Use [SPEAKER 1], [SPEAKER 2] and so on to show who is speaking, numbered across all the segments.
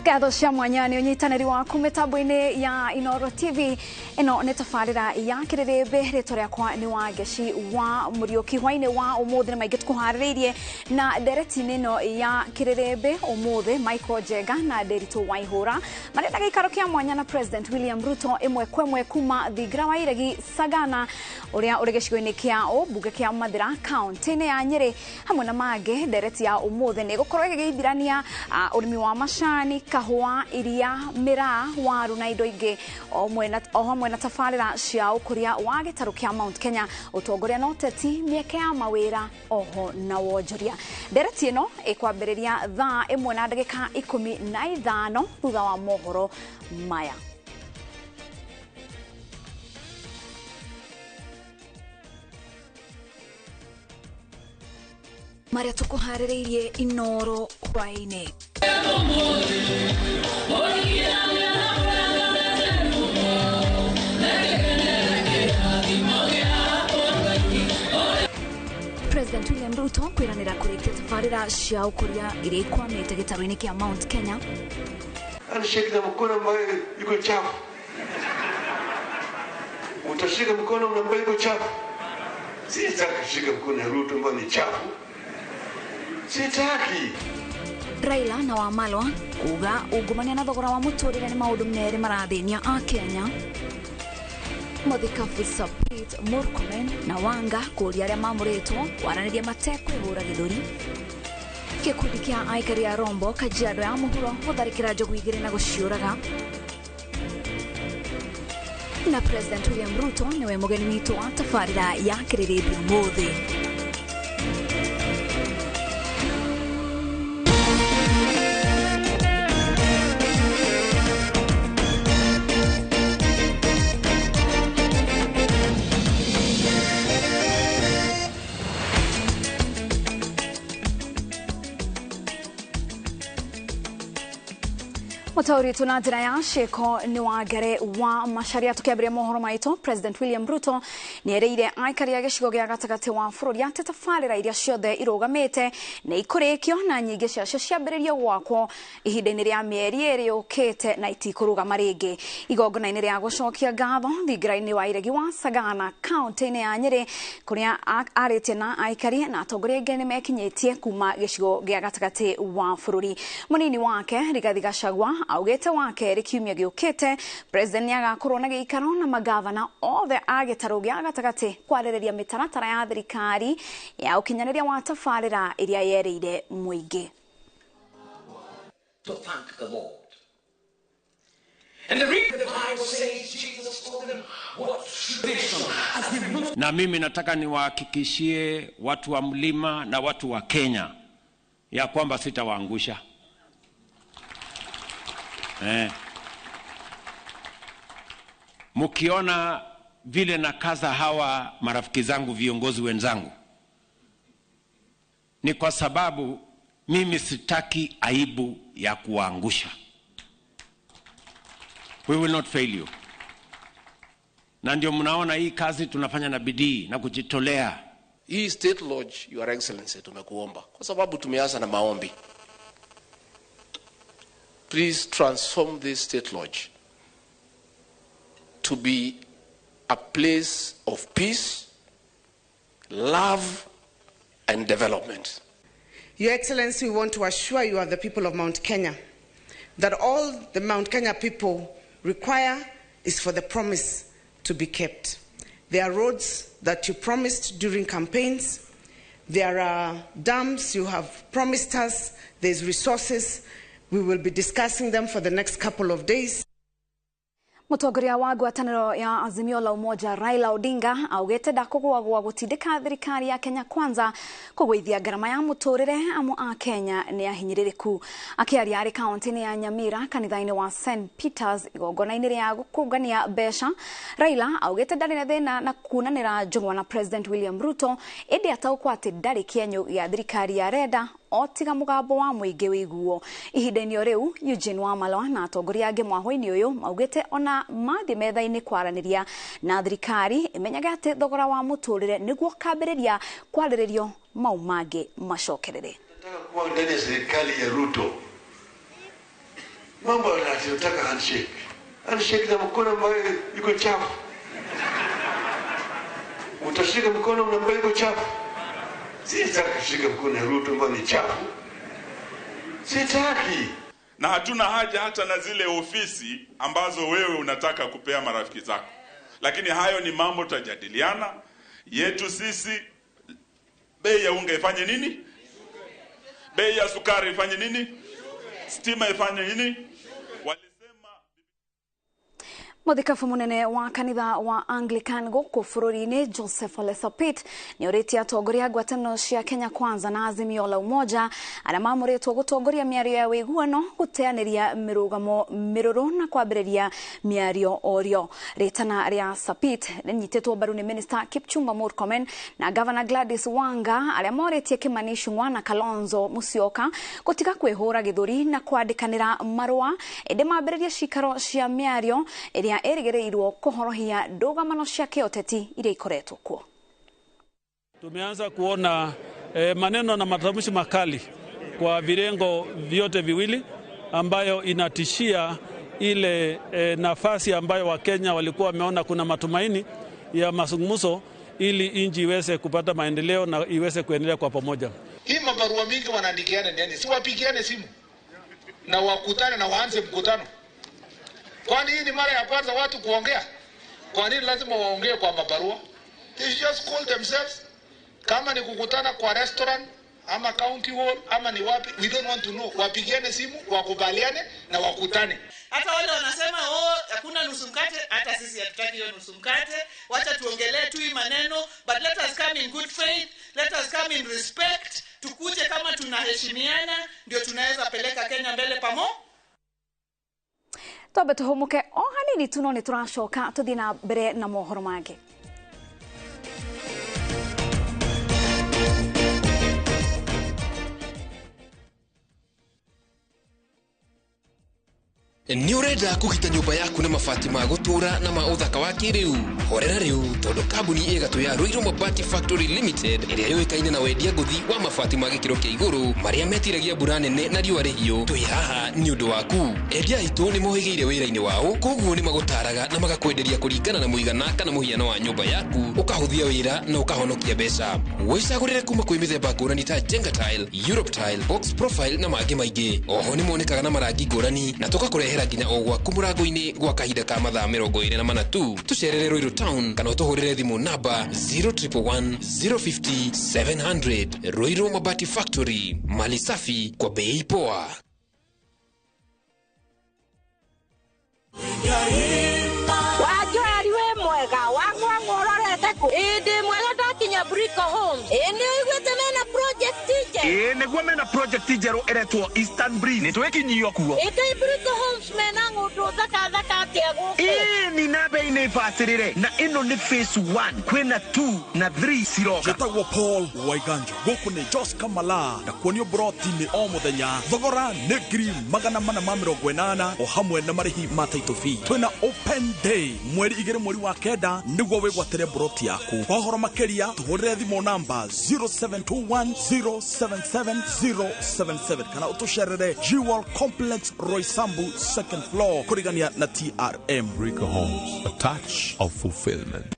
[SPEAKER 1] Gatho cia mwanya ni unyitaniri waku mitambo-ini ya Inoro TV. Ino ni tafarira ya Kĩrĩrĩmbĩ, rĩtwa rĩakwa ni Wangeci wa Muriuki. Hwainĩ wa umuthi ni maingi tukuharĩrĩirie na ndereti-inĩ ino ya Kĩrĩrĩmbĩ umuthi Michael Jenga na Nderitu Waihũra marenda gĩikaro kĩa mwanya na President William Ruto imwe kwa imwe kuma thingira wa Iregi Sagana uria uri gĩcigo-inĩ kĩa mbunge kĩa Mathira kaunti-inĩ ya Nyeri. Hamwe na mangĩ, ndereti ya umuthi ni gũkorwo ĩgĩithirania ũrĩmi wa macani, kahua, iria, mĩraa, waru na indo ingĩ o hamwe na tafarĩra cia ũkũria wa gĩtarũ kĩa Mount Kenya, ũtongoria na ũteti, mĩeke ya mawĩra, oho na wonjoria. Ndereti ĩno ĩkwambĩrĩria thaa 1:15 thutha wa mohoro maya. Maria tukuharĩrĩirie Inoro hwainĩ. President William Ruto kwiranira kurikia tafarira cia ũkũria iria ikwamĩte gĩtarũ-inĩ kĩa Mount Kenya.
[SPEAKER 2] Anashika mkono ambaye yuko chafu. Utashika mkono ambaye yuko chafu. Sitaki kushika mkono ya Ruto ambaye ni chafu. Sitaki.
[SPEAKER 1] Raila na Wamalwa kuga ungumania na thogora wa mũtũrĩre nĩ maũndũ merĩ marathĩnia a Kenya. Mũthikabu Sapit Murkomen na Wanga kũria arĩa mamũrĩtwo kwaranĩria matekwĩhũra gĩthũri. Gĩkundi kĩa aikari a Rombo Kajiado ya mũhuro gũtharĩkĩra njogu igĩrĩ na gũciũraga. Na President William Ruto niwe mũgeni witũ wa tafarĩra ya Kĩrĩrĩmbĩ ũmũthĩ. Mutauri tuna njira ya sheko ni wagere wa masharia tukiabiria mohoro maito. President William Ruto niereire aikari a gĩcigo gĩa gatagati wa bũrũri atĩ tafarĩra iria ciothe irugamĩte na ikũrĩkio na nyingĩ ciacio ciambĩrĩrio gwakwo ihinda-inĩ rĩa mĩeri ĩrĩ yũkĩte na itikũrũgama rĩngĩ. Igongona-inĩ rĩa gũcokia ngatho thingira-inĩ wa Iregi wa Sagana kaunti-inĩ ya Nyeri kũrĩa arĩtie na aikari na atongoria aingĩ nĩ mekinyĩtie kuma gĩcigo gĩa gatagati wa bũrũri. Mũnini wake Rigathi Gachagua augete wake rikiumia giukite president niagakorwo na giikaro na magavana othe a gĩtarũ gĩa gatagati kwarĩrĩria mĩtaratara ya thirikari ya ũkinyanĩria wa tafarĩra iria yereire mũingĩ.
[SPEAKER 3] To thank the Lord. And the reason the Bible says Jesus told them what tradition as we move.
[SPEAKER 4] Na mimi nataka niwahakikishie watu wa mlima na watu wa Kenya ya kwamba sitawaangusha. Mukiona vile na kaza hawa marafiki zangu viongozi wenzangu ni kwa sababu mimi sitaki aibu ya kuangusha. We will not fail you. Na ndio mnaona hii kazi tunafanya na bidii na kujitolea.
[SPEAKER 5] Hii State Lodge, Your Excellency, tumekuomba kwa sababu tumeanza na maombi. Please transform this State Lodge to be a place of peace, love, and development.
[SPEAKER 6] Your Excellency, we want to assure you of the people of Mount Kenya that all the Mount Kenya people require is for the promise to be kept. There are roads that you promised during campaigns. There are dams you have promised us. There's resources. We will be discussing them for the next couple of days.
[SPEAKER 1] Mũtongoria wa ngwatanĩro ya Azimio la Umoja Raila Odinga augete ndakũgũagũa gũtindĩka thirikari ya Kenya Kwanza kũgũithia ngarama ya mũtũrĩre amu a Kenya nĩ ahinyĩrĩrĩku. Akĩaria arĩ kaunti-inĩ ya Nyamira kanitha-inĩ wa St Peters igongona-inĩ rĩa gũkũngania mbeca, Raila augete ndarĩ na thĩna na kunanĩra njũng'wa na President William Ruto ĩndĩ ataũkwo atĩ ndarĩ kĩenyũ gĩa thirikari ya renda otiga mugambo wa mũingĩ wĩiguo. Ihinda-inĩ rĩu Eugene Wamalwa na atongoria angĩ mwahũ-inĩ ũyũ maugĩte ona mathi metha-inĩ kwaranĩria na thirikari ĩmenyage atĩ thogora wa mũtũrĩre nĩguo kambĩrĩria kwarĩrĩrio mau mangĩ macokerere.
[SPEAKER 2] Nataka kuwa ndani ya serikali ya Ruto Mambo yanataka handshake. Handshake na mkono ambayo iko chafu. Utashika mkono ambayo iko chafu. Sitaki kushika mkono ya Ruto ambayo ni chafu. Sitaki.
[SPEAKER 7] Na hatuna haja hata na zile ofisi ambazo wewe unataka kupea marafiki zako. Lakini hayo ni mambo tutajadiliana. Yetu sisi, bei ya unga ifanye nini? Bei ya sukari ifanye nini? Stima ifanye nini?
[SPEAKER 1] Muthikabu munene wa kanitha wa Anglican guku bururi-ini Joseph Ole Sapit ni uritie atongoria ngwataniro cia Kenya Kwanza na Azimio la Umoja aria mamuritwo gutongoria miario ya wiguano guteaniria mirugamo miruru na kwambiriria miario orio. Ritana ria Sapit rinyititwo mbaru ni Minister Kipchumba Murkomen na Governor Gladys Wanga aria moritie Kimani Ichung'wa na Kalonzo Musyoka gutiga kwihura githuri na kwandikanira marua indi mambiriria cikaro cia miario iria erigereirwo kuhorohia ndugamano cia kioteti iria ikoretwo kuo.
[SPEAKER 8] Tumeanza kuona maneno na matamshi makali kwa virengo vyote viwili ambayo inatishia ile nafasi ambayo Wakenya walikuwa wameona kuna matumaini ya mazungumzo ili inji iweze kupata maendeleo na iweze kuendelea kwa pamoja.
[SPEAKER 9] Hii mabarua mingi wanaandikiana nini? Si wapigiane simu na wakutane na waanze mkutano. Kwani hii ni mara ya kwanza watu kuongea? Kwa nini lazima waongee kwa mabarua? They just call themselves. Kama ni kukutana kwa restaurant ama county hall ama ni wapi, we don't want to know. Wapigiane simu, wakubaliane na wakutane.
[SPEAKER 10] Hata wale wanasema hakuna nusu mkate, hata sisi hatutaki hiyo nusu mkate. Wacha tuongelee tu hii maneno, but let us come in good faith, let us come in respect. Tukuje kama tunaheshimiana, ndio tunaweza peleka Kenya mbele pamoja.
[SPEAKER 1] Tobe tuhumuke o hanini tuno ni turashoka tuthi na mbere na mohoro mangĩ.
[SPEAKER 11] Ni urenda kugita nyumba yaku na mabati ma gutura na ma uthaka wa kiriu horera riu tondu kambuni igatu ya Ruto Mabati Factory Limited iria yoikaine na wendia nguthi wa mabati ma gikiro kia iguru maria metiragia mbura nene na riua rihio twi haha ni undu waku. Endia itu ni mohigeire wira-ini wao koguo ni magutaraga na magakwenderia kuringana na muigana kana muhiano wa nyumba yaku ukahuthia wira na ukahonokia mbeca. Wicagurire kuma kwi mithemba ngurani ta Jenga Tile, Europe Tile, Box Profile na mangi maingi. Oho ni monekaga na marangi ngurani na tugakurehera nginya o gwaku murango-ini gwa kahinda ka mathaa 24 tu. Tucerere Ruiru Town kana utuhurire thimu namba 0111 050 700. Ruiru Mabati Factory, mali safi kwa bei poa.
[SPEAKER 12] Wajoriwe mwega wangwa ngororete ku indi mwega takinya Brico Homes ene igwete mena project teacher
[SPEAKER 13] negwa mena project teacher eretwo Eastern Breeze nitwekinyio kuo
[SPEAKER 12] ite Brico Homes mena ngudu thaka atiago
[SPEAKER 13] ni nabe ine fasirire na ino ni phase 1 kwena 2 na 3 siroka
[SPEAKER 14] jetagwo Paul Waiganja guku ni Jos Kamala na kuonio broti ni o muthenya thogora ni ngiri 480 o hamwe na marihi ma title fee. Twina open day mweri 2 mweri wa kenda niguo wigwatere broti yaku. Kwa horo makeria tuhurire thimo namba 0721077077 kana utusherere Jewel Complex Roysambu second floor kurigania na TRM.
[SPEAKER 15] Brico Homes, a touch of fulfillment.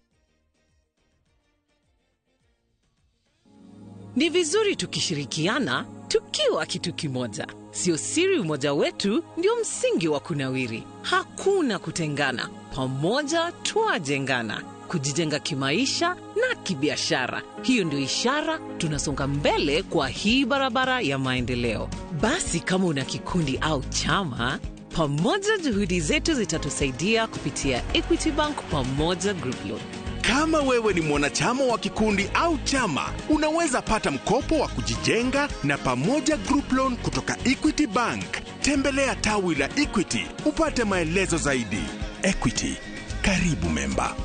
[SPEAKER 16] Ni vizuri tukishirikiana tukiwa kitu kimoja. Sio siri, umoja wetu ndio msingi wa kunawiri. Hakuna kutengana, pamoja tuajengana, kujijenga kimaisha na kibiashara. Hiyo ndio ishara tunasonga mbele kwa hii barabara ya maendeleo. Basi kama una kikundi au chama, pamoja juhudi zetu zitatusaidia kupitia Equity Bank Pamoja Group Loan.
[SPEAKER 17] Kama wewe ni mwanachama wa kikundi au chama, unaweza pata mkopo wa kujijenga na Pamoja Group Loan kutoka Equity Bank. Tembelea tawi la Equity upate maelezo zaidi. Equity, karibu memba.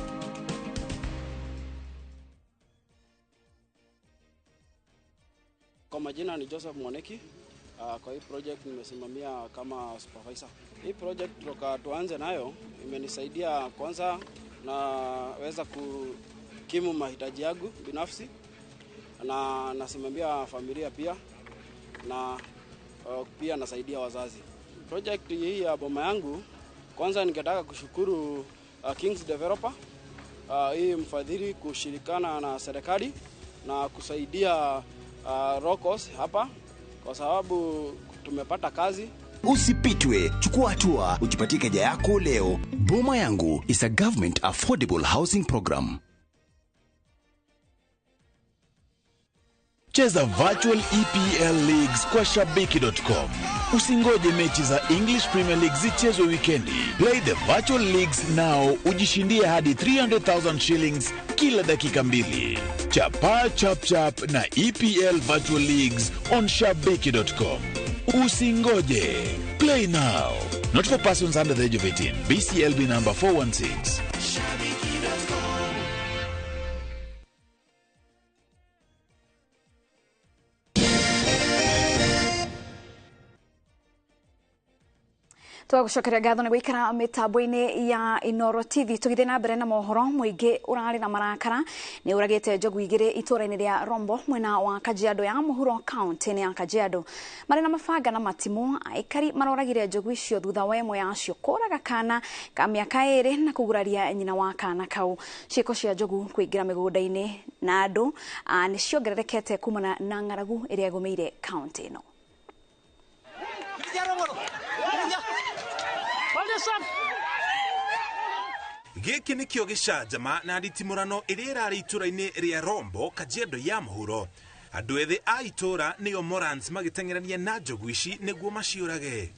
[SPEAKER 18] Kwa majina ni Joseph Moneki. Kwa hii project nimesimamia kama supervisor. Hii project kutoka tuanze nayo imenisaidia kwanza naweza kukimu mahitaji yangu binafsi na nasimamia familia pia na pia nasaidia wazazi. Project hii ya boma yangu, kwanza ningetaka kushukuru Kings Developer, hii mfadhili kushirikana na serikali na kusaidia Rocos hapa kwa sababu tumepata kazi.
[SPEAKER 19] Usipitwe, chukua hatua, ujipatie keja yako leo. Boma yangu is a government affordable housing program.
[SPEAKER 20] Cheza virtual EPL leagues kwa shabiki.com. Usingoje mechi za English Premier League zichezwe weekendi. Play the virtual leagues now, ujishindie hadi 300,000 shillings kila dakika 2. Chapa chap chap na EPL virtual leagues on shabiki.com. Usingoje. Play now. Not for persons under the age of 18. BCLB number 416.
[SPEAKER 1] Twagucokeria ngatho ni gwikara mitambo-ini ya Inoro TV tugithe na mbere na mohoro muingi urari na marakara ni uragite njogu igiri itura-ini ria Rombo mwena wa Kajiado ya muhuro county ni ya Kajiado mari na mabanga na matimu aikari maroragire njogu icio thutha wa imwe yacio kuraga kana ka miaka iri na kuguraria nyina wa kana kau ciiko cia njogu kuingira migunda-ini na andu ni ciongererekete kumana na ng'aragu iria igomeire county ino.
[SPEAKER 21] Giki ni kio gicajama na nditimurano iria irari itura-ini ria Rombo Kajiado ya muhuro. Andu ethi a itura nio morans magitengerania na njogu ici niguo maciurage.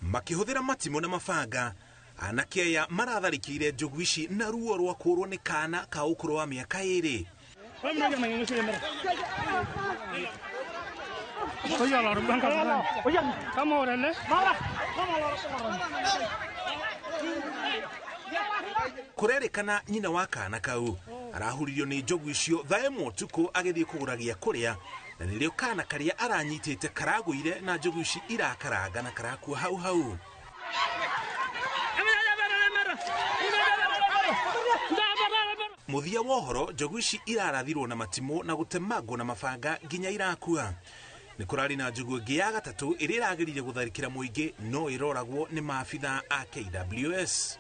[SPEAKER 21] Makihuthira matimu na mabanga, anake aya maratharikire njogu ici na ruo rwa kurwo ni kana ka ukuru wa miaka 2. Kurerikana nyina wa kana kau arahuririo ni njogu icio thaemo utuku agithie kuguragia kuria na nirio kana karia aranyitite karaguire na njogu ici irakaranga na karakua hau hau. Muthia wohoro njogu ici irarathirwo na matimu na gutemagwo na mabanga nginya irakua. Ni kurari na njogu ingi ya gatatu iria iragirire gutharikira muingi no iroragwo ni maabitha a KWS.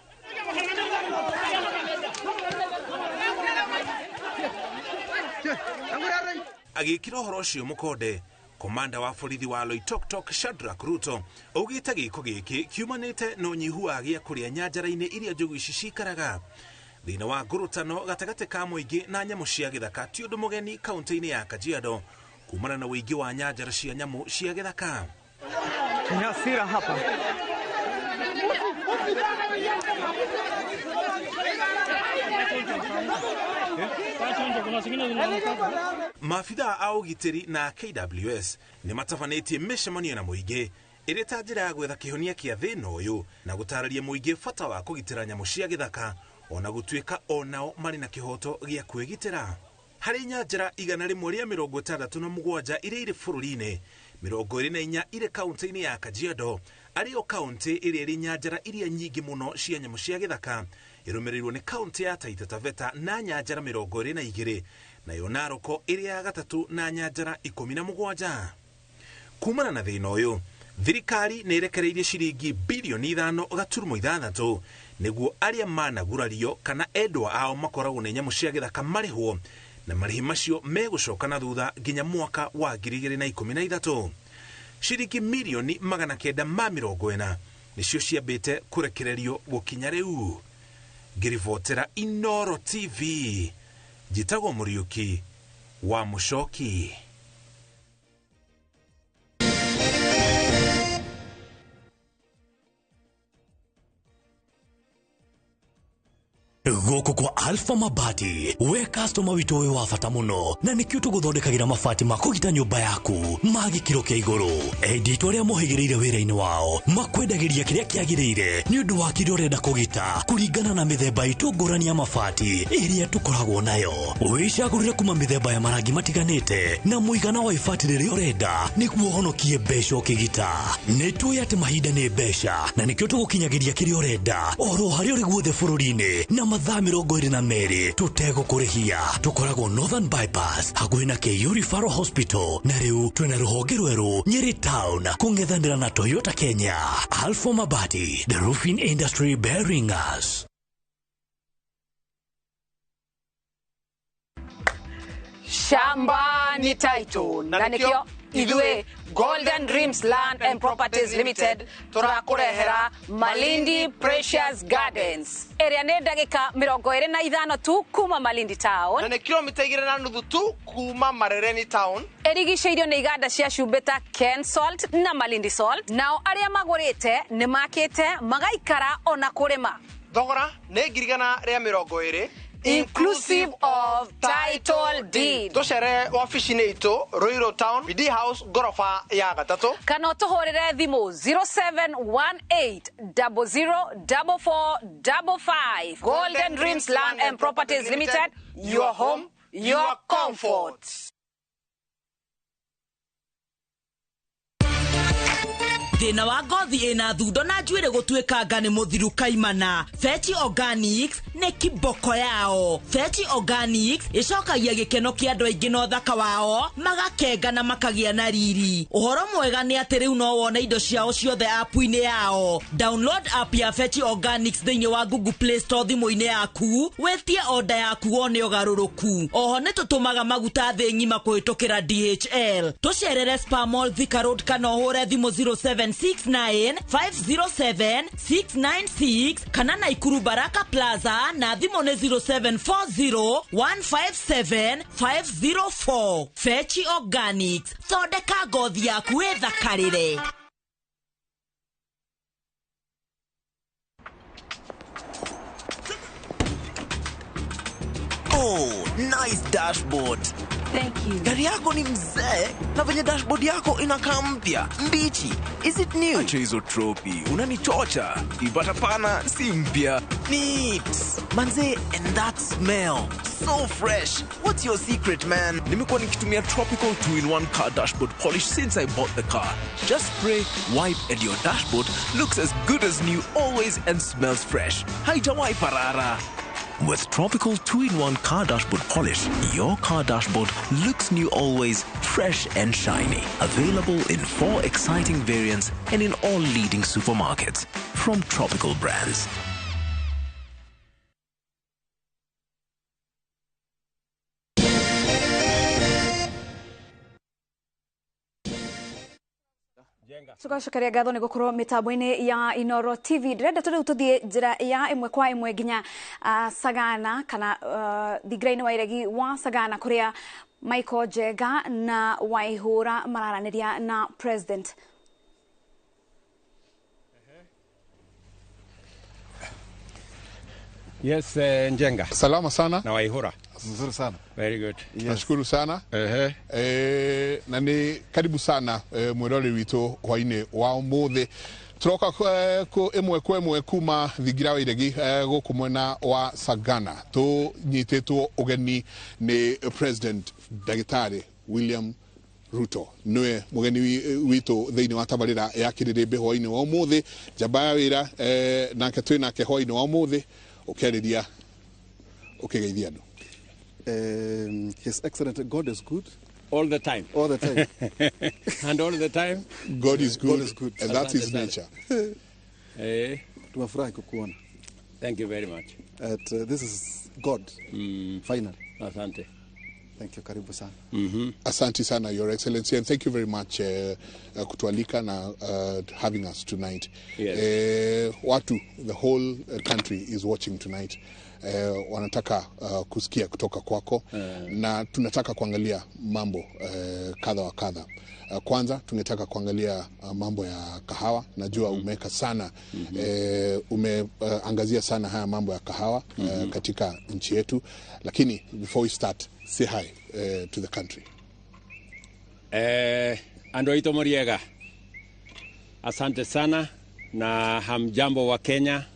[SPEAKER 21] Agikira uhoro ucio mukonde, komanda wa borithi wa Loitoktok Shadrack Ruto augite giiko giki kiumanite no nyihu wa gia kuria nyanjara-ini iria njogu ici cikaraga. Thina wa ngurutano gatagati ka muingi na nyamu cia githaka ti undu mugeni kaunti-ini ya Kajiado kumana na wingi wa nyanjara cia nyamu cia githaka.
[SPEAKER 22] Ni hasira hapa.
[SPEAKER 21] Maabitha a ugitiri na KWS ni matabanĩtie mĩcemanio na muingi ĩrĩ ta njĩra ya gwetha kĩhonia kĩa thĩna ũyũ na gũtarĩria muingi bata wa kũgitĩra nyamũ cia gĩthaka ona gũtuĩka onao marĩ na kĩhoto gĩa kwĩgitĩra. Harĩ nyanjara 167 iria irĩ bũrũri-inĩ, 24 irĩ kaunti-inĩ ya Kajiado, arĩo kaunti ĩrĩa ĩrĩ nyanjara iria nyingĩ mũno cia nyamũ cia gĩthaka irũmĩrĩirwo nĩ kaunti ya Taita Taveta na nyanjara 22, nayo Narok ĩrĩ ya gatatu na nyanjara 17. Kumana na thĩna ũyũ, thirikari nĩ ĩrekereirie ciringi bilioni 5.6 nĩguo arĩa managurario kana endwa ao makoragwo nĩ nyamũ cia gĩthaka marĩhwo na marĩhi macio megũcoka na thutha nginya mwaka wa 2013. Ciringi milioni 940 nicio ciambĩte kũrekererio gũkinya rĩu. Ngĩribotera Inoro TV, njĩtagwo Mũriũki wa Mũcoki.
[SPEAKER 23] Goko kwa Alpha Mabati, we customer witu we wa bata muno na nikio tuguthondekagira mabati ma kugita nyumba yaku magikiro kia iguru. Edit aria mohigireire wira-ini wao makwendagiria kiria kiagirire ni undu wa kiria urenda kugita kuringana na mithemba itu ngurani ya mabati iria tukoragwo nayo. Wicagurire kuma mithemba ya marangi matiganite na muigana wa ibati riria urenda niguo honokie mbeca ukigita. Nituoya ati mahinda ni mbeca na nikio tugukinyagiria kiria urenda oro haria uri guothe bururi-ini na mathaa mathaa 22 tutegũkũrĩhia. Tũkoragwo Northern Bypass hakuhĩ na Kĩyuri Faro Hospital, na rĩu twĩna rũhonge rwerũ Nyeri Town kũng'ethanĩra na Toyota Kenya. Alpha Mabati, the roofing industry bearing us.
[SPEAKER 3] Shamba ni title na nikio idwe Golden Dreams Land and Properties Limited turakurehera Malindi Precious Gardens. Area ne ndagika 25 tu kuma Malindi Town.
[SPEAKER 4] Na ni kilomita 2.5 tu kuma Marereni Town.
[SPEAKER 3] Erigiceirio ni iganda cia Cumbeta Ken Salt na Malindi Salt. Nao aria magurite ni makite magaikara ona kurima.
[SPEAKER 4] Thogora ne ngirigana ria 20
[SPEAKER 3] inclusive of title deed.
[SPEAKER 4] Tuchere wabici-inĩ itũ Ruto Town, BD House, gorofa ya 3.
[SPEAKER 3] Kana tuhurire thimu 0718004455. Golden Dreams Land and Properties Limited, your home, your comfort.
[SPEAKER 5] Thina wa ngothi ina thundo na njuire gutuikanga ni muthiru kaimana. Fetch Organics ne kiboko yao. Fetch Organics icokagia gikeno kia andu aingi no thaka wao, magakenga na makagia na riri. Uhoro mwega ni ati riu no wona indo ciao ciothe app-ini yao. Download app ya Fetch Organics thiini wa Google Play Store thimu-ini yaku, wetie order yaku wone ugaruruku. Oho ne tutumaga maguta thi ngima kuhitukira DHL. Tucerere Spa Mall Thika Road kana uhure thimu 0769507696 kana Naikuru Baraka Plaza na thimu ne 0740157504. Fetch Organics, thondeka ngothi yaku ethakarire.
[SPEAKER 13] Oh, nice dashboard.
[SPEAKER 3] Thank you.
[SPEAKER 13] Gari yako ni mzee na venye dashboard yako inakaa mpya mbichi. Is it new?
[SPEAKER 24] Acha hizo tropi, unanichocha. Ipata pana si mpya.
[SPEAKER 13] Neat. Manze, and that smell. So fresh. What's your secret, man?
[SPEAKER 24] Nimekuwa nikitumia Tropical 2-in-1 car dashboard polish since I bought the car. Just spray, wipe, and your dashboard looks as good as new always and smells fresh. Haijawai parara. With Tropical 2-in-1 car dashboard polish, your car dashboard looks new always, fresh and shiny. Available in 4 exciting variants and in all leading supermarkets from Tropical brands.
[SPEAKER 1] Tugacokeria ngatho ni gukorwo mitambo-ini ya Inoro TV. Ndirenda tu tuthie njira ya imwe kwa imwe nginya Sagana kana thigira-ini wa iregi wa Sagana kuria Michael Jega na Waihura mararaniria na president.
[SPEAKER 25] Yes, Njenga.
[SPEAKER 26] Salama sana.
[SPEAKER 25] Na Waihura.
[SPEAKER 26] Nzuri sana.
[SPEAKER 25] Very good.
[SPEAKER 26] Yes. Nashukuru sana. Na ni karibu sana mwirori witu hwaini wa umuthi. Turoka ku imwe kwa imwe kuma thigira wa iregi guku mwena wa Sagana. Tu nyitetwo ugeni ni President Dagitari William Ruto. Nwe mugeni witu thiini wa tabarira ya Kĩrĩrĩmbĩ hwaini wa umuthi. Jamba ya wira nake twinake hwaini wa umuthi. Ukeriria ukigeithia andu.
[SPEAKER 27] His Excellency, God is good.
[SPEAKER 25] All the time.
[SPEAKER 27] All the time.
[SPEAKER 25] And all the time?
[SPEAKER 26] God is good.
[SPEAKER 27] God is good.
[SPEAKER 26] And that's his nature.
[SPEAKER 27] Tumefurahi kukuona.
[SPEAKER 25] Thank you very much.
[SPEAKER 27] This is God. Final.
[SPEAKER 25] Asante.
[SPEAKER 27] Thank you, karibu sana.
[SPEAKER 26] Asante sana, Your Excellency, and thank you very much kutualika na having us tonight.
[SPEAKER 25] Yes.
[SPEAKER 26] Watu, the whole country is watching tonight. Wanataka kusikia kutoka kwako na tunataka kuangalia mambo kadha wa kadha. Kwanza tungetaka kuangalia mambo ya kahawa. Najua umeka sana umeangazia sana haya mambo ya kahawa katika nchi yetu, lakini before we start, say hi to the country.
[SPEAKER 25] Ando ito moriega. Asante sana na hamjambo wa Kenya.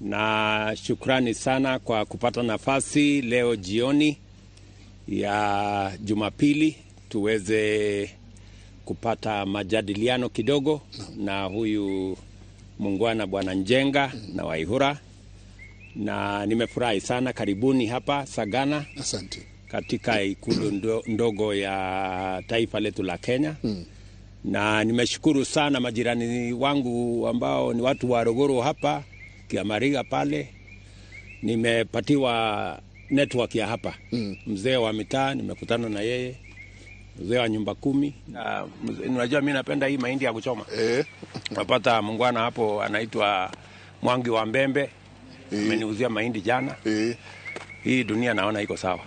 [SPEAKER 25] Na shukrani sana kwa kupata nafasi leo jioni ya Jumapili tuweze kupata majadiliano kidogo na huyu mungwana Bwana Njenga na Waihura. na nimefurahi sana. Karibuni hapa Sagana.
[SPEAKER 26] Asante.
[SPEAKER 25] Katika ikulu ndogo ya taifa letu la Kenya. Na nimeshukuru sana majirani wangu ambao ni watu wa Rogoro hapa, Kiamariga pale. Nimepatiwa network ya hapa. Mzee wa mitaa nimekutana na yeye. Mzee wa nyumba 10. Unajua mimi napenda hii mahindi ya kuchoma. Napata mungwana hapo anaitwa Mwangi wa Mbembe. Ameniuzia mahindi jana. Hii dunia naona iko sawa.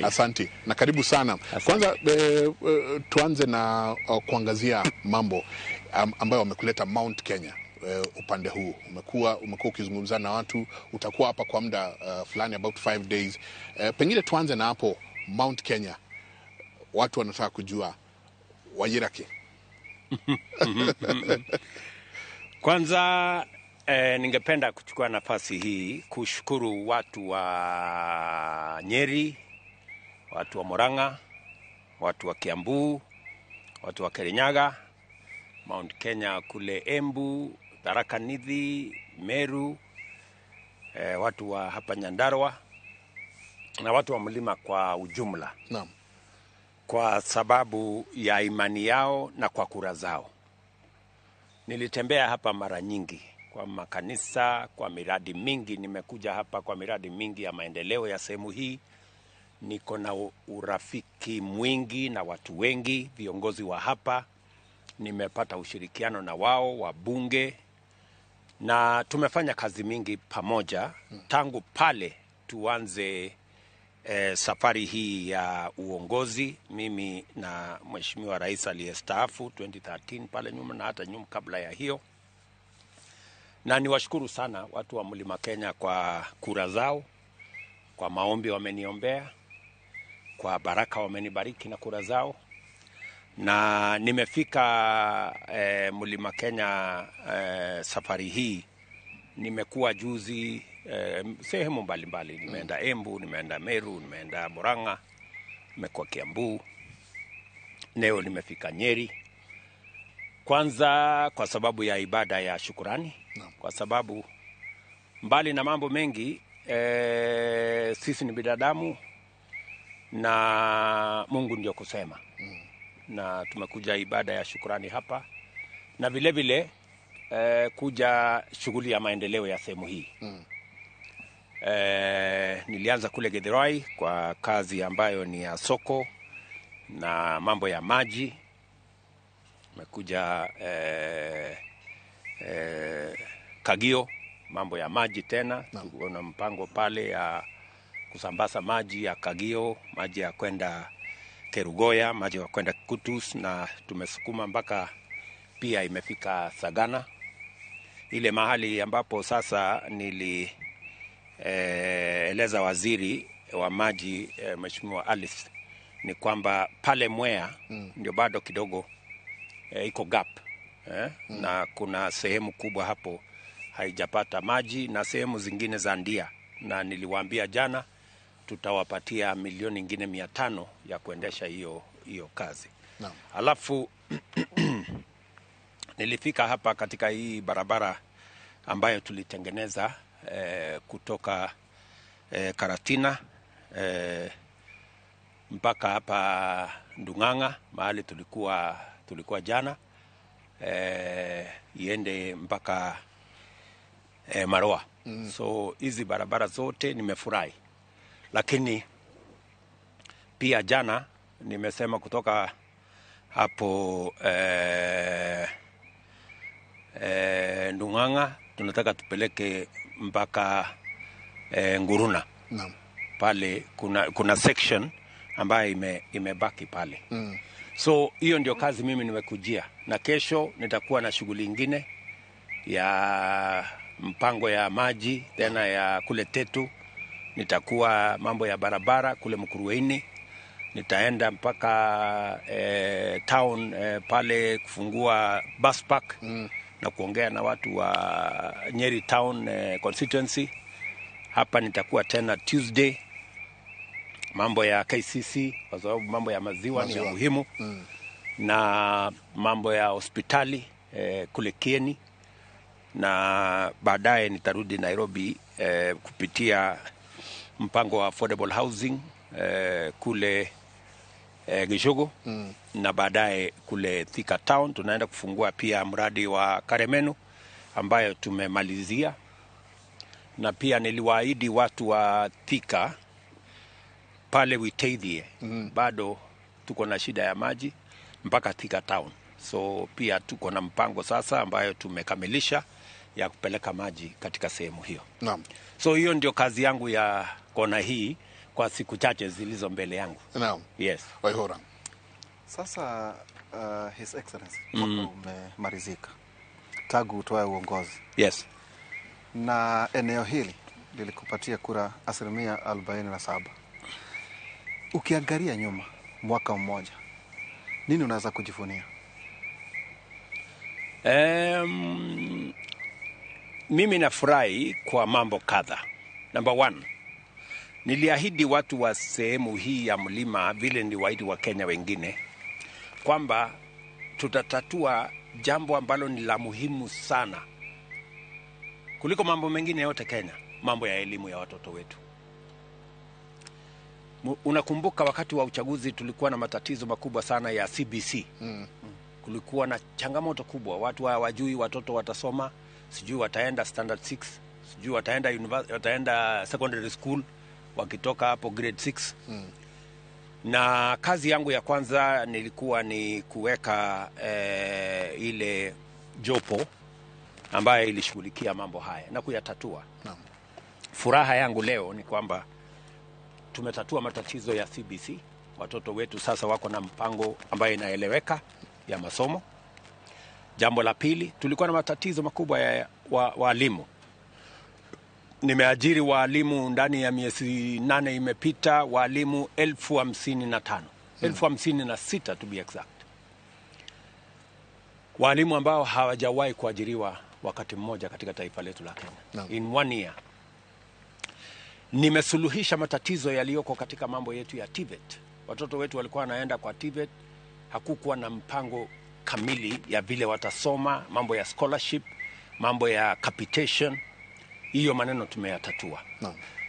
[SPEAKER 26] Asante. Na karibu sana. Kwanza tuanze na kuangazia mambo ambayo wamekuleta Mount Kenya. Upande huu umekuwa ukizungumza na watu, utakuwa hapa kwa muda fulani, about 5 days. Pengine tuanze na hapo Mount Kenya. Watu wanataka kujua Wayiraki.
[SPEAKER 25] Kwanza ningependa kuchukua nafasi hii kushukuru watu wa Nyeri, watu wa Murang'a, watu wa Kiambu, watu wa Kirinyaga, Mount Kenya kule Embu, Tharaka Nithi, Meru, watu wa hapa Nyandarua na watu wa mlima kwa ujumla.
[SPEAKER 26] Naam.
[SPEAKER 25] Kwa sababu ya imani yao na kwa kura zao. Nilitembea hapa mara nyingi kwa makanisa, kwa miradi mingi. Nimekuja hapa kwa miradi mingi ya maendeleo ya sehemu hii. Niko na urafiki mwingi na watu wengi, viongozi wa hapa. Nimepata ushirikiano na wao, wabunge. Na tumefanya kazi mingi pamoja. Tangu pale tuanze safari hii ya uongozi, mimi na Mheshimiwa Rais aliyestaafu 2013 pale nyuma na hata nyuma kabla ya hiyo. Na niwashukuru sana watu wa Mlima Kenya kwa kura zao, kwa maombi wameniombea, kwa baraka wamenibariki na kura zao. Na nimefika Mlima Kenya safari hii. Nimekuwa juzi sehemu mbalimbali. Nimeenda Embu, nimeenda Meru, nimeenda Murang'a, nimekuwa Kiambu. Leo nimefika Nyeri. Kwanza kwa sababu ya ibada ya shukurani. Kwa sababu mbali na mambo mengi, sisi ni binadamu na Mungu ndio kusema. Na tumekuja ibada ya shukurani hapa. Na vile vile kuja shughuli ya maendeleo ya sehemu hii. Nilianza kule Githurai kwa kazi ambayo ni ya soko na mambo ya maji. Nimekuja Kagio, mambo ya maji tena. Tuko na mpango pale ya kusambaza maji ya Kagio, maji ya kwenda Kerugoya, maji ya kwenda Kutus, na tumesukuma mpaka pia imefika Sagana. Ile mahali ambapo sasa eleza waziri wa maji Mheshimiwa Alice ni kwamba pale Mwea ndio bado kidogo iko gap. Na kuna sehemu kubwa hapo haijapata maji na sehemu zingine za ndia. Na niliwaambia jana tutawapatia milioni ingine 500 ya kuendesha hiyo kazi.
[SPEAKER 26] Naam.
[SPEAKER 25] Alafu nilifika hapa katika hii barabara ambayo tulitengeneza kutoka Karatina mpaka hapa Ndung'ang'a mahali tulikuwa jana, iende mpaka Maroa. So hizi barabara zote nimefurahi. Lakini pia jana nimesema kutoka hapo Ndung'ang'a tunataka tupeleke mpaka Nguruna.
[SPEAKER 26] Naam.
[SPEAKER 25] Pale kuna section ambayo imebaki pale. So hiyo ndio kazi mimi nimekujia, na kesho nitakuwa na shughuli nyingine ya mpango ya maji tena ya kule Tetu. Nitakuwa mambo ya barabara kule Mkuruweni. Nitaenda mpaka town pale kufungua bus park na kuongea na watu wa Nyeri town constituency. Hapa nitakuwa tena Tuesday mambo ya KCC kwa sababu mambo ya maziwa ni ya muhimu. Na mambo ya hospitali kule Kieni, na baadaye nitarudi Nairobi kupitia mpango wa affordable housing kule Gishugu na baadaye kule Thika Town. Tunaenda kufungua pia mradi wa Karemenu ambayo tumemalizia, na pia niliwaahidi watu wa Thika pale Witeithie bado tuko na shida ya maji mpaka Thika Town. So pia tuko na mpango sasa ambayo tumekamilisha ya kupeleka maji katika sehemu hiyo.
[SPEAKER 26] Naam.
[SPEAKER 25] So hiyo ndio kazi yangu ya kona hii kwa siku chache zilizo mbele yangu.
[SPEAKER 26] Naam.
[SPEAKER 25] Yes.
[SPEAKER 26] Waihora.
[SPEAKER 27] Sasa His Excellency, umemalizika tangu utoe uongozi.
[SPEAKER 25] Yes.
[SPEAKER 27] Na eneo hili lilikupatia kura 47%. Ukiangalia nyuma mwaka mmoja, nini unaweza kujivunia?
[SPEAKER 25] Mimi nafurahi kwa mambo kadha. Number 1, niliahidi watu wa sehemu hii ya mlima vile niliwaahidi wa Kenya wengine kwamba tutatatua jambo ambalo ni la muhimu sana kuliko mambo mengine yote Kenya, mambo ya elimu ya watoto wetu. Unakumbuka wakati wa uchaguzi tulikuwa na matatizo makubwa sana ya CBC. Kulikuwa na changamoto kubwa, watu hawajui watoto watasoma, sijui wataenda standard 6, sijui wataenda secondary school wakitoka hapo grade 6. Na kazi yangu ya kwanza nilikuwa ni kuweka ile jopo ambayo ilishughulikia mambo haya na kuyatatua. Furaha yangu leo ni kwamba tumetatua matatizo ya CBC. Watoto wetu sasa wako na mpango ambayo inaeleweka ya masomo. Jambo la pili, tulikuwa na matatizo makubwa ya walimu. Nimeajiri walimu ndani ya miezi 8 imepita, walimu 55,000. 56,000 to be exact. Walimu ambao hawajawahi kuajiriwa wakati mmoja katika taifa letu la Kenya. In 1 year. Nimesuluhisha matatizo yaliyoko katika mambo yetu ya TVET. Watoto wetu walikuwa wanaenda kwa TVET, hakukuwa na mpango kamili ya vile watasoma, mambo ya scholarship, mambo ya capitation. Hiyo maneno tumeyatatua.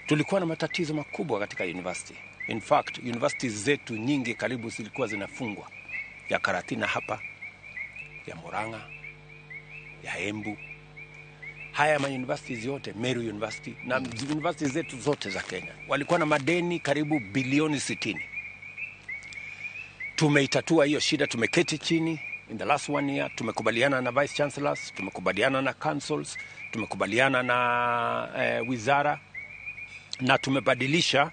[SPEAKER 25] Tulikuwa na matatizo makubwa katika university. In fact, universities zetu nyingi karibu zilikuwa zinafungwa. Ya Karatina hapa, ya Murang'a, ya Embu. Haya universities yote, Meru University na universities zetu zote za Kenya walikuwa na madeni karibu bilioni 60. Tumeitatua hiyo shida, tumeketi chini in the last 1 year, tumekubaliana na vice chancellors, tumekubaliana na councils, tumekubaliana na wizara, na tumebadilisha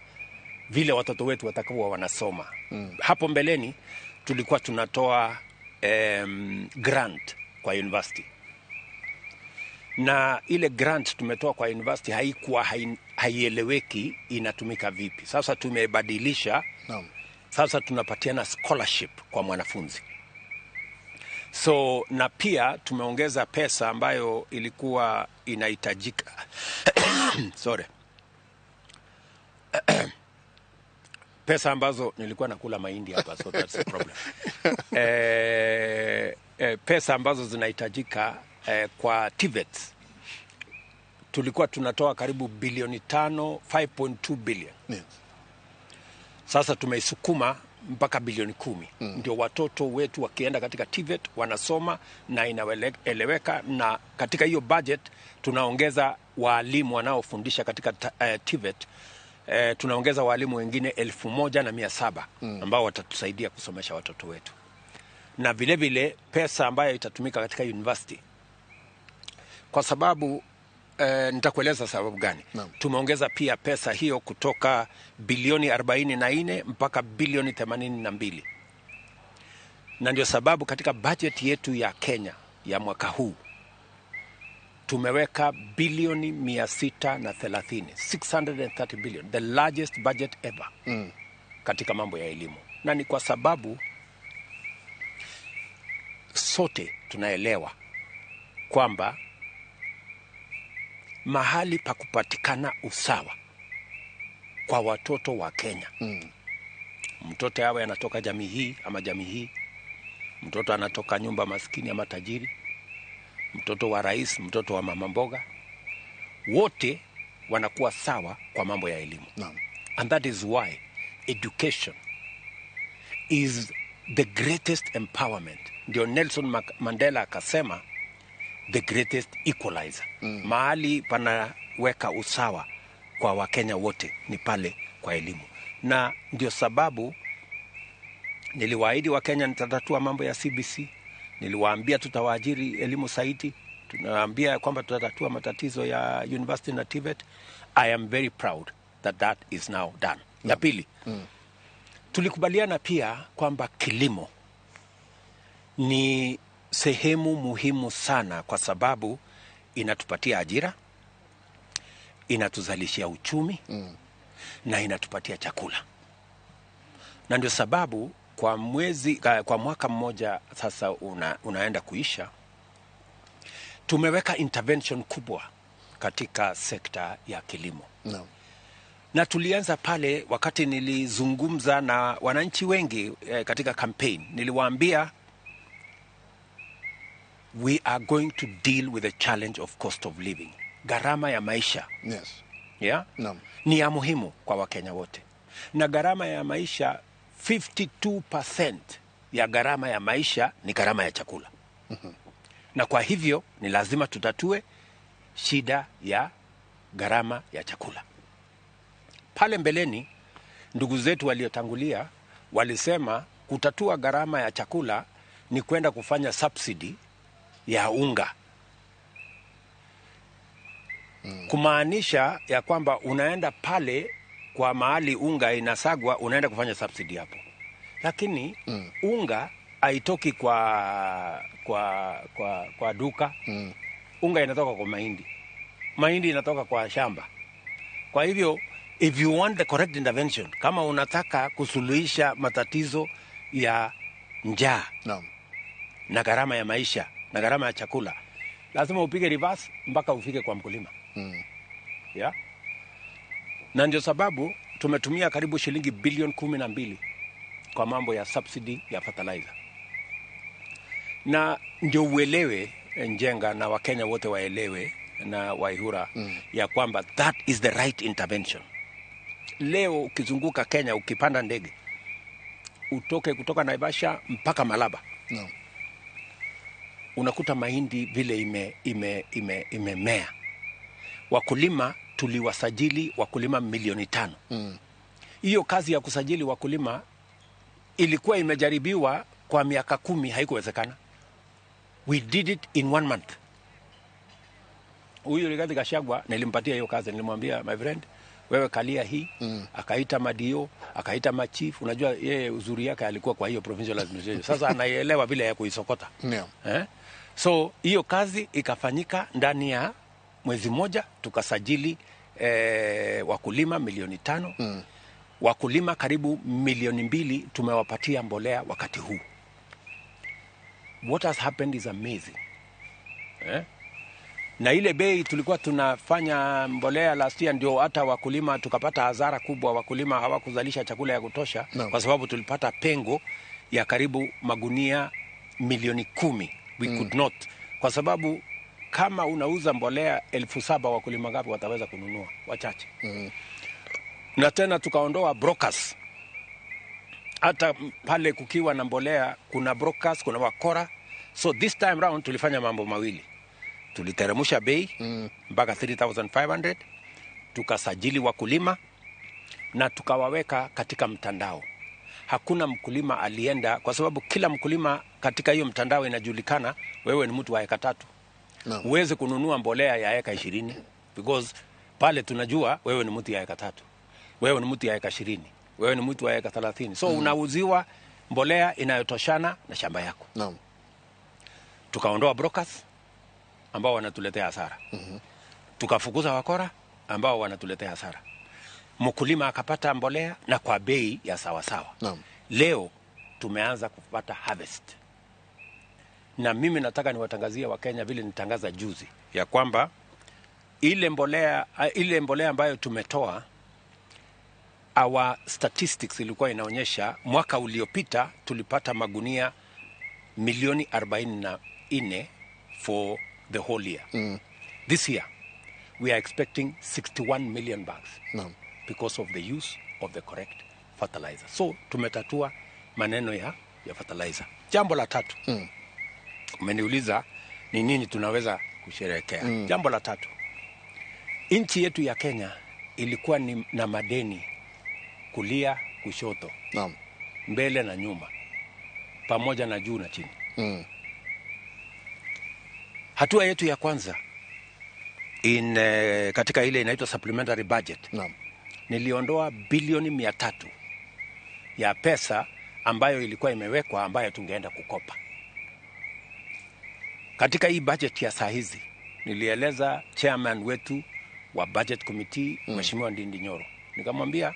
[SPEAKER 25] vile watoto wetu watakuwa wanasoma. Hapo mbeleni tulikuwa tunatoa grant kwa university, na ile grant tumetoa kwa university haikuwa haieleweki inatumika vipi. Sasa tumebadilisha. Sasa tunapatiana scholarship kwa mwanafunzi. So na pia tumeongeza pesa ambayo ilikuwa inahitajika. Sorry. Pesa ambazo nilikuwa nakula mahindi hapa, so that's the problem. Pesa ambazo zinahitajika kwa TVET tulikuwa tunatoa karibu bilioni 5, 5.2 billion. Sasa tumeisukuma mpaka bilioni 10. Ndio watoto wetu wakienda katika TVET wanasoma na inaeleweka, na katika hiyo budget tunaongeza walimu wanaofundisha katika TVET. Tunaongeza walimu wengine 1,700 ambao watatusaidia kusomesha watoto wetu. Na vile vile pesa ambayo itatumika katika university, kwa sababu nitakueleza sababu gani. Tumeongeza pia pesa hiyo kutoka bilioni 44 mpaka bilioni 82. Na ndio sababu katika budget yetu ya Kenya ya mwaka huu tumeweka bilioni 630, 630 billion, the largest budget ever katika mambo ya elimu. Na ni kwa sababu sote tunaelewa kwamba mahali pa kupatikana usawa kwa watoto wa Kenya. Mtoto awe anatoka jamii hii ama jamii hii, mtoto anatoka nyumba maskini ama tajiri, mtoto wa rais, mtoto wa mama mboga, wote wanakuwa sawa kwa mambo ya elimu. And that is why education is the greatest empowerment. Ndio Nelson Mandela akasema the greatest equalizer. Mahali panaweka usawa kwa Wakenya wote ni pale kwa elimu. Na ndio sababu niliwaahidi Wakenya nitatatua mambo ya CBC. Niliwaambia tutawaajiri elimu zaidi. Tunawaambia kwamba tutatatua matatizo ya university na TVET. I am very proud that that is now done. Ya pili, tulikubaliana pia kwamba kilimo ni sehemu muhimu sana kwa sababu inatupatia ajira, inatuzalishia uchumi na inatupatia chakula. Na ndio sababu kwa mwaka mmoja sasa unaenda kuisha, tumeweka intervention kubwa katika sekta ya kilimo. Na tulianza pale wakati nilizungumza na wananchi wengi katika campaign. Niliwaambia we are going to deal with the challenge of cost of living. Gharama ya maisha. Yeah? Ni ya muhimu kwa Wakenya wote. Na gharama ya maisha 52% ya gharama ya maisha ni gharama ya chakula. Na kwa hivyo ni lazima tutatue shida ya gharama ya chakula. Pale mbeleni ndugu zetu waliotangulia walisema kutatua gharama ya chakula ni kwenda kufanya subsidy ya unga. Kumaanisha ya kwamba unaenda pale kwa mahali unga inasagwa, unaenda kufanya subsidy hapo. Lakini unga haitoki kwa duka. Unga inatoka kwa mahindi. Mahindi inatoka kwa shamba. Kwa hivyo if you want the correct intervention, kama unataka kusuluhisha matatizo ya njaa na gharama ya maisha na gharama ya chakula, lazima upige reverse mpaka ufike kwa mkulima. Yeah? Na ndio sababu tumetumia karibu shilingi bilioni 12 kwa mambo ya subsidy ya fertilizer. Na ndio uelewe Njenga na Wakenya wote waelewe na Waihura ya kwamba that is the right intervention. Leo ukizunguka Kenya ukipanda ndege kutoka Naivasha mpaka Malaba unakuta mahindi vile imemea. Wakulima tuliwasajili wakulima milioni 5. Hiyo kazi ya kusajili wakulima ilikuwa imejaribiwa kwa miaka 10, haikuwezekana. We did it in 1 month. Huyu Rigathi Gachagua nilimpatia hiyo kazi, nilimwambia my friend, wewe kalia hii. Akaita madio, akaita machief. Unajua yeye uzuri yake alikuwa kwa hiyo provincial administration. Sasa anaelewa vile ya kuisokota. So hiyo kazi ikafanyika ndani ya mwezi mmoja, tukasajili wakulima milioni 5. Wakulima karibu milioni 2 tumewapatia mbolea wakati huu. What has happened is amazing. Na ile bei tulikuwa tunafanya mbolea last year, ndio hata wakulima tukapata hasara kubwa. Wakulima hawakuzalisha chakula ya kutosha kwa sababu tulipata pengo ya karibu magunia milioni 10. We could not. Kwa sababu kama unauza mbolea 7,000, wakulima ngapi wataweza kununua? Wachache. Na tena tukaondoa brokers. Hata pale kukiwa na mbolea kuna brokers, kuna wakora. So this time round tulifanya mambo mawili. Tuliteremusha bei mpaka 3,500, tukasajili wakulima na tukawaweka katika mtandao. Hakuna mkulima alienda, kwa sababu kila mkulima katika hiyo mtandao inajulikana wewe ni mtu wa eka 3. Uweze kununua mbolea ya eka 20 because pale tunajua wewe ni mtu ya eka 3. Wewe ni mtu ya eka 20. Wewe ni mtu wa eka 30. So unauziwa mbolea inayotoshana na shamba yako. Tukaondoa brokers ambao wanatuletea hasara. Tukafukuza wakora ambao wanatuletea hasara. Mkulima akapata mbolea na kwa bei ya sawa sawa. Leo tumeanza kupata harvest. Na mimi nataka niwatangazie Wakenya vile nitangaza juzi ya kwamba ile mbolea ambayo tumetoa, our statistics ilikuwa inaonyesha mwaka uliopita tulipata magunia milioni 44 for the whole year. This year we are expecting 61 million bags because of the use of the correct fertilizer. So tumetatua maneno ya fertilizer. Jambo la tatu, umeniuliza ni nini tunaweza kusherehekea. Jambo la tatu, nchi yetu ya Kenya ilikuwa na madeni kulia, kushoto, mbele na nyuma, pamoja na juu na chini. Hatua yetu ya kwanza katika ile inaitwa supplementary budget, niliondoa bilioni 300 ya pesa ambayo ilikuwa imewekwa ambayo tungeenda kukopa. Katika hii budget ya saa hizi nilieleza chairman wetu wa budget committee Mheshimiwa Ndindi Nyoro, nikamwambia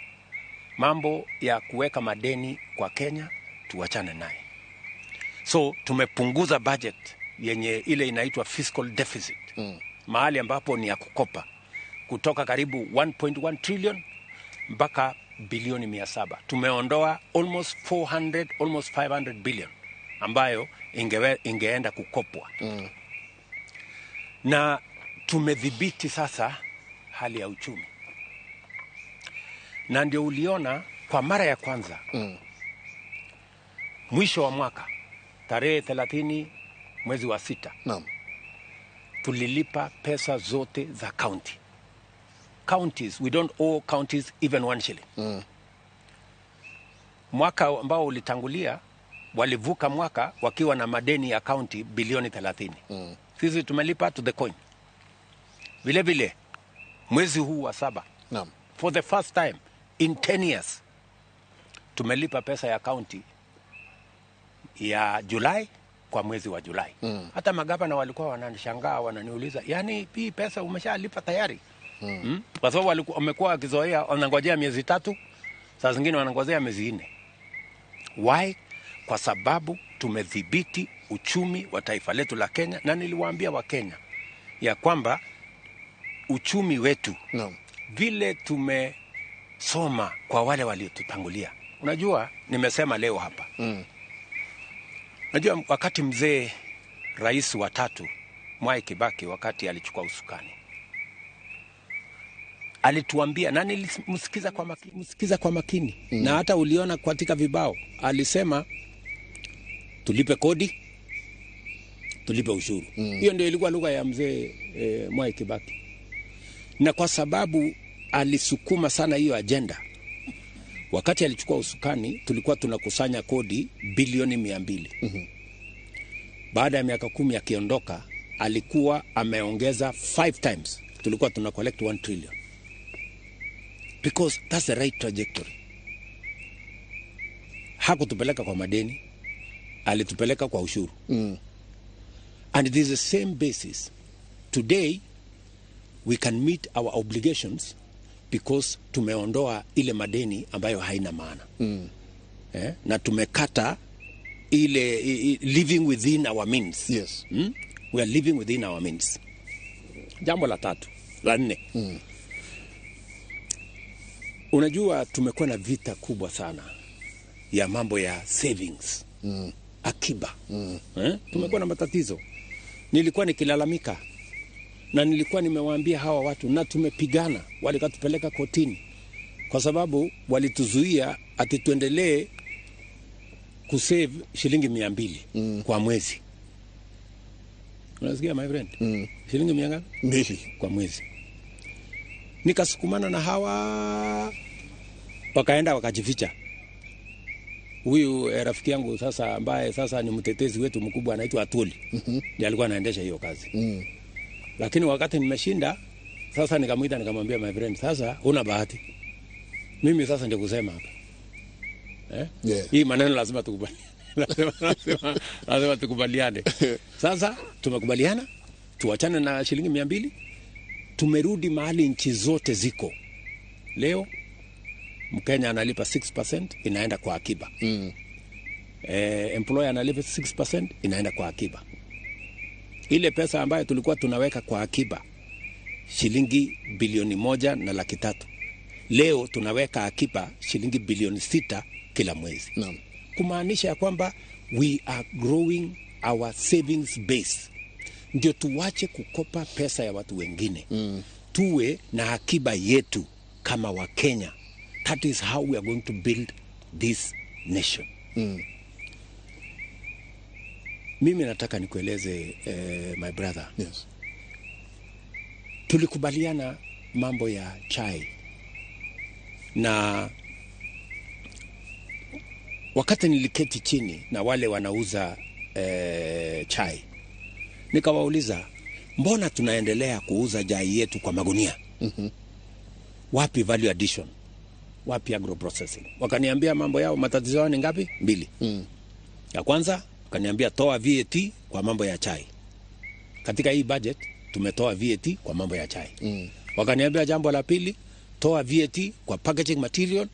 [SPEAKER 25] mambo ya kuweka madeni kwa Kenya tuachane naye. So tumepunguza budget yenye ile inaitwa fiscal deficit, mahali ambapo ni ya kukopa, kutoka karibu 1.1 trillion mpaka bilioni 700. Tumeondoa almost 400, almost 500 billion ambayo ingeenda kukopwa. Na tumedhibiti sasa hali ya uchumi. Na ndio uliona kwa mara ya kwanza mwisho wa mwaka tarehe 30 mwezi wa 6 tulilipa pesa zote za county. Counties, we don't owe counties even 1 shilling. Mwaka ambao ulitangulia walivuka mwaka wakiwa na madeni ya county bilioni 30. Sisi tumelipa to the coin. Vile vile mwezi huu wa 7 for the first time in 10 years tumelipa pesa ya county ya Julai kwa mwezi wa Julai. Hata magavana walikuwa wananishangaa, wananiuliza, yani hii pesa umeshalipa tayari? Kwa sababu wamekuwa wakizoea wanangojea miezi 3, saa zingine wanangojea miezi 4. Why? Kwa sababu tumedhibiti uchumi wa taifa letu la Kenya, na niliwaambia wa Kenya ya kwamba uchumi wetu vile tumesoma kwa wale waliotutangulia. Unajua, nimesema leo hapa. Unajua, wakati mzee rais wa 3 Mwai Kibaki wakati alichukua usukani, alituambia, na nilimsikiza kwa makini, na hata uliona katika vibao, alisema tulipe kodi, tulipe ushuru. Hiyo ndio ilikuwa lugha ya mzee Mwai Kibaki. Na kwa sababu alisukuma sana hiyo agenda, wakati alichukua usukani tulikuwa tunakusanya kodi bilioni 200. Baada ya miaka 10 akiondoka, alikuwa ameongeza 5 times. Tulikuwa tuna collect 1 trillion. Because that's the right trajectory. Hakutupeleka kwa madeni, alitupeleka kwa ushuru. And it is the same basis. Today we can meet our obligations because tumeondoa ile madeni ambayo haina maana. Na tumekata ile living within our means. We are living within our means. Jambo la 4. Unajua, tumekuwa na vita kubwa sana ya mambo ya savings, akiba. Tumekuwa na matatizo. Nilikuwa nikilalamika na nilikuwa nimewaambia hawa watu, na tumepigana, walikatupeleka kotini kwa sababu walituzuia ati tuendelee kusave shilingi 200 kwa mwezi. Unasikia my friend? Shilingi 200 kwa mwezi. Nikasukumana na hawa, wakaenda wakajificha. Huyu rafiki yangu sasa, ambaye sasa ni mtetezi wetu mkubwa, anaitwa Atuli, ndiye alikuwa anaendesha hiyo kazi. Lakini wakati nimeshinda, sasa nikamuita nikamwambia, my friend, sasa una bahati. Mimi sasa ndio kusema hapa. Hii maneno lazima tukubaliane. lazima tukubaliane. Sasa tumekubaliana tuachane na shilingi 200. Tumerudi mahali nchi zote ziko. Leo Mkenya analipa 6% inaenda kwa akiba. Employer analipa 6% inaenda kwa akiba. Ile pesa ambayo tulikuwa tunaweka kwa akiba shilingi bilioni 1.3, leo tunaweka akiba shilingi bilioni 6 kila mwezi. Kumaanisha ya kwamba we are growing our savings base. Ndio tuwache kukopa pesa ya watu wengine. tuwe na akiba yetu kama wa Kenya. That is how we are going to build this nation. Mimi nataka nikueleze my brother.
[SPEAKER 26] Yes.
[SPEAKER 25] Tulikubaliana mambo ya chai, na wakati niliketi chini na wale wanauza chai, nikawauliza, mbona tunaendelea kuuza chai yetu kwa magunia? Wapi value addition? Wapi agro processing? Wakaniambia mambo yao, matatizo yao ni ngapi? 2. Ya kwanza wakaniambia toa VAT kwa mambo ya chai. Katika hii budget tumetoa VAT kwa mambo ya chai. Wakaniambia jambo la pili, toa VAT kwa packaging material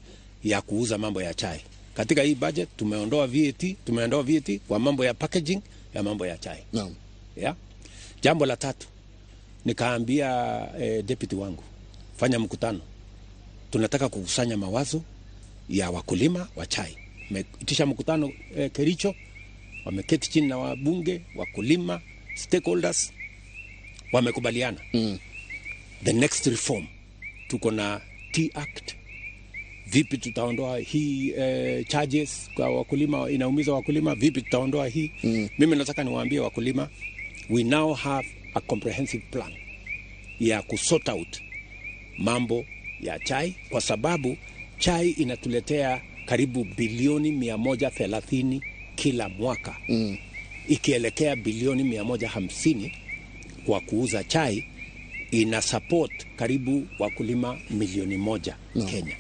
[SPEAKER 25] ya kuuza mambo ya chai. Katika hii budget tumeondoa VAT kwa mambo ya packaging ya mambo ya chai.
[SPEAKER 26] Naam.
[SPEAKER 25] Yeah. Jambo la tatu, nikaambia deputy wangu, fanya mkutano. Tunataka kukusanya mawazo ya wakulima wa chai. Meitisha mkutano Kericho, wameketi chini na wabunge, wakulima, stakeholders, wamekubaliana. The next reform, tuko na Tea Act. Vipi tutaondoa hii charges kwa wakulima, inaumiza wakulima, vipi tutaondoa hii? Mimi nataka niwaambie wakulima, we now have a comprehensive plan ya kusort out mambo ya chai, kwa sababu chai inatuletea karibu bilioni 130 kila mwaka. Ikielekea bilioni 150 kwa kuuza chai, ina support karibu wakulima milioni 1 Kenya.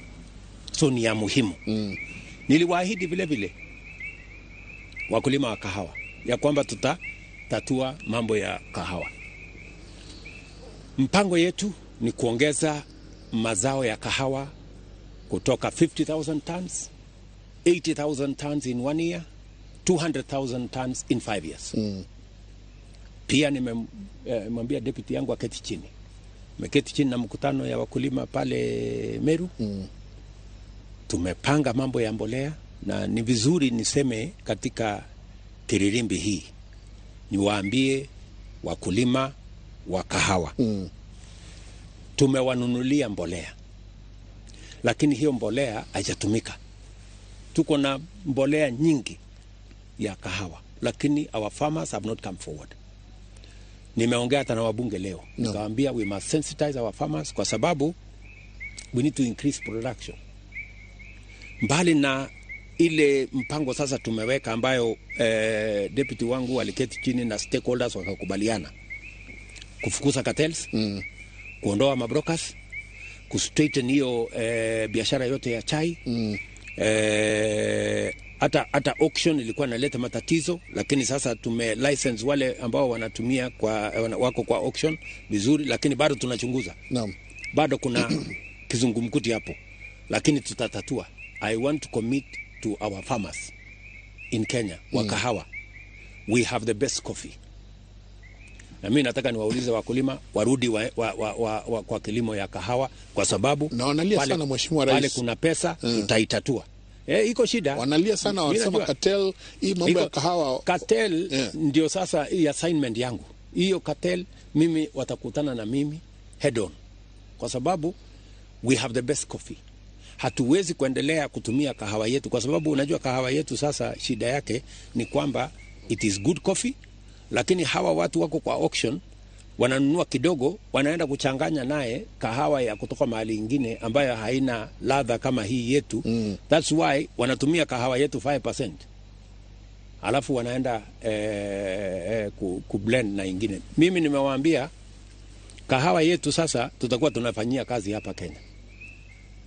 [SPEAKER 25] So ni ya muhimu. Niliwaahidi vile vile wakulima wa kahawa ya kwamba tutatatua mambo ya kahawa. Mpango yetu ni kuongeza mazao ya kahawa kutoka 50,000 tons, 80,000 tons in 1 year, 200,000 tons in 5 years. Pia nimemwambia deputy yangu aketi chini. Meketi chini na mkutano ya wakulima pale Meru. Tumepanga mambo ya mbolea, na ni vizuri niseme katika Kiririmbi hii, niwaambie wakulima wa kahawa. Tumewanunulia mbolea, lakini hiyo mbolea haijatumika. Tuko na mbolea nyingi ya kahawa, lakini our farmers have not come forward. Nimeongea hata na wabunge leo, nikawaambia we must sensitize our farmers, kwa sababu we need to increase production. Mbali na ile mpango sasa tumeweka ambayo deputy wangu aliketi chini na stakeholders wakakubaliana, kufukuza cartels, kuondoa mabrokers, kustraighten hiyo biashara yote ya chai. Hata auction ilikuwa naleta matatizo, lakini sasa tume license wale ambao wanatumia wako kwa auction vizuri, lakini bado tunachunguza.
[SPEAKER 26] Naam.
[SPEAKER 25] Bado kuna kizungumkuti hapo, lakini tutatatua. I want to commit to our farmers in Kenya wa kahawa. We have the best coffee. Na mimi nataka niwaulize wakulima warudi kwa kilimo ya kahawa, kwa sababu
[SPEAKER 26] na wanalia sana mheshimiwa rais,
[SPEAKER 25] pale kuna pesa tutaitatua. Iko shida.
[SPEAKER 26] Wanalia sana, wanasema cartel, hii mambo ya kahawa.
[SPEAKER 25] Cartel ndio sasa hii assignment yangu. Hiyo cartel mimi watakutana na mimi head on, kwa sababu we have the best coffee. Hatuwezi kuendelea kutumia kahawa yetu, kwa sababu unajua kahawa yetu sasa shida yake ni kwamba it is good coffee, lakini hawa watu wako kwa auction wananunua kidogo, wanaenda kuchanganya naye kahawa ya kutoka mahali ingine ambayo haina ladha kama hii yetu. That's why wanatumia kahawa yetu 5%. Alafu wanaenda kublend na ingine. Mimi nimewaambia kahawa yetu sasa tutakuwa tunafanyia kazi hapa Kenya.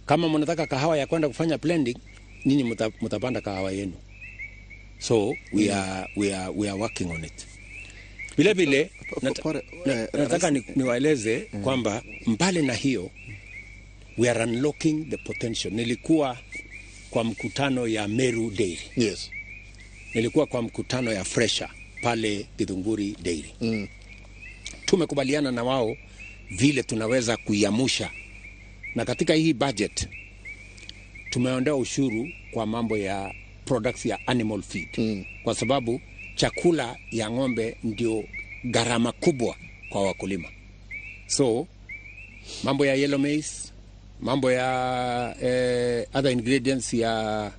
[SPEAKER 25] Kama mnataka kahawa ya kwenda kufanya blending, nyinyi mtapanda kahawa yenu. So we are working on it. Vile vile nataka niwaeleze kwamba mbali na hiyo, we are unlocking the potential. Nilikuwa kwa mkutano ya Meru Dairy.
[SPEAKER 26] Yes.
[SPEAKER 25] Nilikuwa kwa mkutano ya Fresha pale Githunguri Dairy. Tumekubaliana na wao vile tunaweza kuiamusha, na katika hii budget tumeondoa ushuru kwa mambo ya products ya animal feed. Kwa sababu chakula ya ng'ombe ndio gharama kubwa kwa wakulima. So mambo ya yellow maize, mambo ya other ingredients ya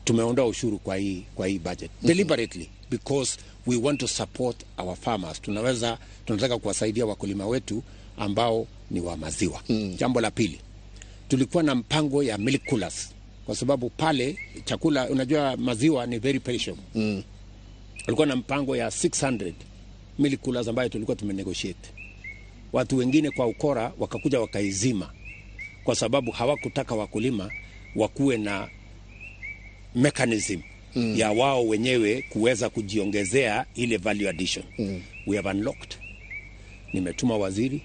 [SPEAKER 25] tumeondoa ushuru kwa hii budget deliberately because we want to support our farmers. Tunataka kuwasaidia wakulima wetu ambao ni wa maziwa. Jambo la pili, tulikuwa na mpango ya milk coolers kwa sababu pale chakula, unajua maziwa ni very perishable. Tulikuwa na mpango ya 600 milk coolers ambayo tulikuwa tumenegotiate. Watu wengine kwa ukora wakakuja wakaizima kwa sababu hawakutaka wakulima wakuwe na mechanism ya wao wenyewe kuweza kujiongezea ile value addition. We have unlocked. Nimetuma waziri,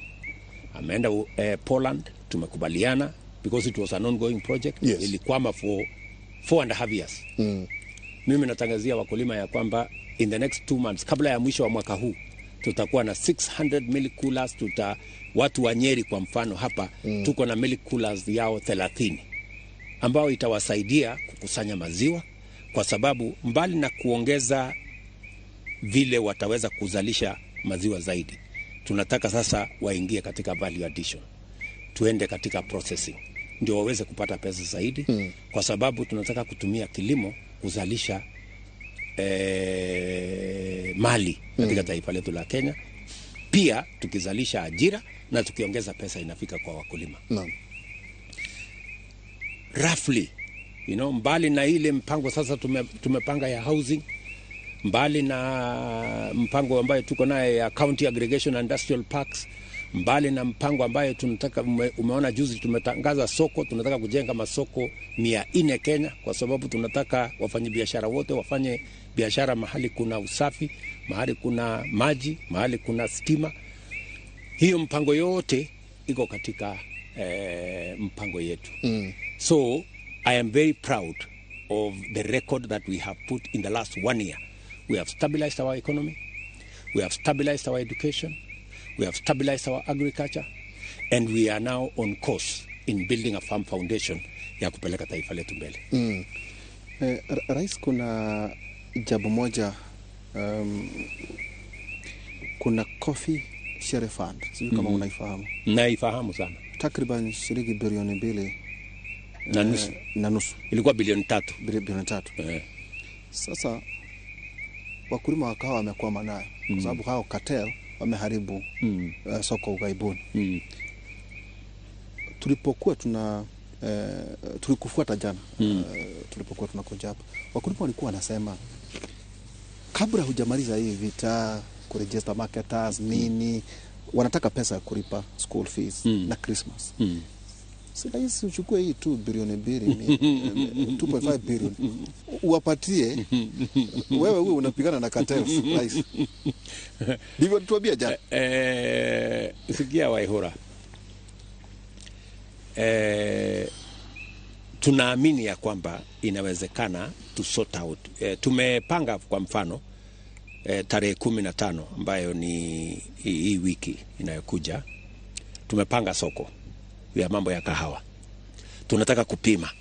[SPEAKER 25] ameenda Poland, tumekubaliana because it was an ongoing project.
[SPEAKER 26] Yes.
[SPEAKER 25] Ilikwama for 4.5 years. Mimi natangazia wakulima ya kwamba in the next 2 months, kabla ya mwisho wa mwaka huu, tutakuwa na 600 milk coolers. Watu wa Nyeri kwa mfano hapa, tuko na milk coolers yao 30 ambao itawasaidia kukusanya maziwa, kwa sababu mbali na kuongeza vile wataweza kuzalisha maziwa zaidi, tunataka sasa waingie katika value addition, tuende katika processing ndio waweze kupata pesa zaidi, kwa sababu tunataka kutumia kilimo kuzalisha mali katika taifa letu la Kenya, pia tukizalisha ajira na tukiongeza pesa inafika kwa wakulima. Roughly, mbali na ile mpango sasa tumepanga ya housing, mbali na mpango ambayo tuko naye ya county aggregation industrial parks, mbali na mpango ambayo tunataka, umeona juzi tumetangaza soko, tunataka kujenga masoko 400 Kenya, kwa sababu tunataka wafanyabiashara wote wafanye biashara mahali kuna usafi, mahali kuna maji, mahali kuna stima. Hiyo mpango yote iko katika mpango yetu. So I am very proud of the record that we have put in the last 1 year. We have stabilized our economy, we have stabilized our education, we have stabilized our agriculture, and we are now on course in building a firm foundation ya kupeleka taifa letu mbele.
[SPEAKER 27] Rais, kuna jambo moja, kuna coffee share fund, sijui kama unaifahamu.
[SPEAKER 25] Naifahamu sana.
[SPEAKER 27] Takriban shilingi bilioni 2 na nusu.
[SPEAKER 25] Ilikuwa bilioni 3.
[SPEAKER 27] Bilioni 3. Sasa wakulima wa kahawa wamekwama nayo kwa sababu hao cartel wameharibu soko ughaibuni. Tulipokuwa tulikufuata jana, tulipokuwa tunakuja hapa, wakulima walikuwa wanasema kabla hujamaliza hii vita kuregister marketers nini, wanataka pesa ya kulipa school fees na Christmas. Sasa hizi uchukue hii 2 bilioni 2.5 bilioni uwapatie wewe unapigana na cartels, rais. Ndivyo tuambia jana.
[SPEAKER 25] Sikia Waihura, tunaamini ya kwamba inawezekana to sort out. Tumepanga kwa mfano tarehe 15 ambayo ni hii wiki inayokuja, tumepanga soko ya mambo ya kahawa. Tunataka kupima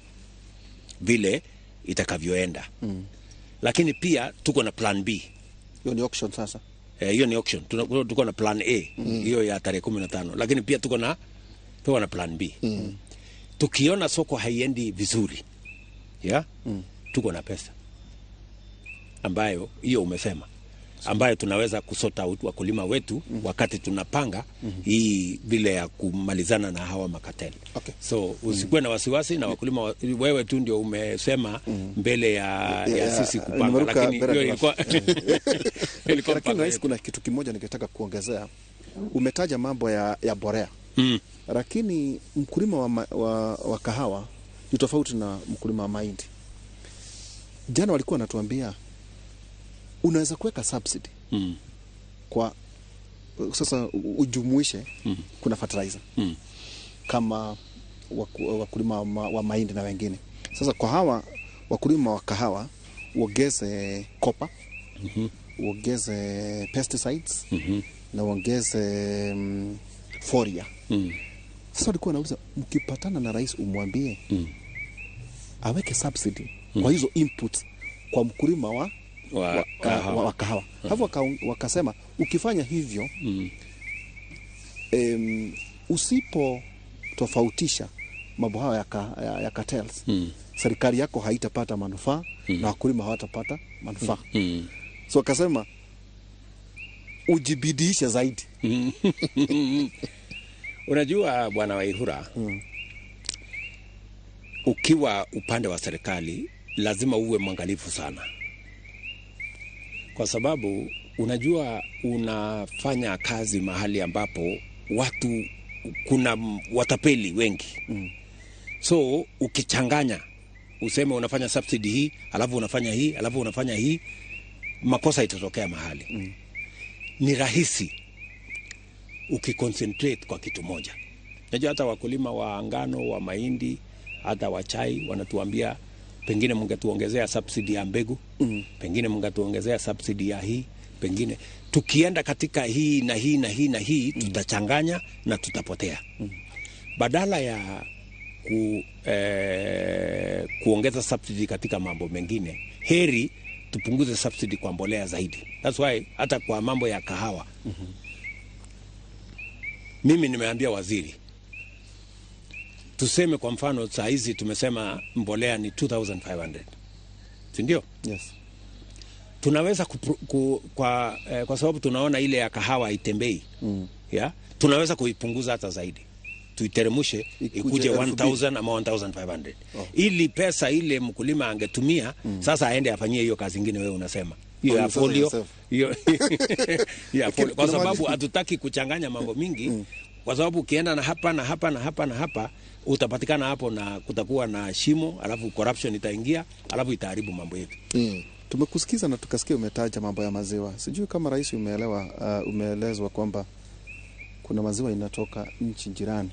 [SPEAKER 25] vile itakavyoenda. Lakini pia tuko na plan B.
[SPEAKER 27] Hiyo ni auction sasa.
[SPEAKER 25] Hiyo ni auction. Tuko na plan A, hiyo ya tarehe 15. Lakini pia tuko na plan B. Tukiona soko haiendi vizuri, tuko na pesa ambayo hiyo umesema, ambayo tunaweza kusota out wakulima wetu wakati tunapanga hii vile ya kumalizana na hawa makateli. So usikuwe na wasiwasi na wakulima, wewe tu ndio umesema mbele ya sisi kupanga, lakini hiyo ilikuwa
[SPEAKER 27] lakini rais, kuna kitu kimoja ningetaka kuongezea. Umetaja mambo ya borea. Lakini mkulima wa kahawa ni tofauti na mkulima wa mahindi. Jana walikuwa wanatuambia unaweza kuweka subsidy kwa sasa ujumuishe kuna fertilizer kama wakulima wa mahindi na wengine. Sasa kwa hawa wakulima wa kahawa uongeze copper, uongeze pesticides na uongeze foliar. Sasa walikuwa nauliza, mkipatana na rais umwambie aweke subsidy kwa hizo inputs kwa mkulima wa kahawa. Hapo wakasema ukifanya hivyo usipo tofautisha mambo hayo ya cartels, serikali yako haitapata manufaa na wakulima hawatapata manufaa. So akasema ujibidishe zaidi.
[SPEAKER 25] Unajua Bwana Waihura, ukiwa upande wa serikali lazima uwe mwangalifu sana, kwa sababu unajua unafanya kazi mahali ambapo kuna watapeli wengi. So ukichanganya, useme unafanya subsidy hii, alafu unafanya hii, alafu unafanya hii, makosa itatokea mahali. Ni rahisi ukiconcentrate kwa kitu moja. Najua hata wakulima wa ngano, wa mahindi, hata wa chai wanatuambia pengine mngetuongezea subsidy ya mbegu, pengine mngetuongezea subsidy ya hii, pengine tukienda katika hii na hii na hii na hii tutachanganya na tutapotea. Badala ya kuongeza subsidy katika mambo mengine, heri tupunguze subsidy kwa mbolea zaidi. That's why hata kwa mambo ya kahawa mimi nimeambia waziri, tuseme kwa mfano saa hizi tumesema mbolea ni 2500, si ndio?
[SPEAKER 27] Yes.
[SPEAKER 25] Tunaweza kwa sababu tunaona ile ya kahawa haitembei, tunaweza kuipunguza hata zaidi, tuiteremushe ikuje 1000 ama 1500, ili pesa ile mkulima angetumia sasa aende afanyie hiyo kazi nyingine. Wewe unasema hiyo ya folio, hiyo ya folio, kwa sababu hatutaki kuchanganya mambo mingi, kwa sababu ukienda na hapa na hapa na hapa na hapa utapatikana hapo na kutakuwa na shimo, alafu corruption itaingia, alafu itaharibu mambo yetu.
[SPEAKER 27] Tumekusikiza na tukasikia umetaja mambo ya maziwa. Sijui kama rais umeelezwa kwamba kuna maziwa inatoka nchi jirani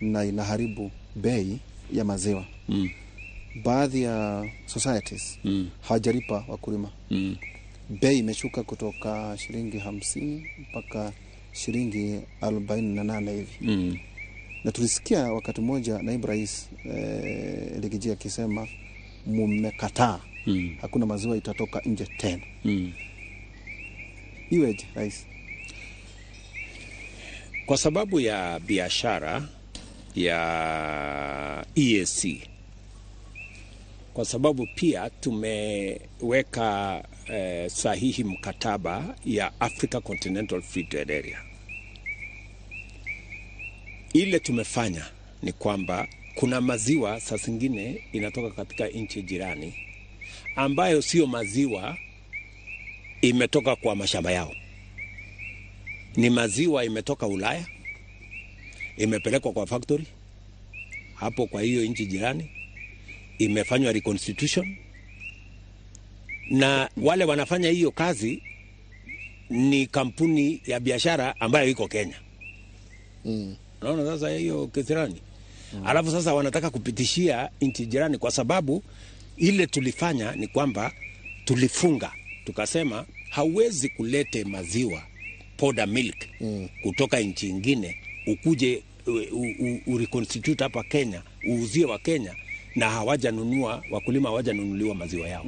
[SPEAKER 27] na inaharibu bei ya maziwa. Baadhi ya societies hawajalipa wakulima. Bei imeshuka kutoka shilingi 50 mpaka shilingi 48 hivi. Na tulisikia wakati mmoja naibu rais Ligiji akisema mmekataa, hakuna maziwa itatoka nje tena. Iweje rais?
[SPEAKER 25] Kwa sababu ya biashara ya EAC, kwa sababu pia tumeweka sahihi mkataba ya Africa Continental Free Trade Area. Ile tumefanya ni kwamba kuna maziwa saa zingine inatoka katika nchi jirani ambayo sio maziwa imetoka kwa mashamba yao, ni maziwa imetoka Ulaya, imepelekwa kwa factory hapo kwa hiyo nchi jirani, imefanywa reconstitution, na wale wanafanya hiyo kazi ni kampuni ya biashara ambayo iko Kenya. Unaona sasa hiyo kisirani. Alafu sasa wanataka kupitishia nchi jirani, kwa sababu ile tulifanya ni kwamba tulifunga, tukasema hauwezi kulete maziwa powder milk kutoka nchi nyingine ukuje ureconstitute hapa Kenya uuzie wa Kenya na hawajanunua, wakulima hawajanunuliwa maziwa yao.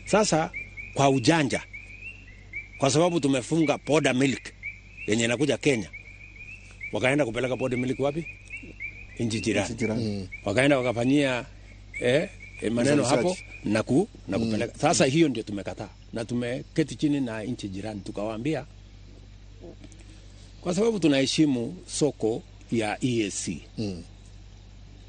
[SPEAKER 25] Sasa kwa ujanja, kwa sababu tumefunga powder milk yenye inakuja Kenya, wakaenda kupeleka powder milk wapi? Nchi jirani. Wakaenda wakafanyia maneno hapo na kupeleka. Sasa hiyo ndio tumekataa, na tumeketi chini na nchi jirani tukawaambia, kwa sababu tunaheshimu soko ya EAC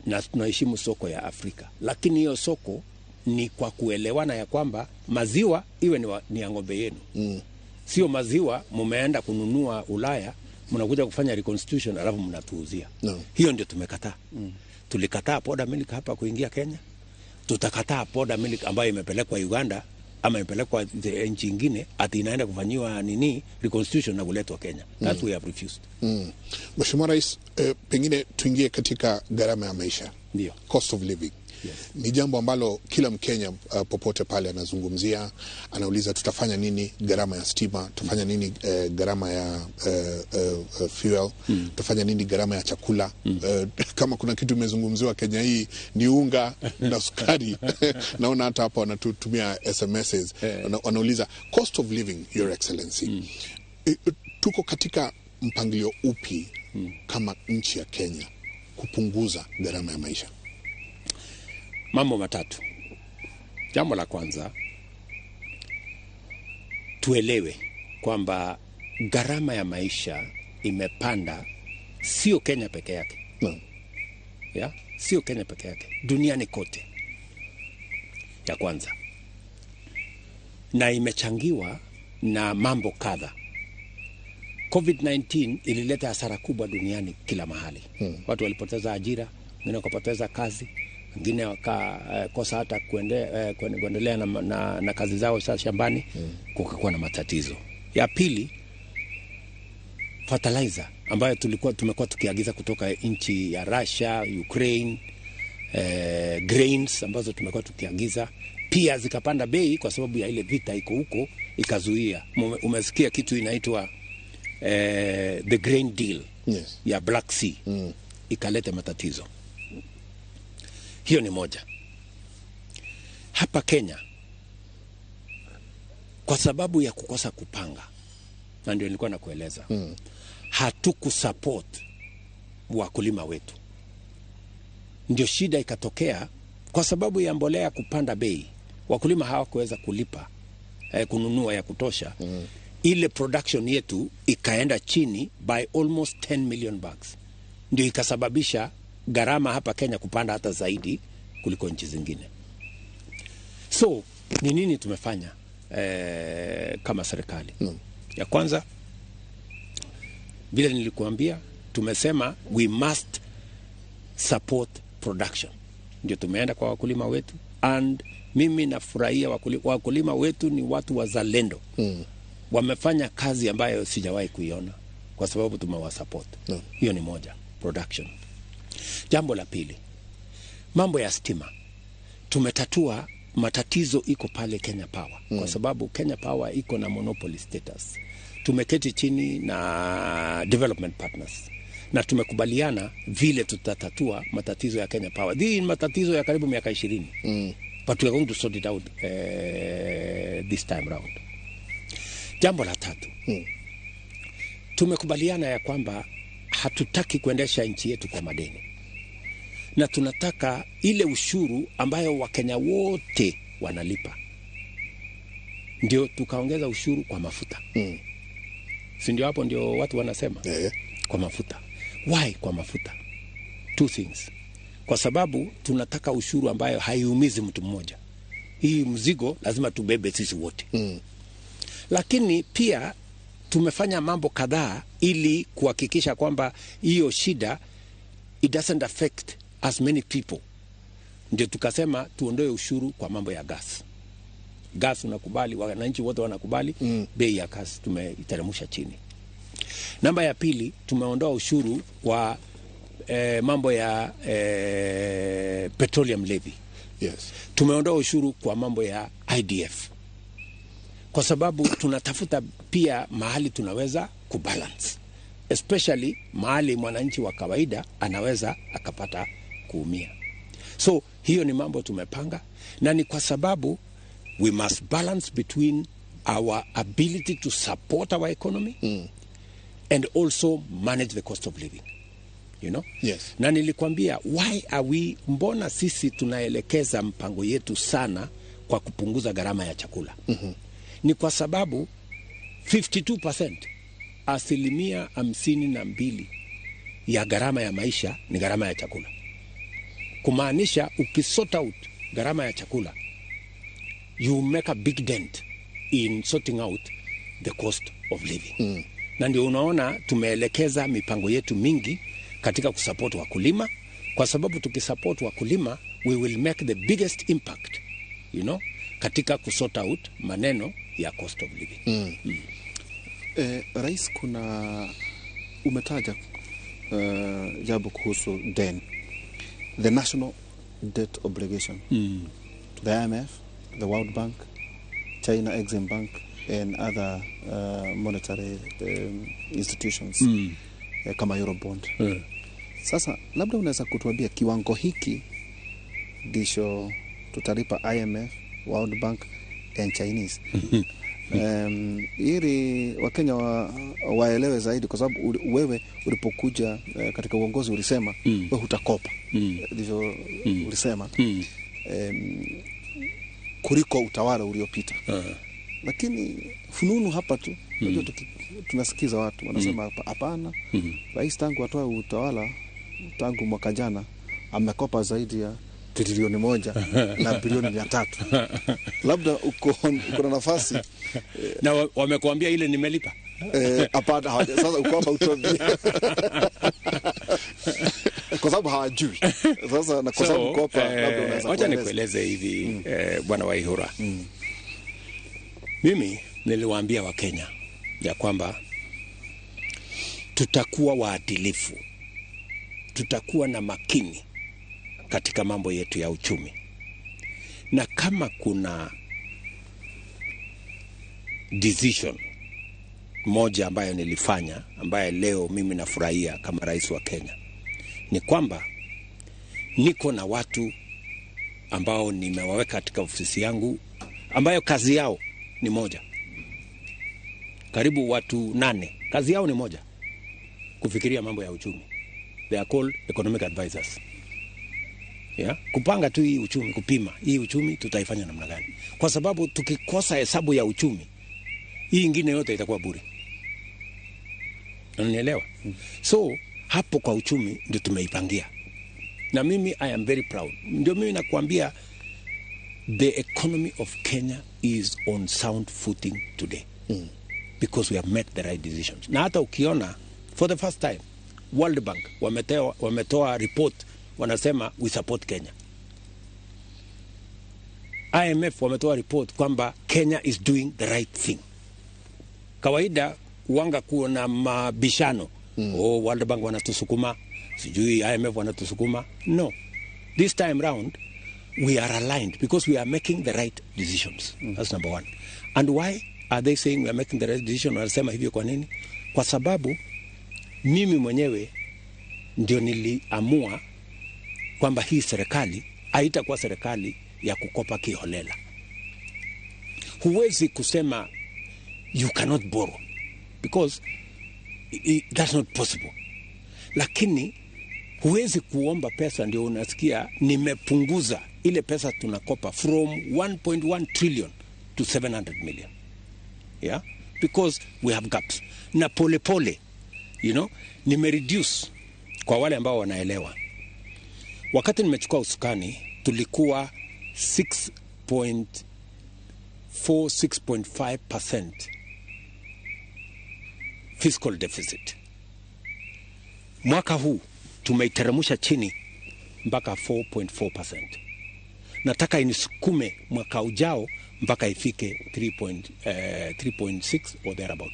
[SPEAKER 25] na tunaheshimu soko ya Afrika, lakini hiyo soko ni kwa kuelewana ya kwamba maziwa iwe ni ya ng'ombe yenu. Sio maziwa mumeenda kununua Ulaya, mnakuja kufanya reconstitution alafu mnatuuzia. Hiyo ndio tumekataa. Tulikataa powder milk hapa kuingia Kenya. Tutakataa powder milk ambayo imepelekwa Uganda ama imepelekwa nchi nyingine ati inaenda kufanyiwa reconstitution na kuletwa Kenya. That we have refused.
[SPEAKER 26] Mheshimiwa Rais, pengine tuingie katika gharama ya maisha.
[SPEAKER 25] Ndio.
[SPEAKER 26] Cost of living.
[SPEAKER 25] Yes.
[SPEAKER 26] Ni jambo ambalo kila Mkenya popote pale anazungumzia, anauliza tutafanya nini gharama ya stima, tutafanya nini gharama ya fuel, tutafanya nini gharama ya chakula. Kama kuna kitu imezungumziwa Kenya hii ni unga na sukari. Naona hata hapa wanatutumia SMSs, wanauliza cost of living, Your Excellency. Tuko katika mpangilio upi kama nchi ya Kenya kupunguza gharama ya maisha?
[SPEAKER 25] Mambo matatu. Jambo la kwanza, tuelewe kwamba gharama ya maisha imepanda, sio Kenya peke yake. Ya, sio Kenya peke yake, duniani kote. Ya kwanza. Na imechangiwa na mambo kadha. COVID-19 ilileta hasara kubwa duniani kila mahali. Watu walipoteza ajira, wengine wakapoteza kazi, wengine wakakosa hata kuendelea na kazi zao za shambani, kukakuwa na matatizo. Ya pili, fertilizer ambayo tumekuwa tukiagiza kutoka nchi ya Russia, Ukraine, grains ambazo tumekuwa tukiagiza pia zikapanda bei kwa sababu ya ile vita iko huko, ikazuia. Umesikia kitu inaitwa the grain deal, yes, ya Black Sea, ikaleta matatizo. Hiyo ni moja. Hapa Kenya, kwa sababu ya kukosa kupanga, na ndio nilikuwa nakueleza, hatukusupport wakulima wetu. Ndio shida ikatokea kwa sababu ya mbolea kupanda bei. Wakulima hawakuweza kulipa kununua ya kutosha. Ile production yetu ikaenda chini by almost 10 million bags. Ndio ikasababisha gharama hapa Kenya kupanda hata zaidi kuliko nchi zingine. So, ni nini tumefanya kama serikali? Ya kwanza, vile nilikuambia, tumesema we must support production. Ndio tumeenda kwa wakulima wetu, and mimi nafurahia wakulima wetu ni watu wazalendo. Wamefanya kazi ambayo sijawahi kuiona kwa sababu tumewasupport. Hiyo ni moja, production. Jambo la pili, mambo ya stima. Tumetatua matatizo iko pale Kenya Power, kwa sababu Kenya Power iko na monopoly status. Tumeketi chini na development partners na tumekubaliana vile tutatatua matatizo ya Kenya Power. Hii ni matatizo ya karibu miaka 20. But we are going to sort it out this time round. Jambo la tatu, tumekubaliana ya kwamba hatutaki kuendesha nchi yetu kwa madeni, na tunataka ile ushuru ambayo Wakenya wote wanalipa. Ndio tukaongeza ushuru kwa mafuta. Si ndio hapo ndio watu wanasema? Kwa mafuta. Why kwa mafuta? Two things. Kwa sababu tunataka ushuru ambayo haiumizi mtu mmoja. Hii mzigo lazima tubebe sisi wote. Lakini pia tumefanya mambo kadhaa ili kuhakikisha kwamba hiyo shida it doesn't affect as many people. Ndio tukasema tuondoe ushuru kwa mambo ya gas. Gas unakubali, wananchi wote wanakubali, bei ya gas tumeiteremsha chini. Namba ya pili, tumeondoa ushuru wa mambo ya petroleum levy.
[SPEAKER 26] Yes.
[SPEAKER 25] Tumeondoa ushuru kwa mambo ya IDF. Kwa sababu tunatafuta pia mahali tunaweza kubalance. Especially mahali mwananchi wa kawaida anaweza akapata kuumia. So hiyo ni mambo tumepanga, na ni kwa sababu we must balance between our ability to support our economy and also manage the cost of living. You know?
[SPEAKER 26] Yes.
[SPEAKER 25] Na nilikwambia, why are we, mbona sisi tunaelekeza mpango yetu sana kwa kupunguza gharama ya chakula? Ni kwa sababu 52%, 52% ya gharama ya maisha ni gharama ya chakula. Kumaanisha ukisort out gharama ya chakula, you make a big dent in sorting out the cost of living. Na ndio unaona tumeelekeza mipango yetu mingi katika kusupport wakulima, kwa sababu tukisupport wakulima we will make the biggest impact, you know, katika kusort out maneno ya cost of living.
[SPEAKER 27] Rais, umetaja jambo kuhusu deni, the national debt obligation, the IMF, the World Bank, China Exim Bank and other monetary institutions kama Eurobond. Sasa labda unaweza kutuambia kiwango hiki ndicho tutalipa IMF, World Bank and Chinese. Ili Wakenya waelewe zaidi, kwa sababu wewe ulipokuja katika uongozi ulisema wewe hutakopa, ndivyo ulisema kuliko utawala uliopita. Lakini fununu hapa tu unajua, tunasikiza watu wanasema hapana, rais tangu atoe utawala tangu mwaka jana amekopa zaidi ya trilioni 1 na bilioni 300. Labda uko na nafasi
[SPEAKER 25] na wamekuambia ile nimelipa.
[SPEAKER 27] Hapana, sasa ukopa utobi kwa sababu hawajui sasa, na kwa sababu kopa labda unaweza.
[SPEAKER 25] Wacha nikueleze hivi bwana Waihura. Mimi niliwaambia Wakenya ya kwamba tutakuwa waadilifu, tutakuwa na makini katika mambo yetu ya uchumi, na kama kuna decision moja ambayo nilifanya ambaye leo mimi nafurahia kama rais wa Kenya ni kwamba niko na watu ambao nimewaweka katika ofisi yangu ambayo kazi yao ni moja, karibu watu 8, kazi yao ni moja, kufikiria mambo ya uchumi. They are called economic advisors. Yeah? Kupanga tu hii uchumi, kupima hii uchumi tutaifanya namna gani, kwa sababu tukikosa hesabu ya uchumi hii ingine yote itakuwa bure. Unanielewa? So hapo kwa uchumi ndio tumeipangia, na mimi I am very proud. Ndio mimi nakwambia the economy of Kenya is on sound footing today because we have made the right decisions. Na hata ukiona for the first time World Bank wametoa report, wanasema we support Kenya. IMF wametoa report kwamba Kenya is doing the right thing. Kawaida uanga kuona mabishano, World Bank wanatusukuma, sijui IMF wanatusukuma. No, this time round we are aligned because we are making the right decisions. That's number one. And why are they saying we are making the right decision? Wanasema hivyo kwa nini? Kwa sababu mimi mwenyewe ndio niliamua kwamba hii serikali haitakuwa serikali ya kukopa kiholela. Huwezi kusema you cannot borrow because that's not possible. Lakini huwezi kuomba pesa ndio unasikia nimepunguza ile pesa tunakopa from 1.1 trillion to 700 million. Yeah? Because we have gaps. Na pole pole, you know, nimereduce kwa wale ambao wanaelewa. Wakati nimechukua usukani tulikuwa 6.5% fiscal deficit. Mwaka huu tumeiteremsha chini mpaka 4.4%. Nataka inisukume mwaka ujao mpaka ifike 3.6 or thereabout.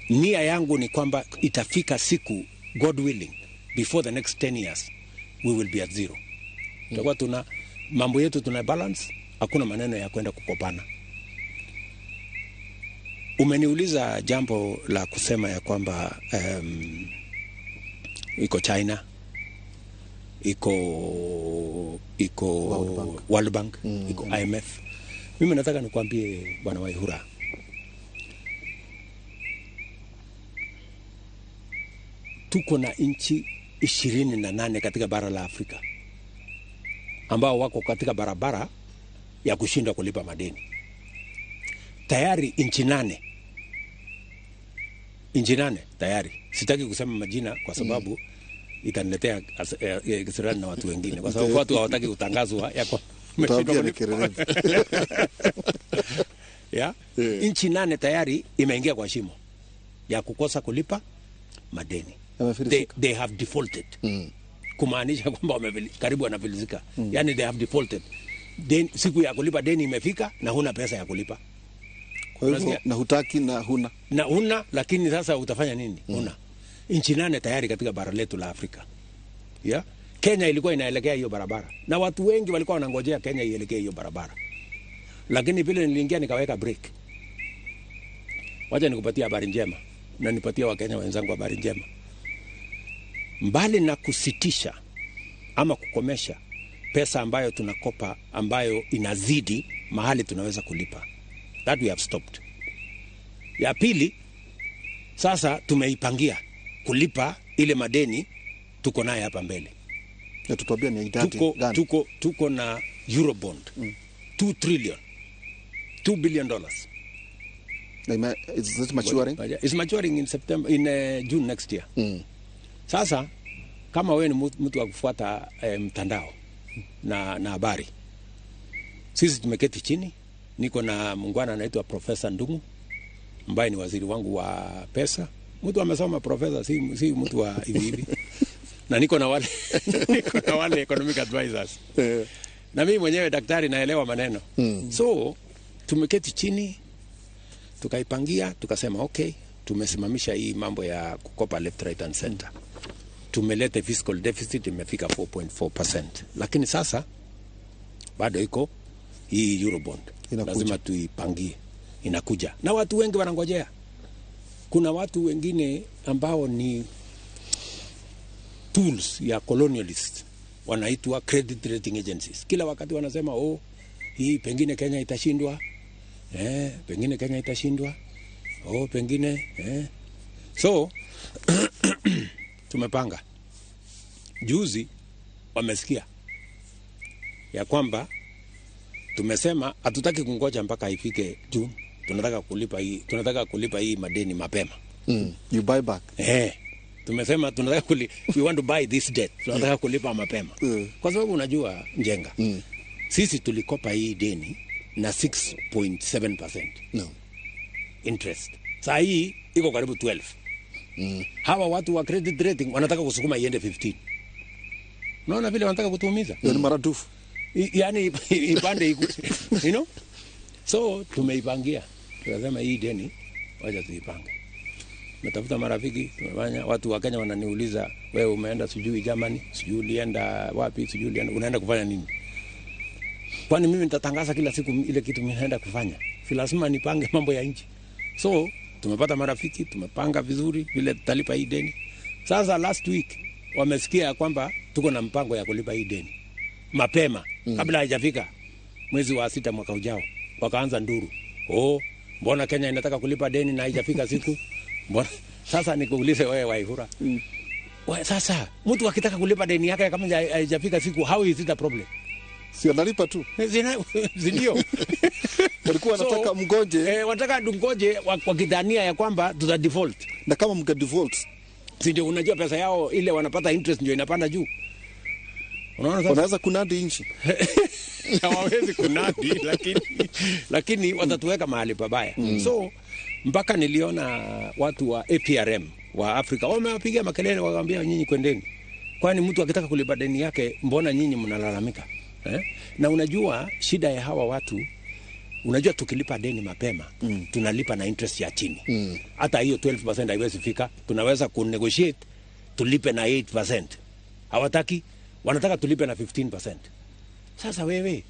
[SPEAKER 25] Nia yangu ni kwamba itafika siku, God willing, before the next 10 years we will be at zero. Tutakuwa tuna mambo yetu tuna balance, hakuna maneno ya kwenda kukopana. Umeniuliza jambo la kusema ya kwamba iko China, iko World Bank, iko IMF. Mimi nataka nikwambie bwana Waihura, tuko na nchi 28 katika bara la Afrika ambao wako katika barabara ya kushindwa kulipa madeni. Tayari nchi 8 tayari. Sitaki kusema majina kwa sababu itaniletea kisirani na watu wengine, kwa sababu watu hawataki kutangazwa yako. Nchi 8 tayari imeingia kwa shimo ya kukosa kulipa madeni. They have defaulted. Kumaanisha kwamba karibu wanafilisika. Yani they have defaulted. Siku ya kulipa deni imefika na huna pesa ya kulipa.
[SPEAKER 27] Kwa hivyo na hutaki na huna,
[SPEAKER 25] lakini sasa utafanya nini? Huna. Nchi 8 tayari katika bara letu la Afrika. Yeah? Kenya ilikuwa inaelekea hiyo barabara. Na watu wengi walikuwa wanangojea Kenya ielekee hiyo barabara. Lakini vile niliingia nikaweka break. Wacha nikupatie habari njema na nipatie Wakenya wenzangu habari njema. Mbali na kusitisha ama kukomesha pesa ambayo tunakopa ambayo inazidi mahali tunaweza kulipa, that we have stopped. Ya pili, sasa tumeipangia kulipa ile madeni tuko naye hapa mbele.
[SPEAKER 27] Ya tutwambia ni idadi gani?
[SPEAKER 25] Tuko na Eurobond 2 trillion, $2 billion.
[SPEAKER 27] Is it maturing?
[SPEAKER 25] It's maturing in September, in June next year. Sasa kama wewe ni mtu wa kufuata mtandao na habari, sisi tumeketi chini, niko na mungwana anaitwa Profesa Ndungu ambaye ni waziri wangu wa pesa. Mtu amesoma profesa, si mtu wa hivi. Na niko na wale economic advisors. Na mimi mwenyewe daktari naelewa maneno. So tumeketi chini tukaipangia, tukasema okay, tumesimamisha hii mambo ya kukopa left, right and center. Tumeleta fiscal deficit imefika 4.4%. Lakini sasa bado iko hii Eurobond. Lazima tuipangie. Inakuja. Na watu wengi wanangojea. Kuna watu wengine ambao ni tools ya colonialist, wanaitwa credit rating agencies. Kila wakati wanasema hii pengine Kenya itashindwa. Pengine Kenya itashindwa. Pengine So tumepanga. Juzi wamesikia ya kwamba tumesema hatutaki kungoja mpaka ifike June. Tunataka kulipa hii madeni mapema.
[SPEAKER 27] You buy back.
[SPEAKER 25] Tumesema we want to buy this debt. Tunataka kulipa mapema. Kwa sababu unajua Njenga. Sisi tulikopa hii deni na 6.7%.
[SPEAKER 27] No.
[SPEAKER 25] Interest. Saa hii iko karibu 12. Hawa watu wa credit rating wanataka kusukuma iende 15. Unaona vile wanataka kutuumiza?
[SPEAKER 27] Ni maradufu.
[SPEAKER 25] Yaani ipande you know? So tumeipangia. Tunasema hii deni wacha tuipange. Natafuta marafiki, tumefanya. Watu wa Kenya wananiuliza, wewe umeenda sijui Germany, sijui ulienda wapi, sijui unaenda kufanya nini? Kwani mimi nitatangaza kila siku ile kitu mimi naenda kufanya? Si lazima nipange mambo ya nchi. So tumepata marafiki, tumepanga vizuri vile tutalipa hii deni. Sasa last week wamesikia kwamba tuko na mpango ya kulipa hii deni mapema kabla haijafika mwezi wa 6 mwaka ujao. Wakaanza nduru. Mbona Kenya inataka kulipa deni na haijafika siku? Mbona? Sasa nikuulize wewe Waihura. Sasa mtu akitaka kulipa deni yake kama haijafika siku, how is it a problem?
[SPEAKER 27] Si analipa tu.
[SPEAKER 25] Ndio.
[SPEAKER 27] Walikuwa wanataka mgoje.
[SPEAKER 25] Wanataka dungoje wakidhania ya kwamba tuta default.
[SPEAKER 27] Na kama mke default,
[SPEAKER 25] si ndio unajua pesa yao ile wanapata interest ndio inapanda juu. Unaona sasa?
[SPEAKER 27] Wanaweza kunadi nchi.
[SPEAKER 25] Hawawezi kunadi lakini watatuweka mahali pabaya. So mpaka niliona watu wa APRM wa Afrika wamewapigia makelele wakamwambia nyinyi kwendeni. Kwani mtu akitaka kulipa deni yake mbona nyinyi mnalalamika? Na unajua shida ya hawa watu, unajua tukilipa deni mapema tunalipa na interest ya chini. Hata hiyo 12% haiwezi fika. Tunaweza kunegotiate tulipe na 8%. Hawataki, wanataka tulipe na 15%. Sasa wewe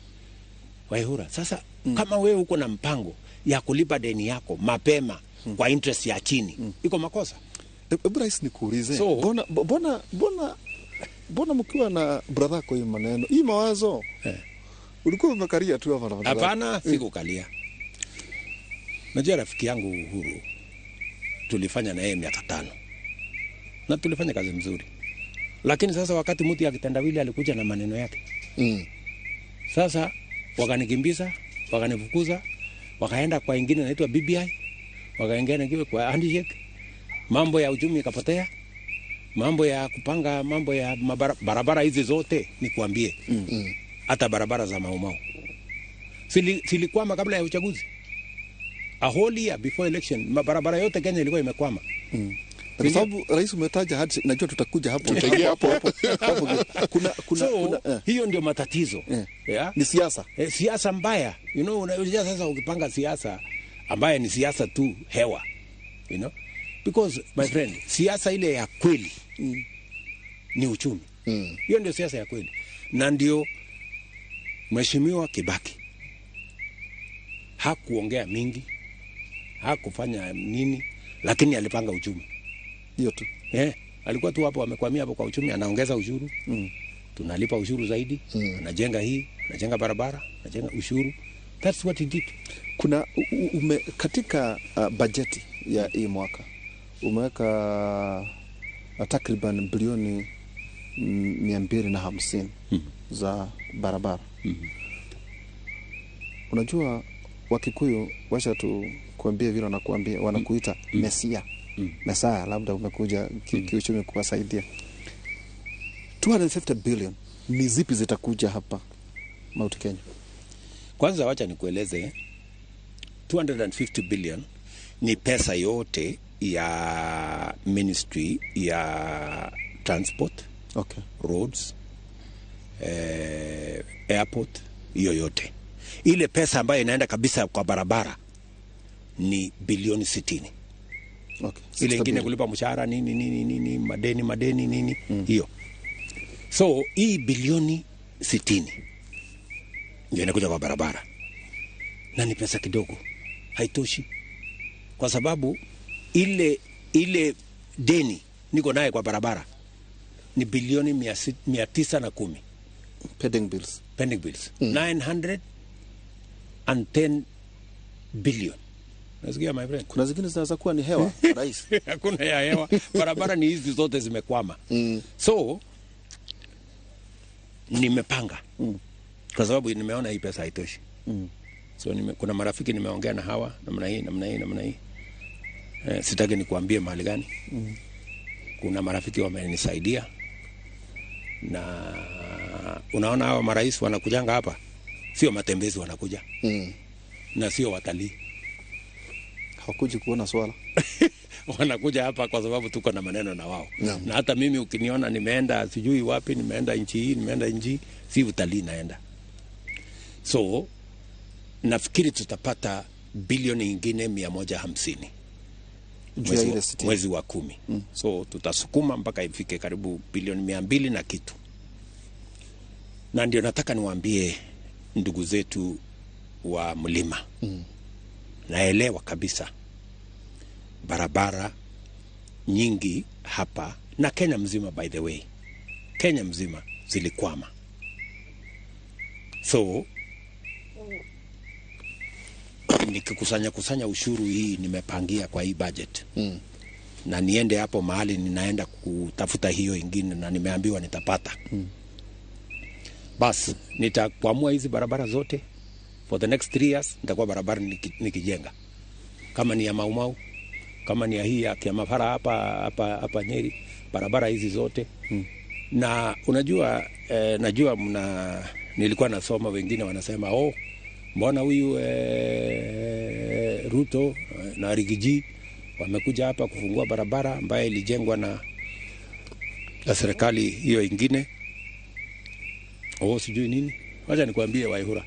[SPEAKER 25] Waihura, sasa kama wewe uko na mpango ya kulipa deni yako mapema kwa interest ya chini, iko makosa.
[SPEAKER 27] Rais nikuulize. Mbona mkiwa na brother kwa hiyo maneno? Hii mawazo. Ulikuwa umekalia tu hapa.
[SPEAKER 25] Hapana, sikukalia. Najua rafiki yangu Uhuru tulifanya na yeye miaka 5. Na tulifanya kazi mzuri. Lakini sasa wakati mtu akitendawili alikuja na maneno yake. Sasa wakanikimbiza, wakanifukuza, wakaenda kwa ingine inaitwa BBI, wakaingia kwa handshake. Mambo ya uchumi ikapotea. Mambo ya kupanga mambo ya barabara hizi zote nikuambie. Hata barabara za Maumau. Silikwama kabla ya uchaguzi. A whole year before election, barabara yote Kenya ilikuwa imekwama.
[SPEAKER 27] Kwa sababu rais umetaja hadi najua tutakuja hapo.
[SPEAKER 25] Tutaingia hapo. Hiyo ndio matatizo.
[SPEAKER 27] Ni siasa.
[SPEAKER 25] Siasa mbaya. You know, unajua sasa ukipanga siasa ambaye ni siasa tu hewa. You know? Because my friend, siasa ile ya kweli ni uchumi. Hiyo ndio siasa ya kweli. Na ndio Mheshimiwa Kibaki hakuongea mingi, hakufanya nini, lakini alipanga uchumi.
[SPEAKER 27] Hiyo tu.
[SPEAKER 25] Alikuwa tu hapo amekwamia hapo kwa uchumi, anaongeza ushuru. Tunalipa ushuru zaidi, anajenga hii, anajenga barabara, anajenga ushuru. That's what he did.
[SPEAKER 27] kuna katika bajeti ya hii mwaka umeweka takriban bilioni 250 za barabara. Unajua Wakikuyu washa tu kuambia vile wanakuambia wanakuita mesia. Mesaya, labda umekuja kiuchumi kuwasaidia. 250 billion ni zipi zitakuja hapa Mount Kenya?
[SPEAKER 25] Kwanza wacha nikueleze 250 billion ni pesa yote ya Ministry ya Transport, roads, airport, hiyo yote. Ile pesa ambayo inaenda kabisa kwa barabara ni bilioni 60. Ile ingine kulipa mshahara nini madeni nini hiyo. So hii bilioni 60 ndio inakuja kwa barabara. Na ni pesa kidogo. Haitoshi. Kwa sababu ile deni niko naye kwa barabara ni bilioni 910 pending bills 910 billion. Nasikia my friend,
[SPEAKER 27] kuna zingine zinaweza kuwa ni hewa rais.
[SPEAKER 25] Hakuna ya hewa, barabara ni hizi zote zimekwama. So nimepanga kwa sababu nimeona hii pesa haitoshi. So kuna marafiki nimeongea na hawa namna hii. Sitaki nikuambie mahali gani. Kuna marafiki wamenisaidia, na unaona hawa marais wanakujanga hapa, sio matembezi wanakuja. Na sio watalii.
[SPEAKER 27] Hawakuji kuona swala.
[SPEAKER 25] Wanakuja hapa kwa sababu tuko na maneno na wao. Na hata mimi ukiniona nimeenda sijui wapi, nimeenda nchi hii, nimeenda nchi, si utalii naenda. So nafikiri tutapata bilioni nyingine 150 mwezi wa 10. So tutasukuma mpaka ifike karibu bilioni 200 na kitu. Na ndio nataka niwaambie ndugu zetu wa mlima. Naelewa kabisa barabara nyingi hapa na Kenya mzima, by the way. Kenya mzima zilikwama. So nikikusanya ushuru hii nimepangia kwa hii budget. Na niende hapo mahali ninaenda kutafuta hiyo ingine, na nimeambiwa nitapata. Bas nitakwamua hizi barabara zote for the next 3 years. Nitakuwa barabara nikijenga, kama ni ya Maumau, kama ni ya hii ya Kiamafara hapa Nyeri, barabara hizi zote. Na unajua najua nilikuwa nasoma, wengine wanasema mbona huyu Ruto na Rigiji wamekuja hapa kufungua barabara ambayo ilijengwa na serikali hiyo ingine. Sijui nini. Wacha nikwambie Waihura,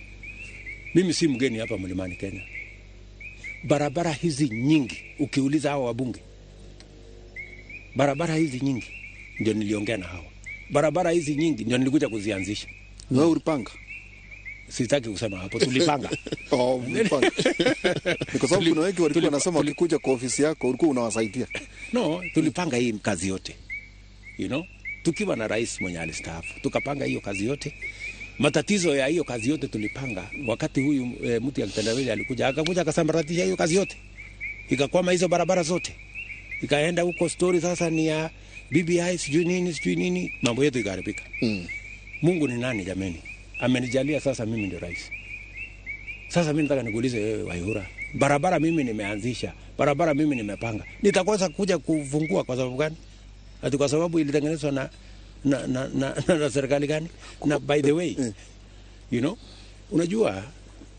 [SPEAKER 25] mimi si mgeni hapa mlimani Kenya. Barabara hizi nyingi, ukiuliza hao wabunge, barabara hizi nyingi ndio niliongea na hao. Barabara hizi nyingi ndio nilikuja kuzianzisha.
[SPEAKER 27] Wewe ulipanga?
[SPEAKER 25] Sitaki kusema hapo, tulipanga.
[SPEAKER 27] Ulipanga. Ni kwa sababu kuna wengi walikuwa wanasema wakikuja kwa ofisi yako ulikuwa unawasaidia.
[SPEAKER 25] No, tulipanga hii kazi yote. Tukiwa na rais mwenye alistaafu, tukapanga hiyo kazi yote. Matatizo ya hiyo kazi yote tulipanga wakati huyu mtu ya kitendawili alikuja, akakuja akasambaratisha hiyo kazi yote. Ikakwama hizo barabara zote. Ikaenda huko story sasa ni ya BBI sijui nini, mambo yetu ikaharibika. Mungu ni nani jameni? Amenijalia sasa mimi ndio rais. Sasa mimi nataka nikuulize wewe Waihura, barabara mimi nimeanzisha, barabara mimi nimepanga, nitakosa kuja kufungua kwa sababu gani? Ati kwa sababu ilitengenezwa na serikali gani? Na by the way, unajua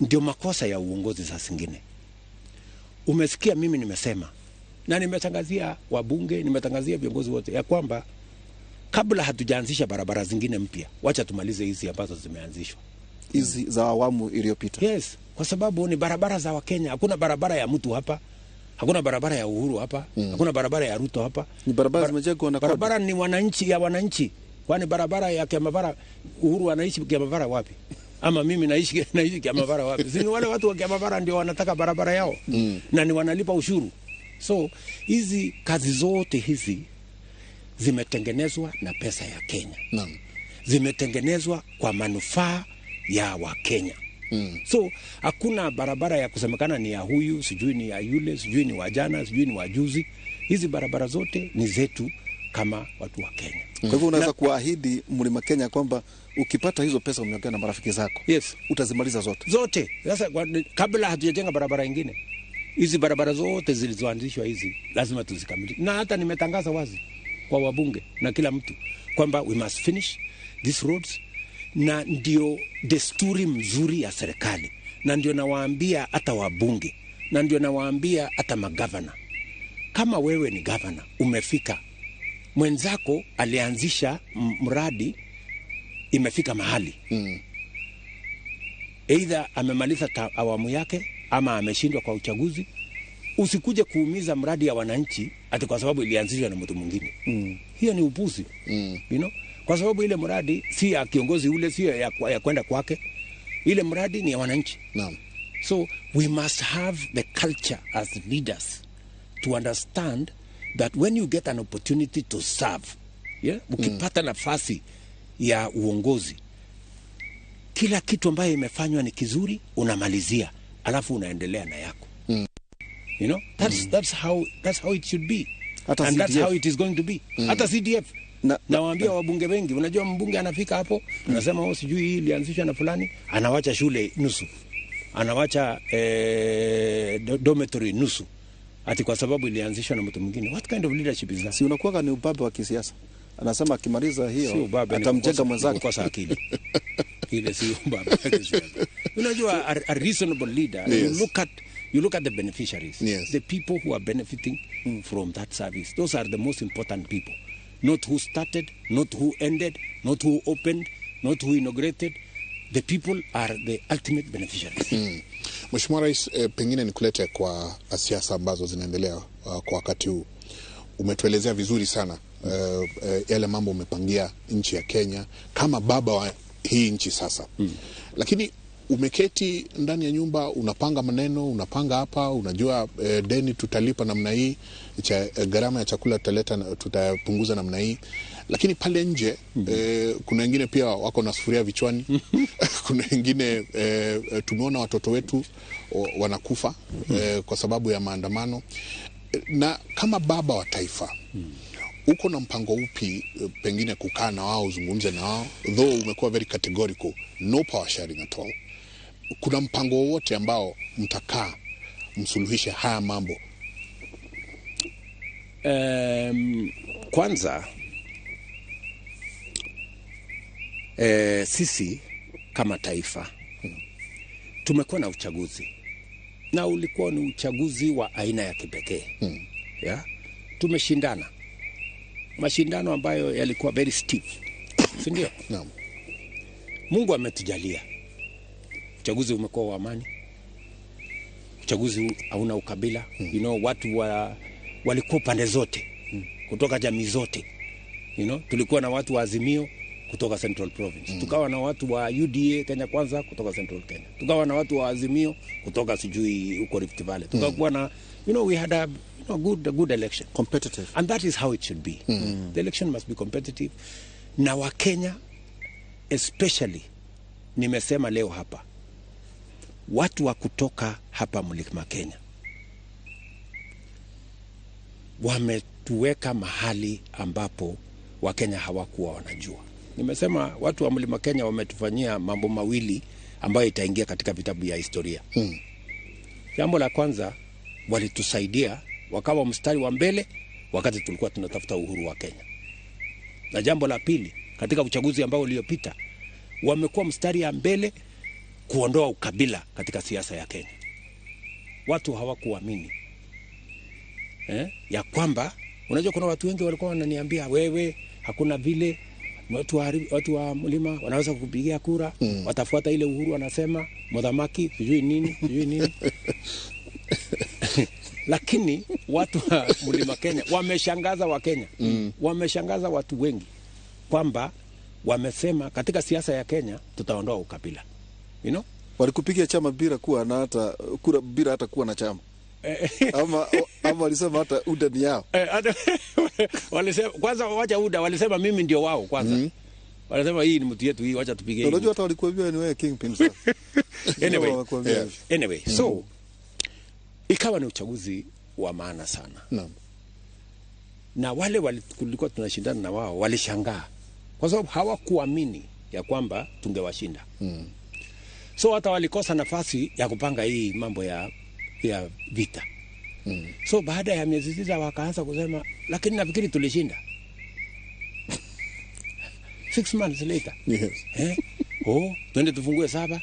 [SPEAKER 25] ndio makosa ya uongozi saa zingine. Umesikia mimi nimesema, na nimetangazia wabunge, nimetangazia viongozi wote ya kwamba kabla hatujaanzisha barabara zingine mpya, wacha tumalize hizi ambazo zimeanzishwa.
[SPEAKER 27] Hizi za awamu iliyopita.
[SPEAKER 25] Yes, kwa sababu ni barabara za Wakenya. Hakuna barabara ya mtu hapa. Hakuna barabara ya Uhuru hapa. Hakuna barabara ya Ruto hapa.
[SPEAKER 27] Ni barabara zimejengwa na
[SPEAKER 25] barabara ni wananchi. Kwani barabara ya Kiamavara, Uhuru anaishi Kiamavara wapi? Ama mimi naishi Kiamavara wapi? Si wale watu wa Kiamavara ndio wanataka barabara yao. Na ni wanalipa ushuru. So hizi kazi zote hizi zimetengenezwa na pesa ya Kenya. Zimetengenezwa kwa manufaa ya Wakenya. So hakuna barabara ya kusemekana ni ya huyu, sijui ni ya yule, sijui ni wajana, sijui ni wajuzi. Hizi barabara zote ni zetu kama watu wa Kenya.
[SPEAKER 27] Kwa hivyo unaweza kuahidi Mlima Kenya kwamba ukipata hizo pesa umeongea na marafiki zako,
[SPEAKER 25] yes,
[SPEAKER 27] utazimaliza zote
[SPEAKER 25] zote. Sasa kabla hatujajenga barabara nyingine, hizi barabara zote zilizoanzishwa hizi lazima tuzikamilishe, na hata nimetangaza wazi kwa wabunge na kila mtu kwamba we must finish these roads, na ndio desturi mzuri ya serikali, na ndio nawaambia hata wabunge, na ndio nawaambia hata magavana. Kama wewe ni gavana, umefika, mwenzako alianzisha mradi, imefika mahali either amemaliza awamu yake ama ameshindwa kwa uchaguzi, usikuje kuumiza mradi ya wananchi ati kwa sababu ilianzishwa na mtu mwingine. Hiyo ni upuzi. You know? Kwa sababu ile mradi si ya kiongozi ule, si ya kwenda kwake. Ile mradi ni ya wananchi.
[SPEAKER 26] Naam.
[SPEAKER 25] So we must have the culture as leaders to understand that when you get an opportunity to serve, ukipata nafasi ya uongozi, kila kitu ambayo imefanywa ni kizuri, unamalizia, alafu unaendelea na yako. You know, that's how it should be. And that's how it is going to be. Hata CDF. Nawaambia wabunge wengi, unajua mbunge anafika hapo, anasema sijui hii ilianzishwa na fulani, anawacha shule nusu. Anawacha dormitory nusu. Ati kwa sababu ilianzishwa na mtu mwingine. What kind of leadership is that?
[SPEAKER 27] Si unakuwa ni ubabe wa kisiasa. Anasema akimaliza hiyo atamjenga mwenzake
[SPEAKER 25] kwa akili. Ile si ubabe wa kisiasa. Unajua a reasonable leader, yes. You look at the beneficiaries,
[SPEAKER 26] yes.
[SPEAKER 25] The people who are benefiting from that service. Those are the most important people. Not who started, not who ended, not who opened, not who inaugurated. The people are the ultimate beneficiaries.
[SPEAKER 26] Mheshimiwa Rais, pengine nikulete kwa siasa ambazo zinaendelea kwa wakati huu. Umetuelezea vizuri sana yale mambo umepangia nchi ya Kenya kama baba wa hii nchi sasa. Lakini umeketi ndani ya nyumba, unapanga maneno, unapanga hapa, unajua deni tutalipa namna hii, gharama ya chakula tutapunguza namna hii. Lakini pale nje kuna wengine pia wako na sufuria vichwani. Kuna wengine tumeona watoto wetu wanakufa kwa sababu ya maandamano. Na kama baba wa taifa, uko na mpango upi pengine kukaa na wao, uzungumze na wao, though umekuwa very categorical, no power sharing at all? Kuna mpango wowote ambao mtakaa msuluhishe haya mambo?
[SPEAKER 25] Kwanza sisi kama taifa tumekuwa na uchaguzi, na ulikuwa ni uchaguzi wa aina ya kipekee. Tumeshindana mashindano ambayo yalikuwa very stiff, si ndio?
[SPEAKER 26] Naam.
[SPEAKER 25] Mungu ametujalia, uchaguzi umekuwa wa amani, uchaguzi hauna ukabila. You know, watu walikuwa pande zote, kutoka jamii zote. You know, tulikuwa na watu wa Azimio kutoka Central Province. Tukawa na watu wa UDA Kenya Kwanza kutoka Central Kenya. Tukawa na watu wa Azimio kutoka sijui huko Rift Valley. Tukakuwa na, you know, we had a good election.
[SPEAKER 27] Competitive.
[SPEAKER 25] And that is how it should be. The election must be competitive. Na wa Kenya especially, nimesema leo hapa, watu wa kutoka hapa Mlima Kenya wametuweka mahali ambapo Wakenya hawakuwa wanajua. Nimesema watu wa Mlima Kenya wametufanyia mambo mawili ambayo itaingia katika vitabu ya historia. Jambo la kwanza, walitusaidia, wakawa mstari wa mbele wakati tulikuwa tunatafuta uhuru wa Kenya. Na jambo la pili, katika uchaguzi ambao uliopita, wamekuwa mstari ya mbele kuondoa ukabila katika siasa ya Kenya. Watu hawakuamini ya kwamba, unajua kuna watu wengi walikuwa wananiambia, wewe hakuna vile watu wa mlima wanaweza kukupigia kura, watafuata ile Uhuru anasema, modhamaki sijui nini. Lakini watu wa Mlima Kenya wameshangaza wa Kenya. Wameshangaza watu wengi kwamba wamesema katika siasa ya Kenya tutaondoa ukabila. You know?
[SPEAKER 27] Walikupigia chama bila kuwa na hata kura, bila hata kuwa na chama. ama walisema hata UDA ni yao.
[SPEAKER 25] Walisema kwanza, wacha UDA, walisema mimi ndio wao kwanza. wanasema hii ni mtu yetu hii, wacha tupige.
[SPEAKER 27] Unajua hata walikuambia ni wewe kingpin sasa.
[SPEAKER 25] Anyway, so ikawa ni uchaguzi wa maana sana.
[SPEAKER 27] Naam.
[SPEAKER 25] Na wale kulikuwa tunashindana na wao walishangaa kwa sababu hawakuamini ya kwamba tungewashinda. So hata walikosa nafasi ya kupanga hii mambo ya vita. So baada ya miezi 6 wakaanza kusema lakini nafikiri tulishinda. 6 months later.
[SPEAKER 27] Yes.
[SPEAKER 25] Twende tufungue 7.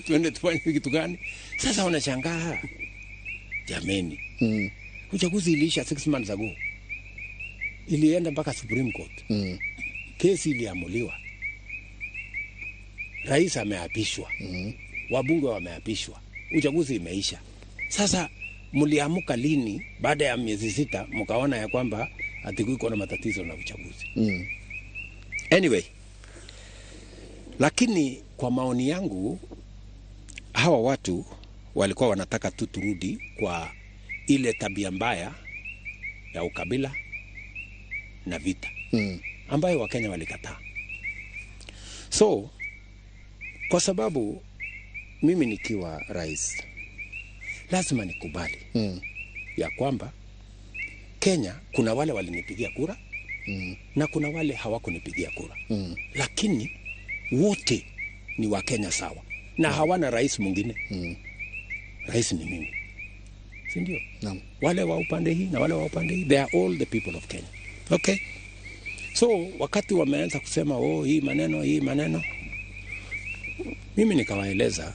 [SPEAKER 25] Twende tufanye kitu gani? Sasa wanashangaa. Jameni. Uchaguzi iliisha 6 months ago. Ilienda mpaka Supreme Court. Kesi iliamuliwa. Rais ameapishwa. Wabunge wameapishwa. Uchaguzi imeisha. Sasa mliamuka lini baada ya miezi 6 mkaona ya kwamba atikuiko na matatizo na uchaguzi? Anyway, lakini kwa maoni yangu hawa watu walikuwa wanataka tu turudi kwa ile tabia mbaya ya ukabila na vita ambayo Wakenya walikataa. So kwa sababu mimi nikiwa rais lazima nikubali ya kwamba Kenya kuna wale walinipigia kura na kuna wale hawakunipigia kura. Lakini wote ni wa Kenya sawa na hawana rais mwingine. Rais ni mimi. Si ndio? Wale wa upande hii na wale wa upande hii, they are all the people of Kenya. Okay? So wakati wameanza kusema hii maneno, mimi nikawaeleza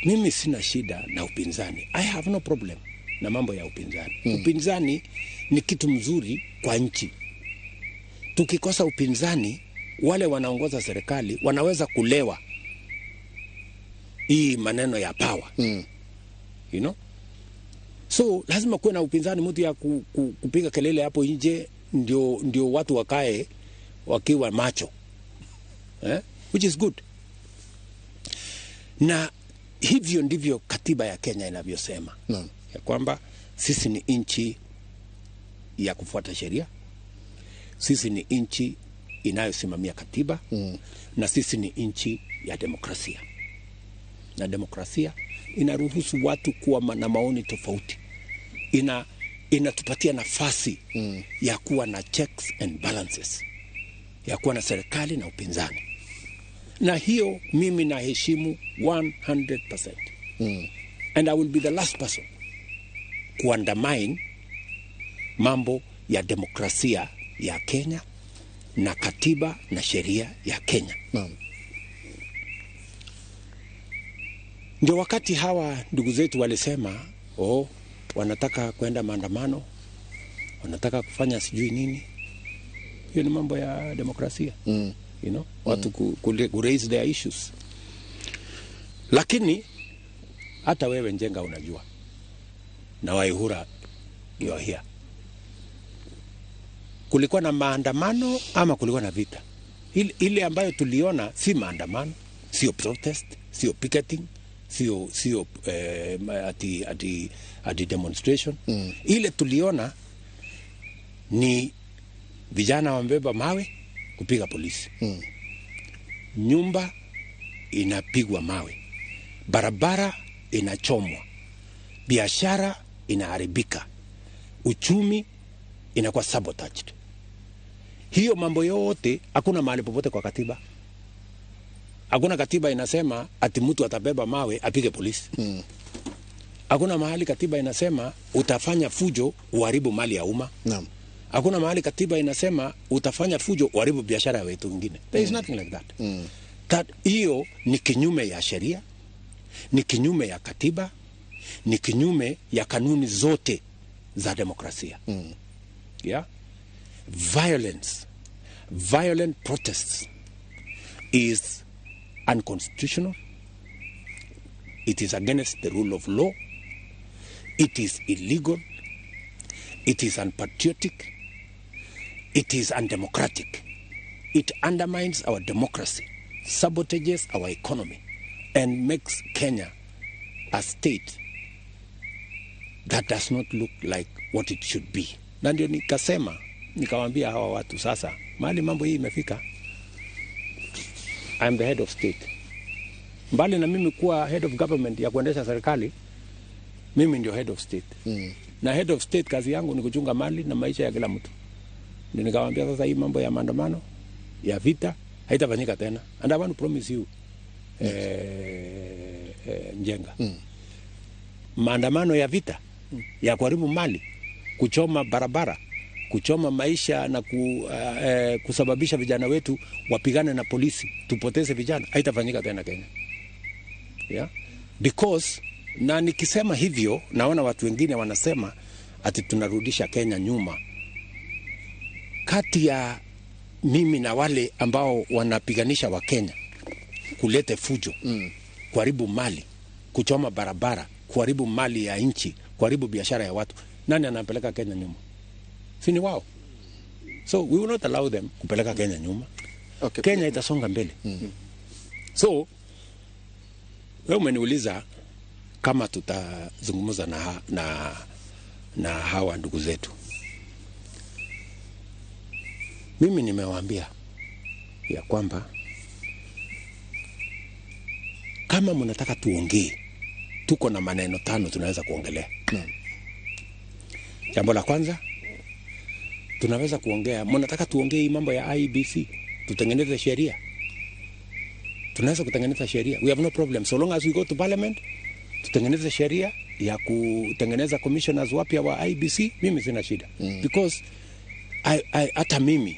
[SPEAKER 25] mimi sina shida na upinzani. I have no problem na mambo ya upinzani. Upinzani ni kitu mzuri kwa nchi. Tukikosa upinzani, wale wanaongoza serikali wanaweza kulewa hii maneno ya power. You know? So lazima kuwe na upinzani, mtu ya kupiga kelele hapo nje ndio watu wakae wakiwa macho. Which is good. Na hivyo ndivyo katiba ya Kenya inavyosema. Ya kwamba sisi ni nchi ya kufuata sheria. Sisi ni nchi inayosimamia katiba. Na sisi ni nchi ya demokrasia. Na demokrasia inaruhusu watu kuwa na maoni tofauti. Inatupatia nafasi ya kuwa na checks and balances. Ya kuwa na serikali na upinzani. Na hiyo mimi naheshimu 100%. And I will be the last person kuandamine mambo ya demokrasia ya Kenya na katiba na sheria ya Kenya. Ndio wakati hawa ndugu zetu walisema wanataka kwenda maandamano, wanataka kufanya sijui nini. Hiyo ni mambo ya demokrasia. You know, watu ku raise their issues. Lakini hata wewe Njenga unajua, na Waihura you are here, kulikuwa na maandamano ama kulikuwa na vita? Ile ambayo tuliona si maandamano, sio protest, sio picketing, sio ati demonstration. Ile tuliona ni vijana wamebeba mawe kupiga polisi. Nyumba inapigwa mawe, barabara inachomwa, biashara inaharibika, uchumi inakuwa sabotaged. Hiyo mambo yote hakuna mahali popote kwa katiba. Hakuna katiba inasema ati mtu atabeba mawe apige polisi. Hakuna mahali katiba inasema utafanya fujo uharibu mali ya umma. Hakuna mahali katiba inasema utafanya fujo uharibu biashara ya watu wengine. There is nothing like that. Hiyo ni kinyume ya sheria, ni kinyume ya katiba, ni kinyume ya kanuni zote za demokrasia. Yeah? Violent protests is unconstitutional. It is against the rule of law. It is illegal. It is unpatriotic. It is undemocratic. It undermines our democracy, sabotages our economy, and makes Kenya a state that does not look like what it should be. Na ndio nikawaambia hawa watu sasa, mahali mambo hii imefika, I am the head of state. Mbali na mimi kuwa head of government ya kuendesha serikali, mimi ndio head of state. Na head of state kazi yangu ni kuchunga mali na maisha ya kila mtu. Ndio nikawaambia sasa hii mambo ya maandamano, ya vita haitafanyika tena. And I want to promise you Njenga. Maandamano ya vita, ya kuharibu mali, kuchoma barabara, kuchoma maisha na kusababisha vijana wetu wapigane na polisi, tupoteze vijana, haitafanyika tena Kenya. Yeah? Because na nikisema hivyo naona watu wengine wanasema ati tunarudisha Kenya nyuma. Kati ya mimi na wale ambao wanapiganisha wa Kenya kulete fujo, kuharibu mali, kuchoma barabara, kuharibu mali ya nchi, kuharibu biashara ya watu, nani anapeleka Kenya nyuma? Si ni wao. So we will not allow them kupeleka Kenya nyuma. Okay. Kenya itasonga mbele. So wewe umeniuliza kama tutazungumza na hawa ndugu zetu. Mimi nimewaambia ya kwamba kama mnataka tuongee, tuko na maneno 5 tunaweza kuongelea. Jambo la kwanza, tunaweza kuongea, mnataka tuongee hii mambo ya IEBC, tutengeneze sheria. Tunaweza kutengeneza sheria. We have no problem. So long as we go to parliament, tutengeneze sheria ya kutengeneza commissioners wapya wa IEBC, mimi sina shida. Because hata mimi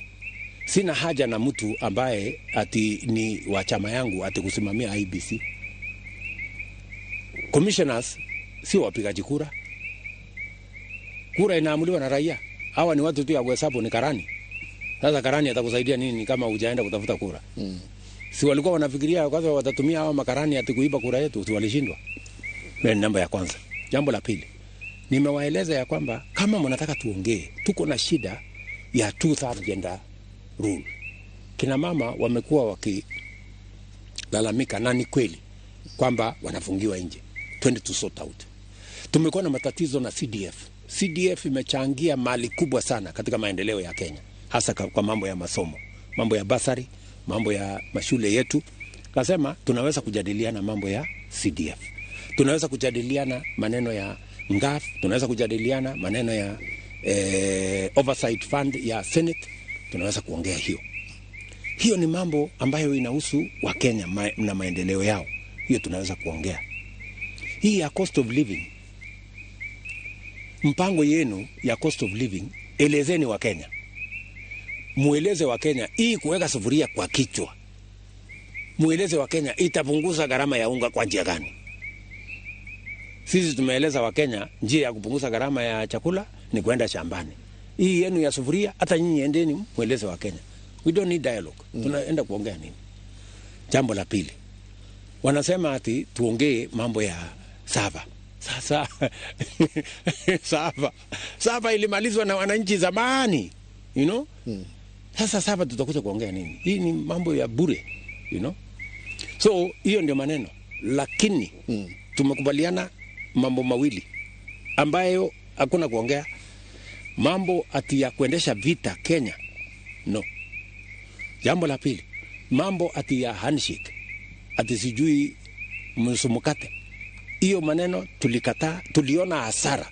[SPEAKER 25] sina haja na mtu ambaye ati ni wa chama yangu ati kusimamia IEBC. Commissioners si wapigaji kura. Kura inaamuliwa na raia. Hawa ni watu tu ya kuhesabu, ni karani. Sasa karani atakusaidia nini kama hujaenda kutafuta kura? Si walikuwa wanafikiria kwanza watatumia hawa makarani ati kuiba kura yetu, si walishindwa? Ni namba ya kwanza. Jambo la pili, nimewaeleza ya kwamba kama mnataka tuongee, tuko na shida ya 2/3 gender rule. Kina mama wamekuwa wakilalamika, na ni kweli kwamba wanafungiwa nje. Twende to sort out. Tumekuwa na matatizo na CDF. CDF imechangia mali kubwa sana katika maendeleo ya Kenya, hasa kwa mambo ya masomo, mambo ya basari, mambo ya mashule yetu. Kasema tunaweza kujadiliana mambo ya CDF. Tunaweza kujadiliana maneno ya NGAF, tunaweza kujadiliana maneno ya Oversight Fund ya Senate, tunaweza kuongea hiyo. Hiyo ni mambo ambayo inahusu wa Kenya na maendeleo yao. Hiyo tunaweza kuongea. Hii ya cost of living, mpango yenu ya cost of living, elezeni wa Kenya. Mueleze wa Kenya hii kuweka sufuria kwa kichwa. Mueleze wa Kenya itapunguza gharama ya unga kwa njia gani? Sisi tumeeleza wa Kenya njia ya kupunguza gharama ya chakula ni kwenda shambani. Hii yenu ya sufuria hata nyinyi endeni mueleze wa Kenya. We don't need dialogue. Tunaenda kuongea nini? Jambo la pili, wanasema ati tuongee mambo ya sava. Sasa sava ilimalizwa na wananchi zamani, you know? Sasa sava tutakuja kuongea nini? Hii ni mambo ya bure, you know? So hiyo ndio maneno, lakini tumekubaliana mambo mawili ambayo hakuna kuongea. Mambo ati ya kuendesha vita Kenya, no. Jambo la pili, mambo ati ya handshake, ati sijui msumukate, hiyo maneno tulikataa. Tuliona hasara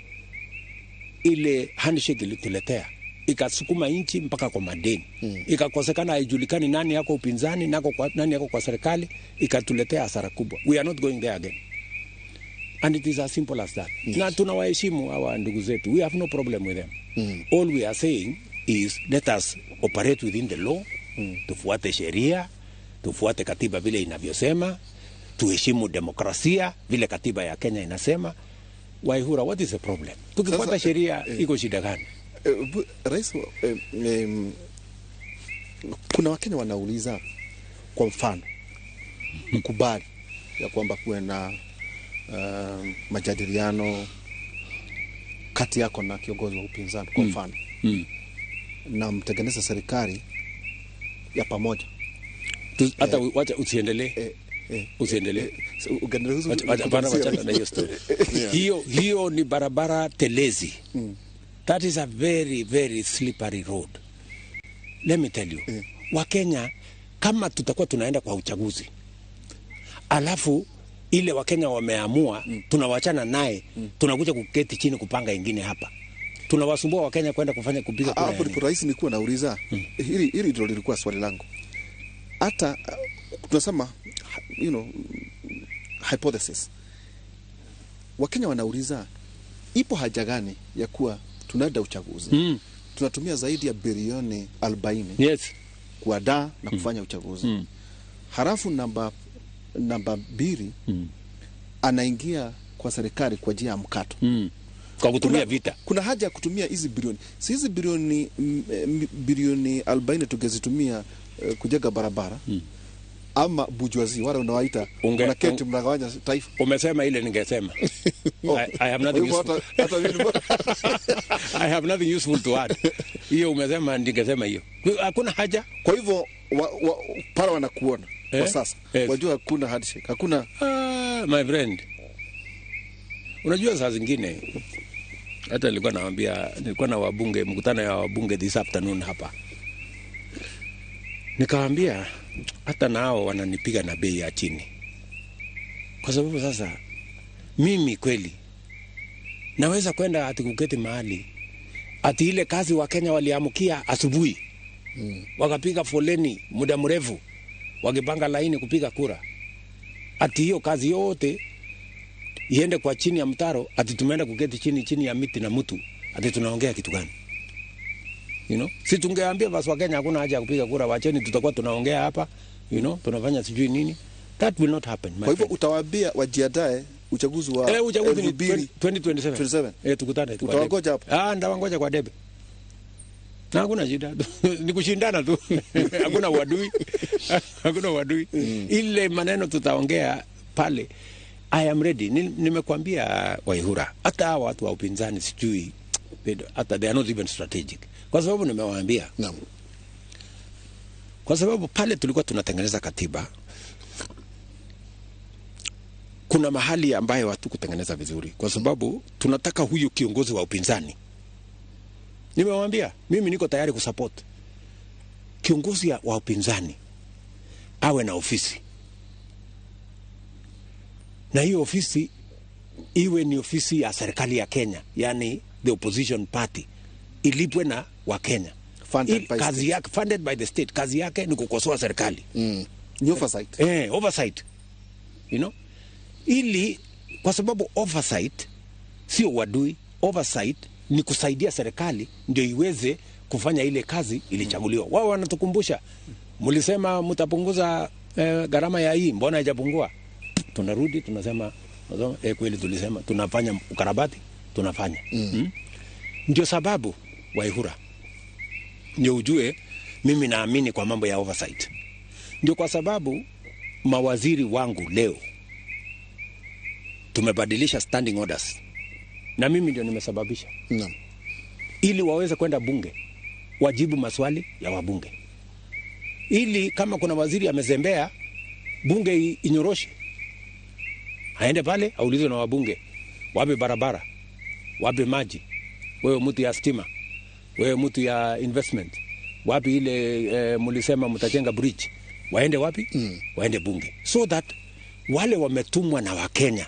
[SPEAKER 25] ile handshake ilituletea, ikasukuma nchi mpaka kwa madeni, ikakosekana, haijulikani nani yako upinzani, nani yako kwa serikali, ikatuletea hasara kubwa. We are not going there again. And it is as simple as that. Na tunawaheshimu hawa ndugu zetu. We have no problem with them. All we are saying is let us operate within the law. Tufuate sheria, tufuate katiba vile inavyosema, tuheshimu demokrasia vile katiba ya Kenya inasema. Waihura, what is the problem? Tukifuata sheria iko shida gani?
[SPEAKER 27] Rais, kuna Wakenya wanauliza, kwa mfano, mkubali ya kwamba kuwe na majadiliano kati yako na kiongozi wa upinzani, kwa mfano, na mtengeneza serikali ya pamoja.
[SPEAKER 25] Hata wacha usiendelee. Usiendelee. Wachana na hiyo story. Hiyo ni barabara telezi. That is a very, very slippery road. let me tell you, Wakenya kama tutakuwa tunaenda kwa uchaguzi alafu ile Wakenya wameamua tunawachana naye, tunakuja kuketi chini kupanga ingine hapa, tunawasumbua Wakenya kwenda kufanya kupiga kura.
[SPEAKER 27] Hapo ndipo rais nilikuwa nauliza, hili ndio lilikuwa swali langu. Hata tunasema hypothesis, Wakenya wanauliza ipo haja gani ya kuwa tunaenda uchaguzi? Tunatumia zaidi ya bilioni 40 kuandaa na kufanya uchaguzi. Halafu namba 2 anaingia kwa serikali kwa njia ya mkato.
[SPEAKER 25] Kwa kutumia vita.
[SPEAKER 27] Kuna haja ya kutumia hizi bilioni. Si hizi bilioni 40 tungezitumia kujenga barabara. Ama bujwazi wale unawaita unaketi mnagawanya taifa.
[SPEAKER 25] Umesema ile ningesema. I have nothing useful. I have nothing useful to add. Hiyo umesema ningesema hiyo. Hakuna haja.
[SPEAKER 27] Kwa hivyo para wanakuona kwa sasa. Wajua hakuna handshake. Hakuna
[SPEAKER 25] my friend. Unajua saa zingine hata nilikuwa na wabunge, mkutano ya wabunge this afternoon hapa. Nikawaambia hata nao wananipiga na bei ya chini. Kwa sababu sasa mimi kweli naweza kwenda ati kuketi mahali ati ile kazi wa Kenya waliamukia asubuhi. Wakapiga foleni muda mrefu wakipanga laini kupiga kura. Ati hiyo kazi yote iende kwa chini ya mtaro, ati tumeenda kuketi chini ya miti na mtu, ati tunaongea kitu gani? Si tungeambia basi Wakenya hakuna haja ya kupiga kura, wacheni tutakuwa tunaongea hapa, tunafanya sijui nini. That will not happen.
[SPEAKER 27] Kwa hivyo utawaambia wajiandae uchaguzi wa
[SPEAKER 25] uchaguzi ni 2027. Tukutane.
[SPEAKER 27] Utawangoja hapo?
[SPEAKER 25] Ndawangoja kwa debe. Na hakuna shida. Ni kushindana tu. Hakuna uadui. Hakuna uadui. Ile maneno tutaongea pale. I am ready. Nimekuambia Waihura, hata watu wa upinzani sijui hata they are not even strategic. Kwa sababu nimewaambia.
[SPEAKER 27] Naam.
[SPEAKER 25] Kwa sababu pale tulikuwa tunatengeneza katiba, kuna mahali ambayo watu kutengeneza vizuri, kwa sababu tunataka huyu kiongozi wa upinzani. Nimewaambia mimi niko tayari kusupport kiongozi wa upinzani awe na ofisi, na hiyo ofisi iwe ni ofisi ya serikali ya Kenya, yani the opposition party, ilipwe na wa Kenya, kazi yake funded by the state. Kazi yake ni kukosoa serikali.
[SPEAKER 27] Ni oversight.
[SPEAKER 25] Oversight. Ili kwa sababu oversight sio wadui. Oversight ni kusaidia serikali ndio iweze kufanya ile kazi ilichaguliwa. Wao wanatukumbusha, mlisema mtapunguza gharama ya hii, mbona haijapungua? Tunarudi tunasema kweli tulisema tunafanya ukarabati, tunafanya. Ndio sababu Waihura, ndio ujue mimi naamini kwa mambo ya oversight. Ndio kwa sababu mawaziri wangu leo tumebadilisha standing orders, na mimi ndio nimesababisha.
[SPEAKER 27] Naam.
[SPEAKER 25] Ili waweze kwenda bunge wajibu maswali ya wabunge, ili kama kuna waziri amezembea bunge inyoroshe, aende pale aulizwe na wabunge, wapi barabara, wapi maji, wewe mtu ya stima, wewe mtu ya investment, wapi ile mulisema mtajenga bridge, waende wapi? Waende bunge, so that wale wametumwa na Wakenya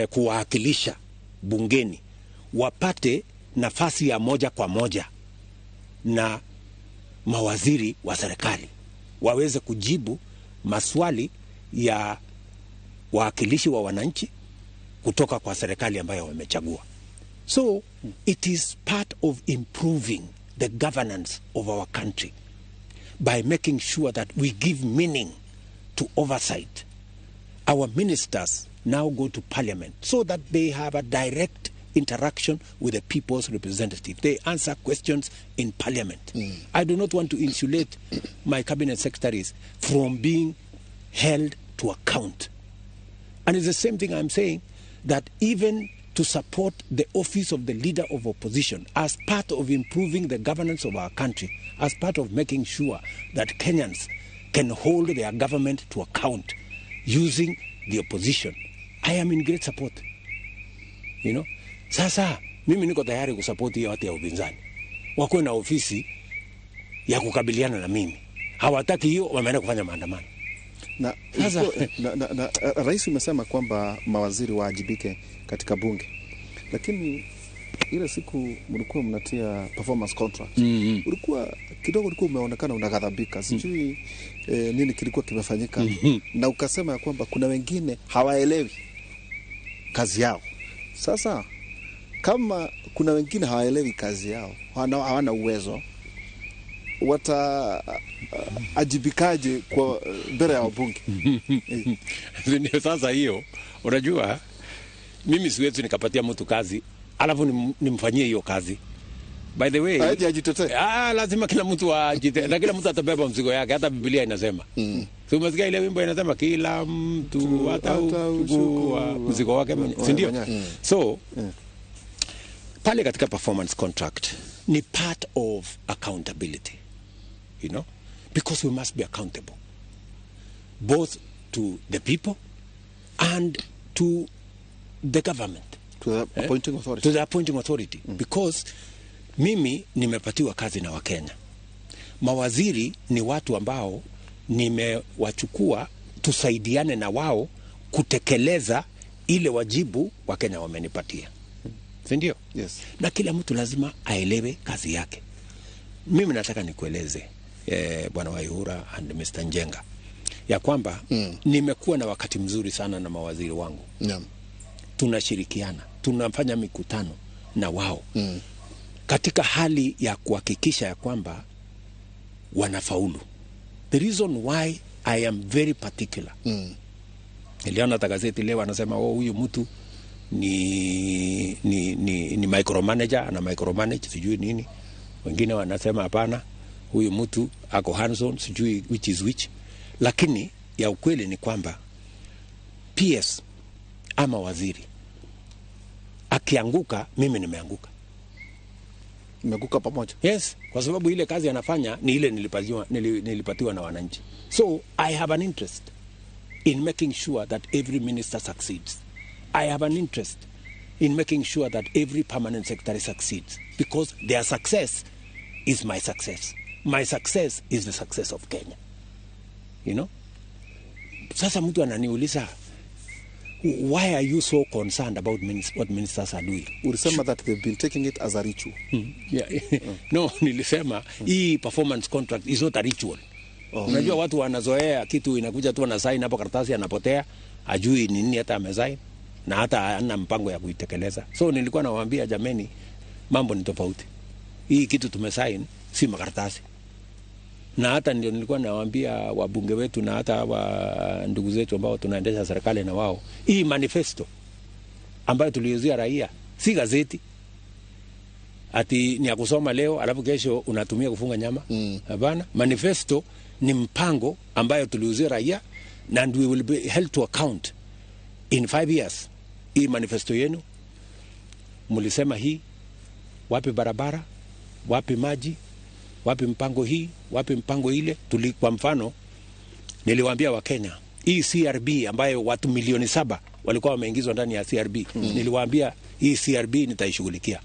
[SPEAKER 25] kuwakilisha bungeni wapate nafasi ya moja kwa moja na mawaziri wa serikali, waweze kujibu maswali ya wawakilishi wa wananchi kutoka kwa serikali ambayo wamechagua. So it is part of improving the governance of our country by making sure that we give meaning to oversight. Our ministers now go to parliament so that they have a direct interaction with the people's representative. They answer questions in parliament. I do not want to insulate my cabinet secretaries from being held to account. And it's the same thing I'm saying, that even to support the office of the leader of opposition as part of improving the governance of our country, as part of making sure that Kenyans can hold their government to account using the opposition, I am in great support. Sasa mimi niko tayari kusupport hiyo watu ya upinzani. wakuwe na ofisi ya kukabiliana na mimi. Hawataki hiyo, wameenda kufanya maandamano.
[SPEAKER 27] Na rais umesema kwamba mawaziri waajibike katika bunge, lakini ile siku mlikuwa mnatia performance contract, ulikuwa umeonekana unaghadhabika, sijui nini kilikuwa kimefanyika, na ukasema ya kwamba kuna wengine hawaelewi kazi yao. Sasa kama kuna wengine hawaelewi kazi yao, hawana uwezo, ajibikaje kwa mbele ya wabunge?
[SPEAKER 25] Ndio sasa hiyo, unajua mimi siwezi nikapatia mtu kazi alafu nimfanyie hiyo kazi. By the way, lazima kila mtu ajite, na kila mtu atabeba mzigo yake. Hata Biblia inasema. So umesikia ile wimbo inasema kila mtu atachukua mzigo wake mwenyewe, si ndio? So pale katika performance contract ni part of accountability, you know, because we must be accountable both to the people and to the government,
[SPEAKER 27] to the appointing authority,
[SPEAKER 25] to the appointing authority. Because mimi nimepatiwa kazi na Wakenya. Mawaziri ni watu ambao nimewachukua tusaidiane na wao kutekeleza ile wajibu Wakenya wamenipatia, si ndio?
[SPEAKER 27] Yes.
[SPEAKER 25] Na kila mtu lazima aelewe kazi yake. Mimi nataka nikueleze Bwana Waihura and Mr. Njenga ya kwamba nimekuwa na wakati mzuri sana na mawaziri wangu. Tunashirikiana, tunafanya mikutano na wao katika hali ya kuhakikisha ya kwamba wanafaulu. The reason why I am very particular. Niliona hata gazeti leo anasema huyu mtu ni micromanager, ana micromanage sijui nini. Wengine wanasema hapana, huyu mtu ako hands-on, sijui which is which. Lakini ya ukweli ni kwamba PS ama waziri akianguka, mimi nimeanguka.
[SPEAKER 27] Nimeanguka pamoja.
[SPEAKER 25] Yes, kwa sababu ile kazi anafanya ni ile nilipatiwa na wananchi. So I have an interest in making sure that every minister succeeds. I have an interest in making sure that every permanent secretary succeeds, because their success is my success. My success is the success of Kenya. You know? Sasa mtu ananiuliza, why are you so concerned about what ministers are doing?
[SPEAKER 27] Ulisema that they've been taking it as a ritual.
[SPEAKER 25] No, nilisema hii performance contract is not a ritual. Unajua watu wanazoea kitu, inakuja tu na sign hapo karatasi, anapotea, ajui nini hata amesign na hata hana mpango ya kuitekeleza. So nilikuwa nawaambia jameni, mambo ni tofauti. Hii kitu tumesign si makaratasi. Na hata ndio nilikuwa nawaambia wabunge wetu na hata ndugu zetu ambao tunaendesha serikali na wao, hii manifesto ambayo tuliuzia raia si gazeti ati ni ya kusoma leo alafu kesho unatumia kufunga nyama. Hapana, manifesto ni mpango ambayo tuliuzia raia, and we will be held to account in 5 years. Hii manifesto yenu mulisema hii, wapi barabara, wapi maji, wapi mpango hii, wapi mpango ile. Kwa mfano niliwaambia Wakenya, hii CRB ambayo watu milioni 7 walikuwa wameingizwa ndani ya CRB, niliwaambia hii CRB nitaishughulikia.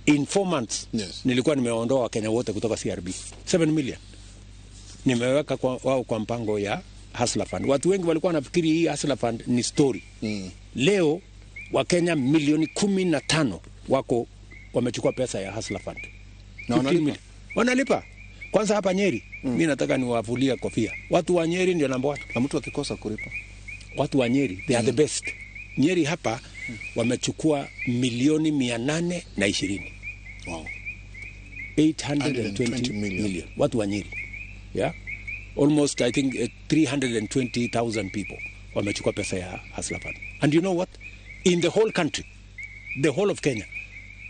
[SPEAKER 25] In 4 months, nilikuwa nimeondoa Wakenya wote kutoka CRB. 7 million. Nimeweka wao kwa mpango ya Hustler Fund. Watu wengi walikuwa wanafikiri hii Hustler Fund ni story. Leo Wakenya milioni 15 wako wamechukua pesa ya Hustler Fund. Na wanalipa. Kwanza hapa Nyeri, mimi nataka niwavulie kofia. Watu wa Nyeri ndio namba 1.
[SPEAKER 27] Na mtu akikosa kulipa,
[SPEAKER 25] watu wa Nyeri they are the best. Nyeri hapa wamechukua milioni 820.
[SPEAKER 26] Wow.
[SPEAKER 25] 820 million. Watu wa Nyeri. Yeah. Almost I think 320,000 people wamechukua pesa ya Hustler Fund. And you know what? In the whole country, the whole of Kenya,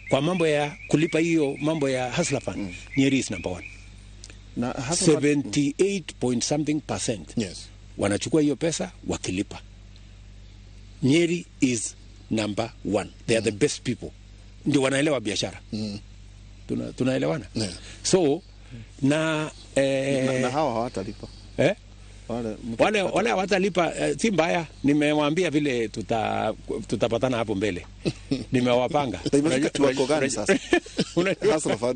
[SPEAKER 25] kwa mambo ya kulipa hiyo mambo ya Hustler Fund, Nyeri is number 1. Na 78% wanachukua hiyo pesa wakilipa. Nyeri is number 1. They are the best people. Ndio wanaelewa biashara. Tunaelewana? So na
[SPEAKER 27] hawa hawatalipa.
[SPEAKER 25] wale watalipa si mbaya. Nimewaambia vile tutapatana hapo mbele. Nimewapanga.
[SPEAKER 27] Tuwako gani sasa?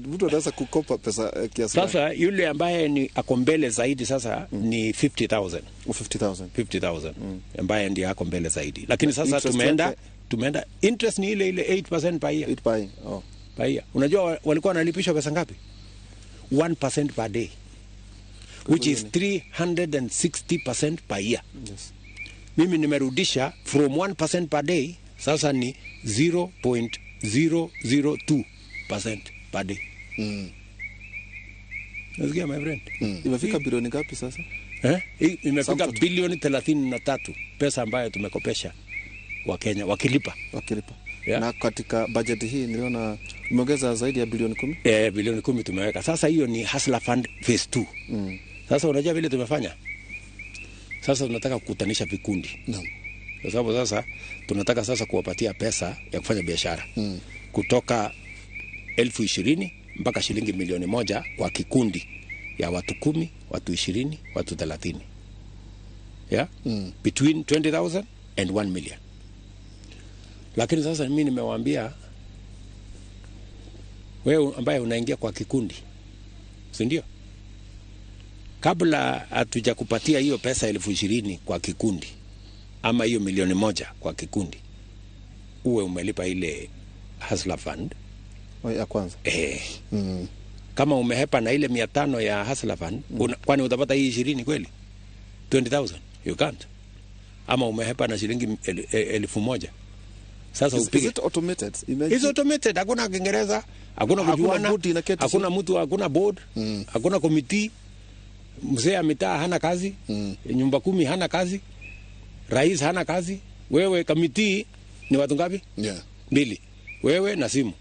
[SPEAKER 27] Mtu anaweza kukopa pesa kiasi gani?
[SPEAKER 25] Sasa yule ambaye ni ako mbele zaidi sasa ni 50,000 ambaye ndiye ako mbele zaidi, lakini sasa tumeenda interest ni ile 8% per year.
[SPEAKER 27] 8
[SPEAKER 25] per year. Unajua walikuwa wanalipishwa pesa ngapi? 1% per day, which is 360% per year.
[SPEAKER 27] Yes.
[SPEAKER 25] Mimi nimerudisha from 1% per day, sasa ni 0.002% per day. Nasikia my friend.
[SPEAKER 27] Imefika bilioni ngapi sasa?
[SPEAKER 25] Imefika bilioni 33 pesa ambayo tumekopesha wa Kenya wakilipa.
[SPEAKER 27] Yeah. Na katika budget hii niliona umeongeza zaidi ya bilioni 10.
[SPEAKER 25] Bilioni 10 tumeweka. Sasa hiyo ni Hustler Fund phase 2. Sasa unajua vile tumefanya? Sasa tunataka kukutanisha vikundi. Kwa sababu sasa tunataka sasa kuwapatia pesa ya kufanya biashara. Kutoka 20,000 mpaka shilingi milioni 1 kwa kikundi ya watu 10, watu 20, watu 30. Yeah? Between 20,000 and 1 million. Lakini sasa mimi nimewaambia wewe ambaye unaingia kwa kikundi, si ndio? Kabla hatuja kupatia hiyo pesa 20,000 kwa kikundi ama hiyo milioni 1 kwa kikundi, uwe umelipa ile Hustler Fund
[SPEAKER 27] ya kwanza.
[SPEAKER 25] Kama umehepa na ile 500 ya Hustler Fund, kwani utapata hii 20 kweli? 20,000 you can't. Ama umehepa na shilingi 1,000. Sasa upige.
[SPEAKER 27] Is it automated?
[SPEAKER 25] Is automated. Hakuna Kiingereza, hakuna kujuana, hakuna mtu, hakuna board, hakuna committee. Mzee wa mitaa hana kazi, nyumba 10 hana kazi, rais hana kazi. Wewe committee ni watu ngapi? 2. Wewe na simu.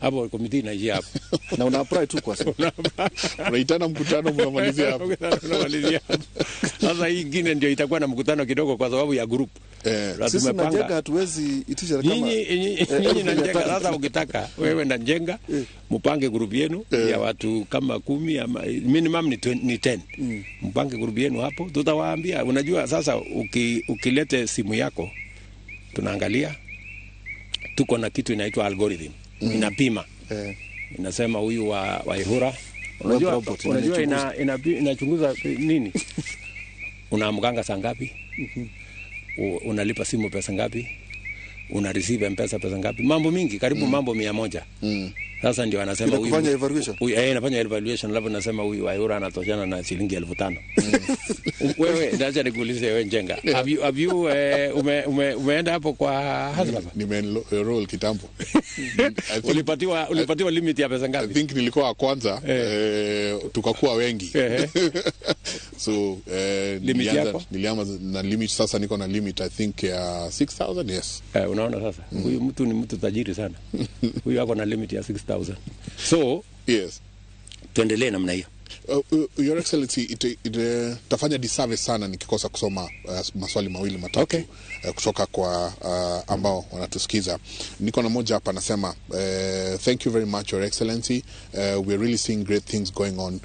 [SPEAKER 25] Hapo committee inaishia hapo.
[SPEAKER 27] Na una apply tu kwa sasa.
[SPEAKER 26] Unaitana mkutano mnamalizia hapo.
[SPEAKER 25] Sasa hii ingine ndio itakuwa na mkutano kidogo kwa sababu ya group.
[SPEAKER 27] Sisi na Njenga hatuwezi itisha kama
[SPEAKER 25] nyinyi na Njenga. Sasa ukitaka wewe na Njenga mpange group yenu ya watu kama 10 ama minimum ni 10. Mpange group yenu hapo, tutawaambia. Unajua sasa ukilete simu yako tunaangalia, tuko na kitu inaitwa algorithm. Inapima. Inasema huyu wa Ihura. Unajua inachunguza nini? Unaamganga saa ngapi? Unalipa simu pesa ngapi? Una receive M-Pesa pesa ngapi? Mambo mingi, karibu mambo 100. Sasa ndio anasema huyu
[SPEAKER 27] anafanya evaluation.
[SPEAKER 25] Anafanya evaluation, labda nasema huyu wa Ihura anatoshana na shilingi 5,000. Wewe ndaje nikuulize wewe Njenga. Have you umeenda hapo kwa Hustler?
[SPEAKER 26] Nime-enroll kitambo.
[SPEAKER 25] Ulipatiwa limit ya pesa ngapi?
[SPEAKER 26] I think nilikuwa kwanza tukakuwa wengi. So nilianza na limit, sasa niko na limit I think ya 6,000. Yes.
[SPEAKER 25] Unaona sasa? Huyu mtu ni mtu tajiri sana. Huyu ako na limit ya 6,000. So,
[SPEAKER 26] yes.
[SPEAKER 25] Tuendelee namna hiyo.
[SPEAKER 26] Your Excellency, tafanya disservice sana nikikosa kusoma maswali mawili matatu kutoka kwa ambao wanatusikiza. Niko na moja hapa nasema, thank you very much Your Excellency. We're really seeing great things going on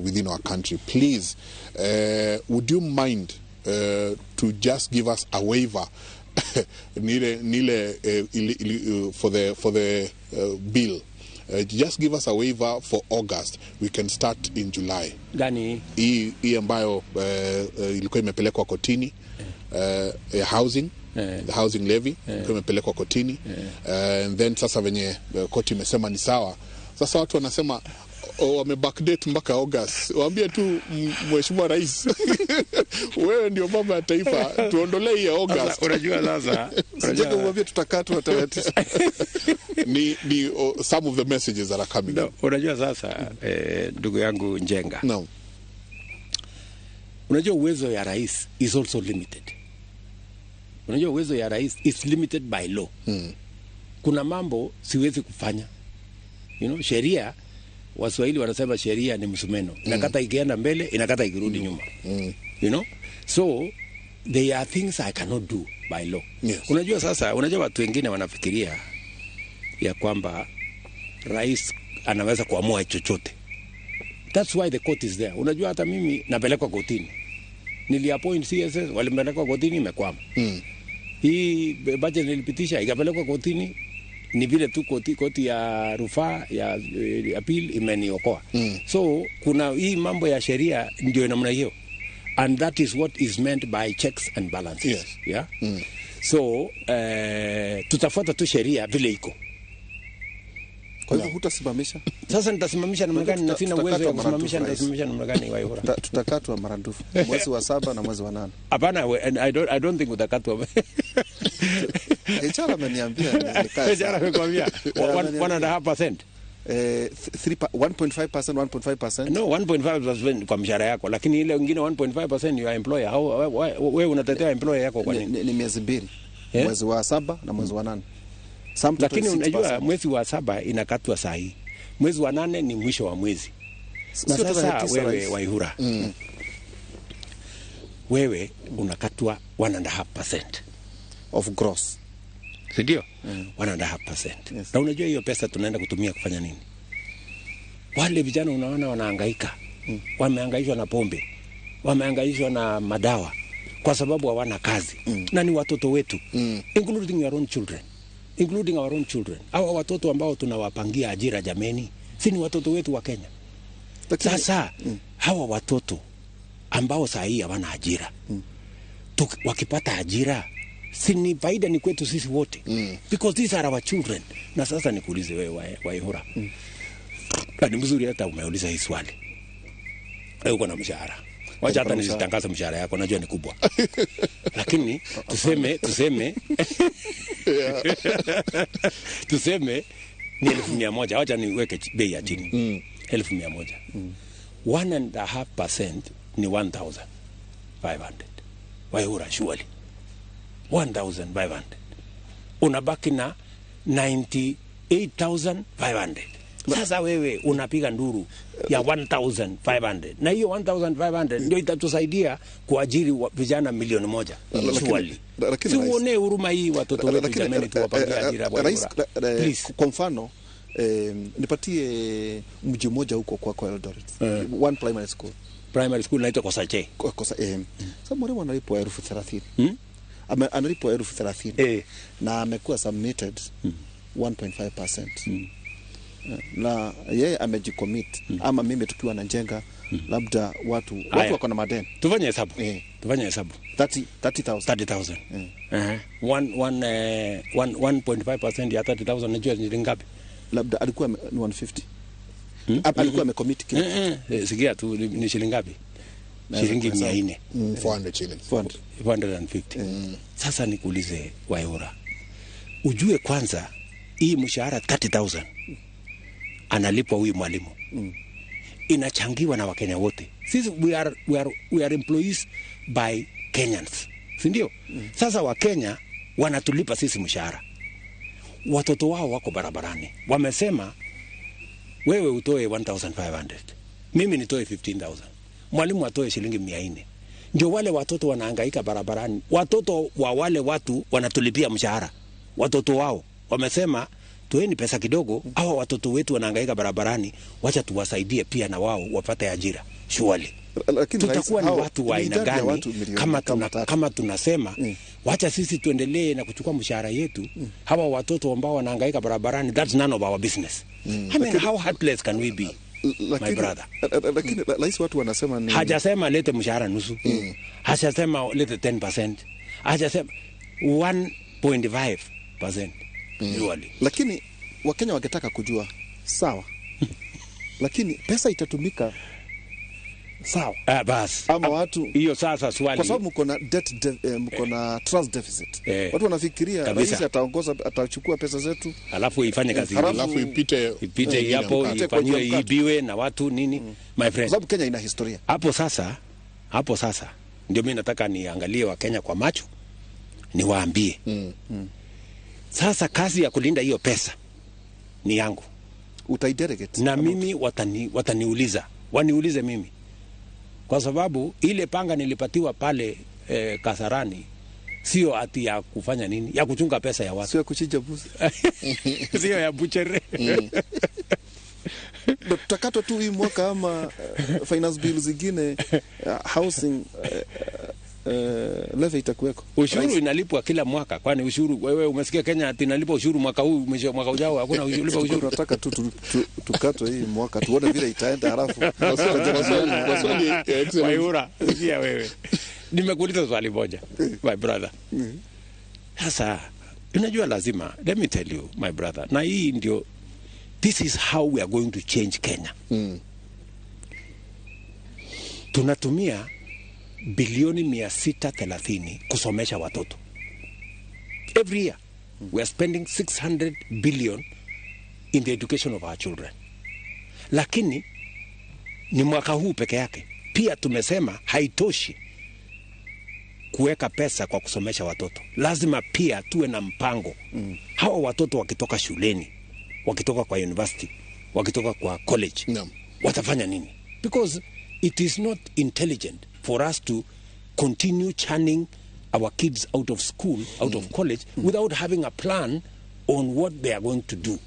[SPEAKER 26] within our country. Please, would you mind to just give us a waiver for the bill? Just give us a waiver for August. We can start in July.
[SPEAKER 25] Gani?
[SPEAKER 26] Hii ambayo ilikuwa imepelekwa kotini, housing, the housing levy, ilikuwa imepelekwa kotini. And then sasa venye koti imesema ni sawa. Sasa watu wanasema wamebackdate mpaka August. Waambie tu Mheshimiwa Rais, wewe ndio baba ya taifa, tuondolee hii August.
[SPEAKER 25] Unajua sasa,
[SPEAKER 27] unajua kumwambia tutakatwa tawati.
[SPEAKER 26] Ni some of the messages that are coming.
[SPEAKER 25] No, unajua sasa ndugu yangu Njenga.
[SPEAKER 26] No.
[SPEAKER 25] Unajua uwezo ya rais is also limited. Unajua uwezo ya rais is limited by law. Kuna mambo siwezi kufanya. Sheria, Waswahili wanasema sheria ni msumeno. Inakata ikienda mbele, inakata ikirudi nyuma. So there are things I cannot do by law.
[SPEAKER 26] Yes.
[SPEAKER 25] Unajua sasa, watu wengine wanafikiria ya kwamba rais anaweza kuamua chochote. That's why the court is there. Unajua hata mimi napelekwa kotini. Niliappoint CSS, walimpeleka kotini, imekwama. Hii budget nilipitisha ikapelekwa kotini, ni vile tu koti ya rufaa ya appeal imeniokoa. So kuna hii mambo ya sheria ndio namna hiyo, and that is what is meant by checks and balances.
[SPEAKER 26] Yes.
[SPEAKER 25] Yeah. So tutafuata tu sheria vile iko.
[SPEAKER 27] Kwa hivyo hutasimamisha?
[SPEAKER 25] Sasa nitasimamisha namna gani na sina uwezo wa kusimamisha? Nitasimamisha namna gani Waihura?
[SPEAKER 27] Tutakatwa maradufu mwezi wa 7 na mwezi wa 8.
[SPEAKER 25] Hapana, I don't think utakatwa.
[SPEAKER 27] HR ameniambia nikae.
[SPEAKER 25] HR amekwambia 1.5%.
[SPEAKER 27] 1.5%.
[SPEAKER 25] No, 1.5% kwa mshahara yako, lakini ile nyingine 1.5% ya employer. Wewe unatetea employer yako kwa nini?
[SPEAKER 27] Ni miezi 2. Mwezi wa 7 na mwezi wa 8.
[SPEAKER 25] Lakini unajua mwezi wa 7 inakatwa saa hii. Mwezi wa 8 ni mwisho wa mwezi. Na sasa wewe Waihura, wewe unakatwa 1.5%
[SPEAKER 27] of gross.
[SPEAKER 25] Ndio? 1.5%. Yes. Na unajua hiyo pesa tunaenda kutumia kufanya nini? Wale vijana unaona wanahangaika. Wamehangaishwa na pombe. Wamehangaishwa na madawa kwa sababu hawana kazi. Na ni watoto wetu. Including your own children. Including our own children. Hawa watoto ambao tunawapangia ajira jameni, si ni watoto wetu wa Kenya. Sasa hawa watoto ambao saa hii hawana ajira, wakipata ajira, si ni faida ni kwetu sisi wote. Because these are our children. Na sasa nikuulize wewe Waihura. Ni mzuri hata umeuliza hii swali. Wewe uko na mshahara. Wacha hata nisitangaze mshahara yako, najua ni kubwa. Lakini tuseme ni 1,100. Wacha niweke bei ya chini. 1,100. 1.5% ni 1,500. Waihura surely 1,500. Unabaki na 98,500. Sasa wewe unapiga nduru ya 1,500. Na hiyo 1,500 ndio itatusaidia kuajiri vijana 1,000,000. Si uone huruma hii watoto wetu jamani, tuwapangie ajira bwana.
[SPEAKER 27] Kwa mfano nipatie mji mmoja huko kwa Eldoret. One primary school.
[SPEAKER 25] Primary school inaitwa Kosache.
[SPEAKER 27] Sasa mwalimu analipwa 30,000. Analipwa 30,000. Na amekuwa submitted 1.5%. Na yeye amejicommit ama mimi tukiwa na njenga labda watu wako na madeni.
[SPEAKER 25] Tufanye hesabu. Tufanye hesabu.
[SPEAKER 27] 30,000.
[SPEAKER 25] 1.5% ya 30,000 najua ni ngapi?
[SPEAKER 27] Labda alikuwa ni 150. Alikuwa amecommit kile.
[SPEAKER 25] Sikia tu ni shilingi ngapi? Shilingi 400.
[SPEAKER 26] 400 shillings.
[SPEAKER 25] 450. Sasa nikuulize Waihura. Ujue kwanza hii mshahara 30,000 analipwa huyu mwalimu. Inachangiwa na Wakenya wote. Sisi we are employees by Kenyans. Si ndio? Sasa Wakenya wanatulipa sisi mshahara. Watoto wao wako barabarani. Wamesema wewe utoe 1,500. Mimi nitoe 15,000. Mwalimu atoe shilingi 400. Ndio wale watoto wanahangaika barabarani. Watoto wa wale watu wanatulipia mshahara. Watoto wao wamesema toeni pesa kidogo, hawa watoto wetu wanahangaika barabarani, wacha tuwasaidie pia na wao wapate ajira. Surely tutakuwa ni watu wa aina gani kama tunasema wacha sisi tuendelee na kuchukua mshahara yetu, hawa watoto ambao wanahangaika barabarani, that's none of our business. I mean, how heartless can we be? My brother.
[SPEAKER 27] Lakini rais watu wanasema ni
[SPEAKER 25] hajasema lete mshahara nusu. Hajasema lete 10%. Hajasema 1.5%.
[SPEAKER 27] Lakini Wakenya wangetaka kujua sawa. Lakini pesa itatumika sawa.
[SPEAKER 25] Basi.
[SPEAKER 27] Ama watu
[SPEAKER 25] hiyo sasa swali.
[SPEAKER 27] Kwa sababu mko na mko na trust deficit. Watu wanafikiria rais ataongoza, atachukua pesa zetu,
[SPEAKER 25] alafu ifanye kazi,
[SPEAKER 26] alafu ipite
[SPEAKER 25] hapo, ifanywe ibiwe na watu nini. My friend.
[SPEAKER 27] Sababu Kenya ina historia.
[SPEAKER 25] Hapo sasa ndio mimi nataka niangalie Wakenya kwa macho, niwaambie. Sasa kazi ya kulinda hiyo pesa ni yangu.
[SPEAKER 27] Utaidelegate.
[SPEAKER 25] Na mimi wataniuliza. Waniulize mimi. Kwa sababu ile panga nilipatiwa pale Kasarani sio ati ya kufanya nini? Ya kuchunga pesa ya watu.
[SPEAKER 27] Sio ya kuchinja buzi.
[SPEAKER 25] Sio ya buchere.
[SPEAKER 27] tutakatwa tu hii mwaka ama finance bill zingine housing levy itakuweko.
[SPEAKER 25] Ushuru inalipwa kila mwaka. Kwani ushuru wewe umesikia Kenya ati inalipa ushuru mwaka huu, mwaka ujao hakuna ushuru.
[SPEAKER 27] Tunataka tu tukatwe hii mwaka tuone vile itaenda halafu.
[SPEAKER 25] Waiura, sikia wewe. Nimekuuliza swali moja, my brother. Sasa unajua lazima, let me tell you my brother. Na hii ndio, this is how we are going to change Kenya. Tunatumia bilioni 630 kusomesha watoto. Every year we are spending 600 billion in the education of our children. Lakini ni mwaka huu peke yake. Pia tumesema haitoshi kuweka pesa kwa kusomesha watoto. Lazima pia tuwe na mpango. Hawa watoto wakitoka shuleni, wakitoka kwa university, wakitoka kwa college, watafanya nini? Because it is not intelligent for us to continue churning our kids out of school, out of college, without having a plan on what they are going to do.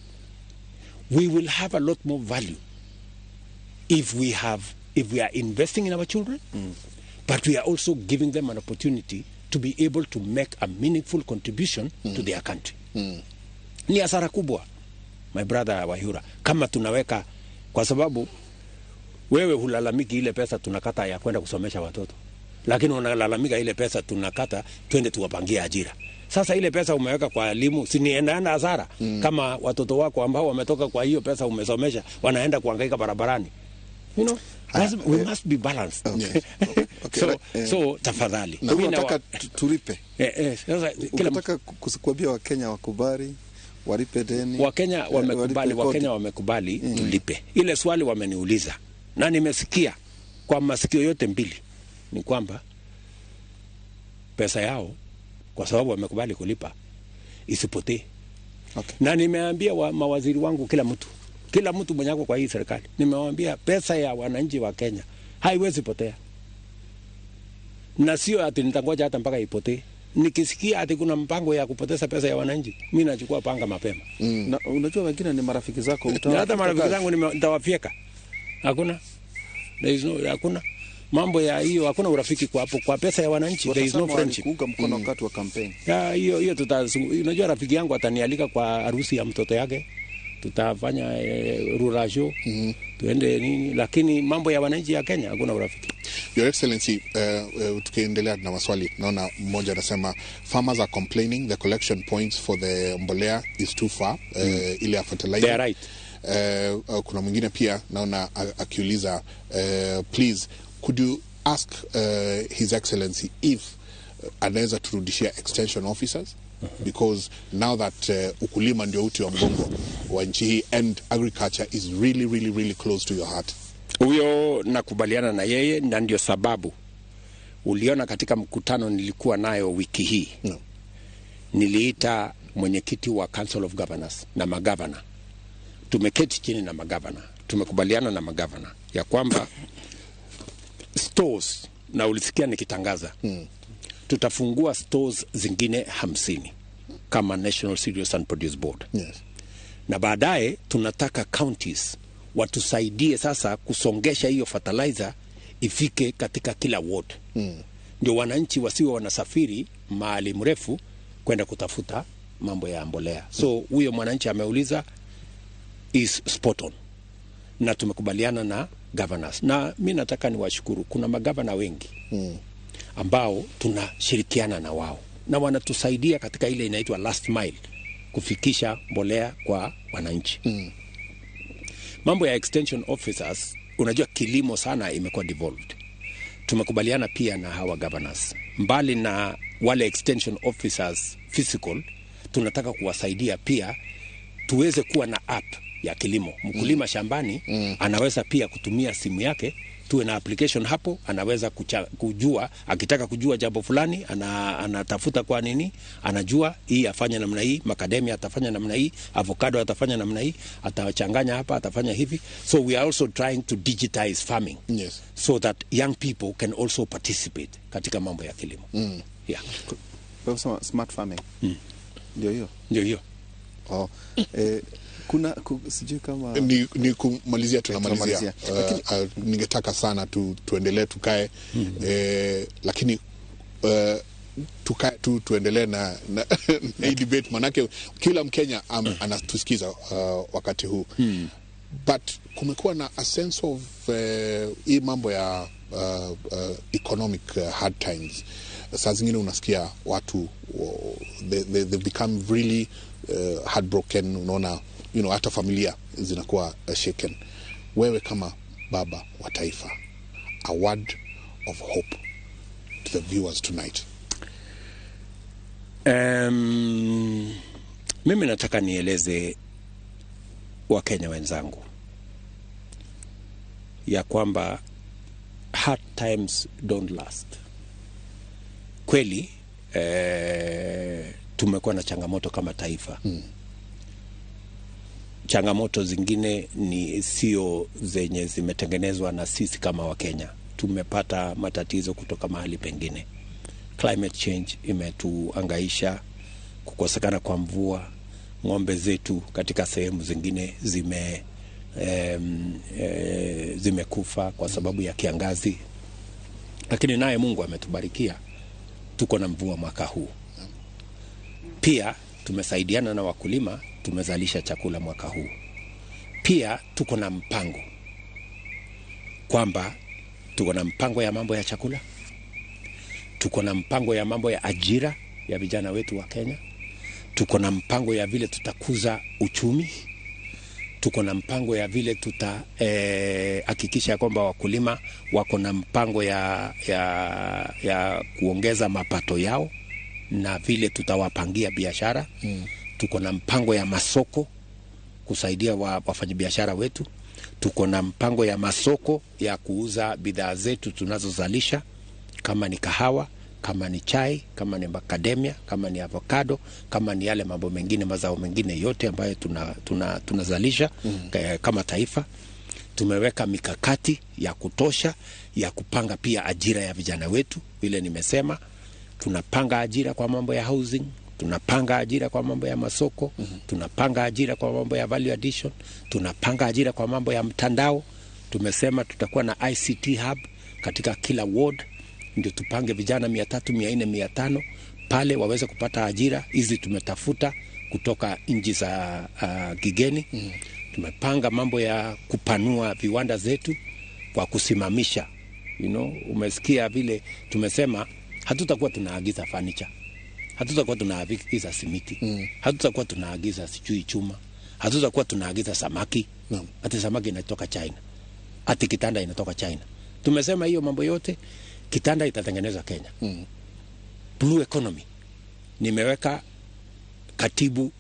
[SPEAKER 25] We will have a lot more value if we are investing in our children, but we are also giving them an opportunity to be able to make a meaningful contribution to their country. Ni hasara kubwa, my brother Wahura, kama tunaweka, kwa sababu wewe hulalamiki ile pesa tunakata ya kwenda kusomesha watoto, lakini unalalamika ile pesa tunakata twende tuwapangie ajira. Sasa ile pesa umeweka kwa elimu, si nienda hasara kama watoto wako ambao wametoka kwa hiyo pesa umesomesha wanaenda kuhangaika barabarani. You know, we must be balanced. So tafadhali.
[SPEAKER 27] Na nataka tulipe. Sasa nataka kusikwambia Wakenya wakubali walipe deni.
[SPEAKER 25] Wakenya wamekubali tulipe. Ile swali wameniuliza na nimesikia kwa masikio yote mbili ni kwamba pesa yao, kwa sababu wamekubali kulipa, isipotee. Na nimeambia mawaziri wangu, kila mtu mwenye ako kwa hii serikali, nimewaambia pesa ya wananchi wa Kenya haiwezi potea. Na sio ati nitangoja hata mpaka ipotee. Nikisikia ati kuna mpango ya kupoteza pesa ya wananchi, mimi nachukua panga mapema.
[SPEAKER 27] Na unajua wengine ni marafiki zako,
[SPEAKER 25] hata marafiki zangu nitawafyeka. Hakuna. Hakuna mambo ya hiyo, hakuna urafiki kwa hapo. Kwa pesa ya wananchi there is no friendship.
[SPEAKER 27] Kuunga mkono wakati wa campaign.
[SPEAKER 25] Hiyo unajua rafiki yangu atanialika kwa harusi ya mtoto yake, tutafanya rurasho, tuende nini, lakini mambo ya wananchi ya Kenya hakuna urafiki.
[SPEAKER 26] Your Excellency, tukiendelea na maswali, naona mmoja anasema farmers are complaining the collection points for the mbolea is too far, ile ya fertilizer.
[SPEAKER 25] They are right.
[SPEAKER 26] Kuna mwingine pia naona akiuliza, please could you ask His Excellency if anaweza turudishia extension officers, because now that ukulima ndio uti wa mgongo wa nchi hii and agriculture is really close to your heart.
[SPEAKER 25] Huyo nakubaliana na yeye, na ndio sababu uliona katika mkutano nilikuwa nayo wiki hii, niliita mwenyekiti wa Council of Governors na magavana. Tumeketi chini na magavana, tumekubaliana na magavana ya kwamba stores, na ulisikia nikitangaza, tutafungua stores zingine 50 kama National Cereals and Produce Board. Na baadaye tunataka counties watusaidie sasa kusongesha hiyo fertilizer ifike katika kila ward. Ndio wananchi wasiwe wanasafiri mahali mrefu kwenda kutafuta mambo ya mbolea. So huyo mwananchi ameuliza is spot on. Na tumekubaliana na governors. Na mimi nataka niwashukuru, kuna magavana wengi ambao tunashirikiana na wao na wanatusaidia katika ile inaitwa last mile, kufikisha mbolea kwa wananchi. Mambo ya extension officers, unajua kilimo sana imekuwa devolved. Tumekubaliana pia na hawa governors, mbali na wale extension officers physical, tunataka kuwasaidia pia tuweze kuwa na app ya kilimo. Mkulima shambani anaweza pia kutumia simu yake, tuwe na application hapo, anaweza kujua, akitaka kujua jambo fulani, anatafuta kwa nini, anajua hii afanya namna hii, macadamia atafanya namna hii, avocado atafanya namna hii, atachanganya hapa, atafanya hivi. So we are also trying to digitize farming. So that young people can also participate katika mambo ya kilimo. Yeah.
[SPEAKER 27] Kwa smart farming. Ndio hiyo.
[SPEAKER 25] Ndio hiyo.
[SPEAKER 27] sijui kama
[SPEAKER 26] ni kumalizia tunamalizia. Ningetaka sana tuendelee tukae lakini tuendelee na hii debate, manake kila Mkenya anatusikiza wakati huu. But kumekuwa na a sense of hii mambo ya economic hard times. Saa zingine unasikia watu they become really heartbroken, unaona, hata familia zinakuwa shaken. Wewe kama baba wa taifa, a word of hope to the viewers tonight.
[SPEAKER 25] Mimi nataka nieleze Wakenya wenzangu ya kwamba hard times don't last. Kweli tumekuwa na changamoto kama taifa. Changamoto zingine ni sio zenye zimetengenezwa na sisi kama Wakenya. Tumepata matatizo kutoka mahali pengine. Climate change imetuangaisha, kukosekana kwa mvua, ng'ombe zetu katika sehemu zingine zimekufa kwa sababu ya kiangazi. Lakini naye Mungu ametubarikia, tuko na mvua mwaka huu. Pia tumesaidiana na wakulima, tumezalisha chakula mwaka huu. Pia tuko na mpango kwamba tuko na mpango ya mambo ya chakula, tuko na mpango ya mambo ya ajira ya vijana wetu wa Kenya, tuko na mpango ya vile tutakuza uchumi, tuko na mpango ya vile hakikisha kwamba wakulima wako na mpango ya kuongeza mapato yao na vile tutawapangia biashara. Tuko na mpango ya masoko kusaidia wafanyabiashara wetu. Tuko na mpango ya masoko ya kuuza bidhaa zetu tunazozalisha, kama ni kahawa, kama ni chai, kama ni macadamia, kama ni avocado, kama ni yale mambo mengine, mazao mengine yote ambayo tunazalisha kama taifa. Tumeweka mikakati ya kutosha ya kupanga pia ajira ya vijana wetu. Vile nimesema, tunapanga ajira kwa mambo ya housing, tunapanga ajira kwa mambo ya masoko, tunapanga ajira kwa mambo ya value addition, tunapanga ajira kwa mambo ya mtandao. Tumesema tutakuwa na ICT hub katika kila ward, ndio tupange vijana 300, 400, 500 pale waweze kupata ajira hizi tumetafuta kutoka nchi za kigeni. Tumepanga mambo ya kupanua viwanda zetu kwa kusimamisha. Umesikia vile tumesema hatutakuwa tunaagiza furniture, hatutakuwa tunaagiza simiti, hatutakuwa tunaagiza sijui chuma, hatutakuwa tunaagiza samaki. Ati samaki inatoka China, ati kitanda inatoka China. Tumesema hiyo mambo yote kitanda itatengenezwa Kenya. Blue economy, nimeweka katibu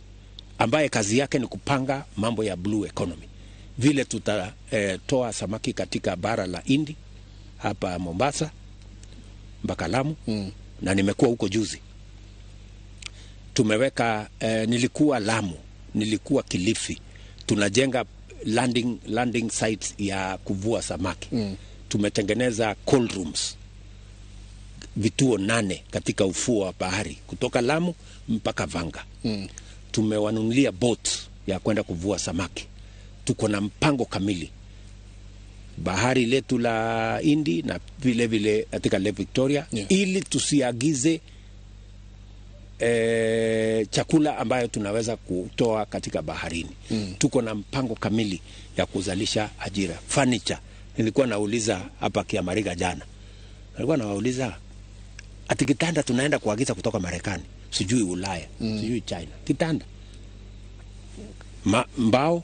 [SPEAKER 25] ambaye kazi yake ni kupanga mambo ya blue economy. Vile tutatoa samaki katika bara la Hindi hapa Mombasa mpaka Lamu. Na nimekuwa huko juzi. Tumeweka nilikuwa Lamu, nilikuwa Kilifi. Tunajenga landing sites ya kuvua samaki. Tumetengeneza cold rooms, vituo 8 katika ufuo wa bahari kutoka Lamu mpaka Vanga. Tumewanunulia boats ya kwenda kuvua samaki. Tuko na mpango kamili bahari letu la Hindi na vile vile katika Lake Victoria, ili tusiagize chakula ambayo tunaweza kutoa katika baharini. Tuko na mpango kamili ya kuzalisha ajira. Furniture, nilikuwa nauliza hapa Kiamariga jana, nilikuwa nawauliza ati kitanda tunaenda kuagiza kutoka Marekani, sijui Ulaya, sijui China. Kitanda, mbao,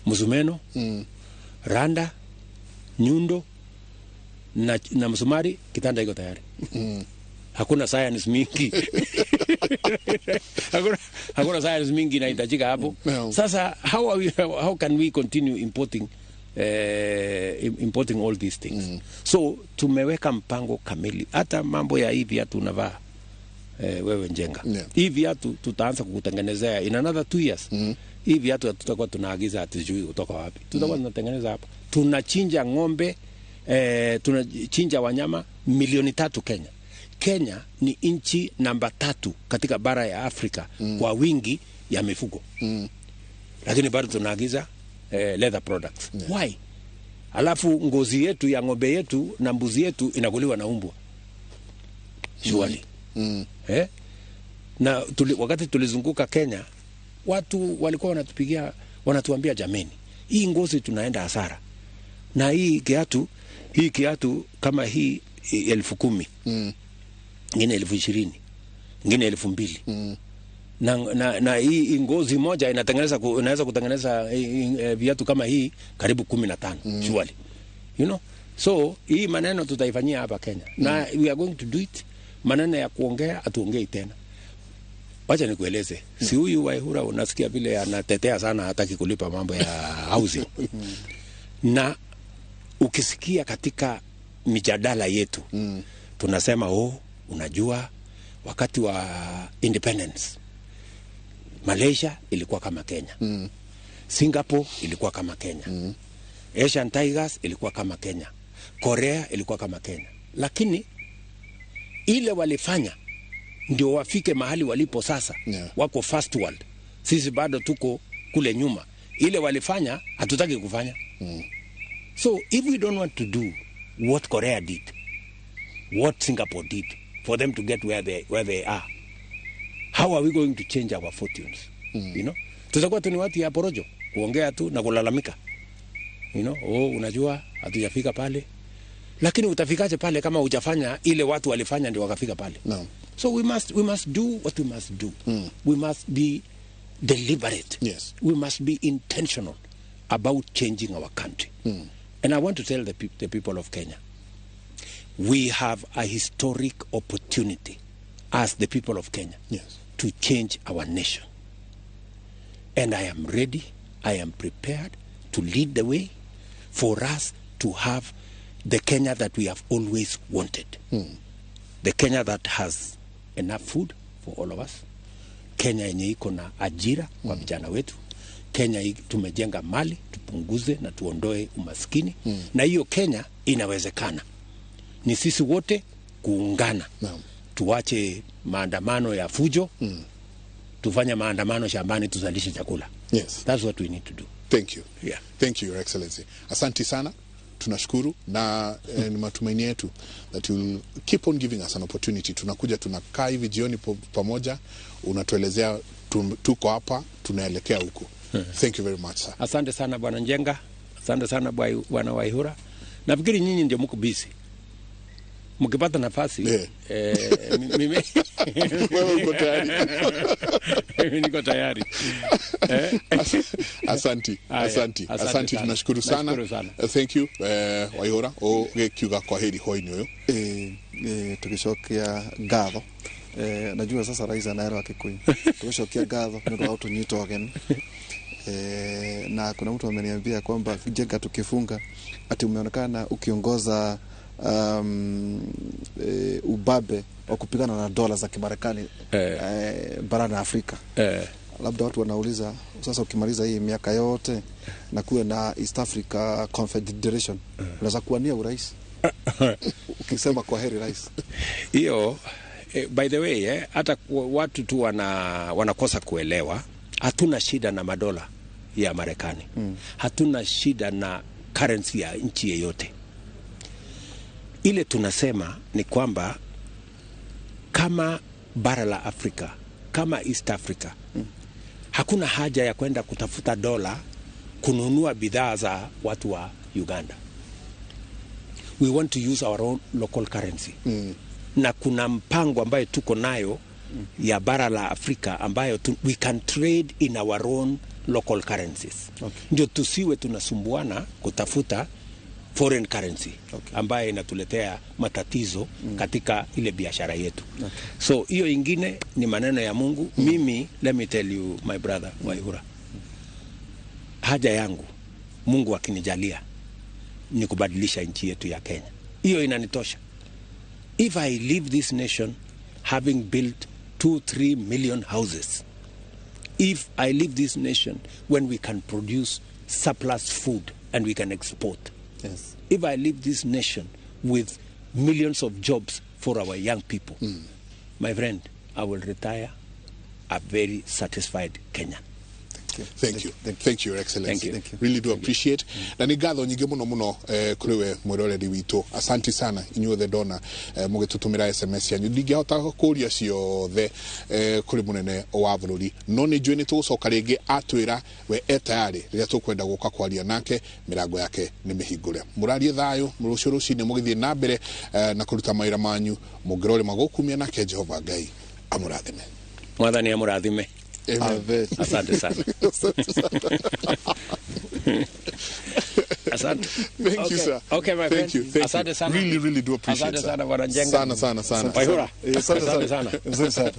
[SPEAKER 25] msumeno, randa, nyundo na msumari, kitanda iko tayari. Hakuna science mingi. hakuna science mingi inahitajika hapo. Sasa how can we continue importing all these things? So tumeweka mpango kamili. Hata mambo ya hivi viatu unavaa wewe Njenga, hivi viatu tutaanza kukutengenezea in another 2 years. Hivi viatu tutakuwa tunaagiza hatujui kutoka wapi, tutakuwa tunatengeneza hapa. Tunachinja ng'ombe, tunachinja wanyama 3 milioni Kenya. Kenya ni nchi namba 3 katika bara ya Afrika kwa wingi ya mifugo. lakini bado tunaagiza leather products. Why? Alafu ngozi yetu ya ng'ombe yetu na mbuzi yetu inakuliwa na umbwa. Surely. Na wakati tulizunguka Kenya, watu walikuwa wanatuambia jameni, hii ngozi tunaenda hasara. Na hii kiatu kama hii 10,000. Ngine 20,000. Ngine 2,000. Na hii ngozi moja inaweza kutengeneza viatu kama hii karibu 15. Surely. You know? So hii maneno tutaifanyia hapa Kenya. Na we are going to do it. Maneno ya kuongea atuongei tena. Wacha nikueleze. Si huyu Waihura unasikia vile anatetea sana, hataki kulipa mambo ya housing. Na ukisikia katika mijadala yetu tunasema unajua wakati wa independence Malaysia ilikuwa kama Kenya. Singapore ilikuwa kama Kenya. Asian Tigers ilikuwa kama Kenya. Korea ilikuwa kama Kenya. Lakini ile walifanya ndio wafike mahali walipo sasa. Wako first world. Sisi bado tuko kule nyuma. Ile walifanya hatutaki kufanya. So if we don't want to do what Korea did, what Singapore did, for them to get where they are, how are we going to change our fortunes? You know? Tutakuwa tu ni watu ya porojo, kuongea tu na kulalamika. You know, unajua hatujafika pale. Lakini utafikaje pale kama hujafanya ile watu walifanya ndio wakafika pale? No. So we must do what we must do. We must be deliberate. Yes. We must be intentional about changing our country. And I want to tell the people of Kenya, we have a historic opportunity as the people of Kenya to change our nation. And I am ready, I am prepared to lead the way for us to have the Kenya that we have always wanted. The Kenya that has enough food for all of us. Kenya yenye iko na ajira kwa vijana wetu. Kenya tumejenga mali, tupunguze na tuondoe umaskini. Na hiyo Kenya inawezekana. Ni sisi wote kuungana. Tuache maandamano ya fujo. Tufanye maandamano shambani, tuzalishe chakula. Yes. That's what we need to do.
[SPEAKER 26] Thank you. Yeah. Thank you, Your Excellency. Asante sana. Tunashukuru na ni matumaini yetu that you will keep on giving us an opportunity. Tunakuja tunakaa hivi jioni pamoja, unatuelezea tuko hapa, tunaelekea huko. Thank you very much, sir.
[SPEAKER 25] Asante sana Bwana Njenga. Asante sana Bwana Waihura. Nafikiri nyinyi ndio mko busy. Mkipata nafasi mimi
[SPEAKER 26] wewe uko tayari.
[SPEAKER 25] Mimi niko tayari.
[SPEAKER 26] Asante, tunashukuru sana. Thank you Waihura kiuga kwa heri hoini huyo.
[SPEAKER 27] Tukishokia gatho najua sasa rais anaelewa Kikuyu. Tukishokia gatho ndio watu nyito again. Na kuna mtu ameniambia kwamba Njenga tukifunga ati umeonekana ukiongoza ubabe wa kupigana na dola za Kimarekani barani Afrika. Labda watu wanauliza sasa ukimaliza hii miaka yote na kuwe na East Africa Confederation unaweza kuwania urais? Ukisema kwa heri rais.
[SPEAKER 25] Hiyo by the way hata watu tu wanakosa kuelewa, hatuna shida na madola ya Marekani. Hatuna shida na currency ya nchi yeyote. Ile tunasema ni kwamba kama bara la Afrika, kama East Africa, hakuna haja ya kwenda kutafuta dola kununua bidhaa za watu wa Uganda. We want to use our own local currency. Na kuna mpango ambayo tuko nayo ya bara la Afrika ambayo we can trade in our own local currencies. Ndio tusiwe tunasumbuana kutafuta foreign currency ambayo inatuletea matatizo katika ile biashara yetu. So hiyo ingine ni maneno ya Mungu. Mimi let me tell you my brother Waihura, haja yangu Mungu akinijalia ni kubadilisha nchi yetu ya Kenya. Hiyo inanitosha. If I leave this nation having built 2-3 million houses, if I leave this nation when we can produce surplus food and we can export,
[SPEAKER 27] yes.
[SPEAKER 25] If I leave this nation with millions of jobs for our young people, my friend, I will retire a very satisfied Kenyan.
[SPEAKER 26] Thank you, Your Excellency. Really do appreciate. Na ni ngatho nyingi muno kuri we mwiroreri witu. Asante sana inyuothe ndona mugitutumira SMS yanyu. Ndingihota kuria ciothe kuri munene wa bururi. No ni njui ni tugucoka ringi atwira we etayari riria tukwenda guka kwaria nake mirango yake ni mihingure. Murarie thayo murucio rucine mugithie na mbere na kuruta mawira manyu mungirore magukumia nake Jehova Ngai amurathime.
[SPEAKER 25] Mwathani amurathime. Asante sana. Asante.
[SPEAKER 26] Thank you, sir.
[SPEAKER 25] Okay, my friend.
[SPEAKER 26] Thank you.
[SPEAKER 25] Asante sana.
[SPEAKER 26] Really do appreciate it.
[SPEAKER 25] Asante sana bwana Njenga.
[SPEAKER 26] Sana.
[SPEAKER 25] Asante sana.
[SPEAKER 26] Asante sana.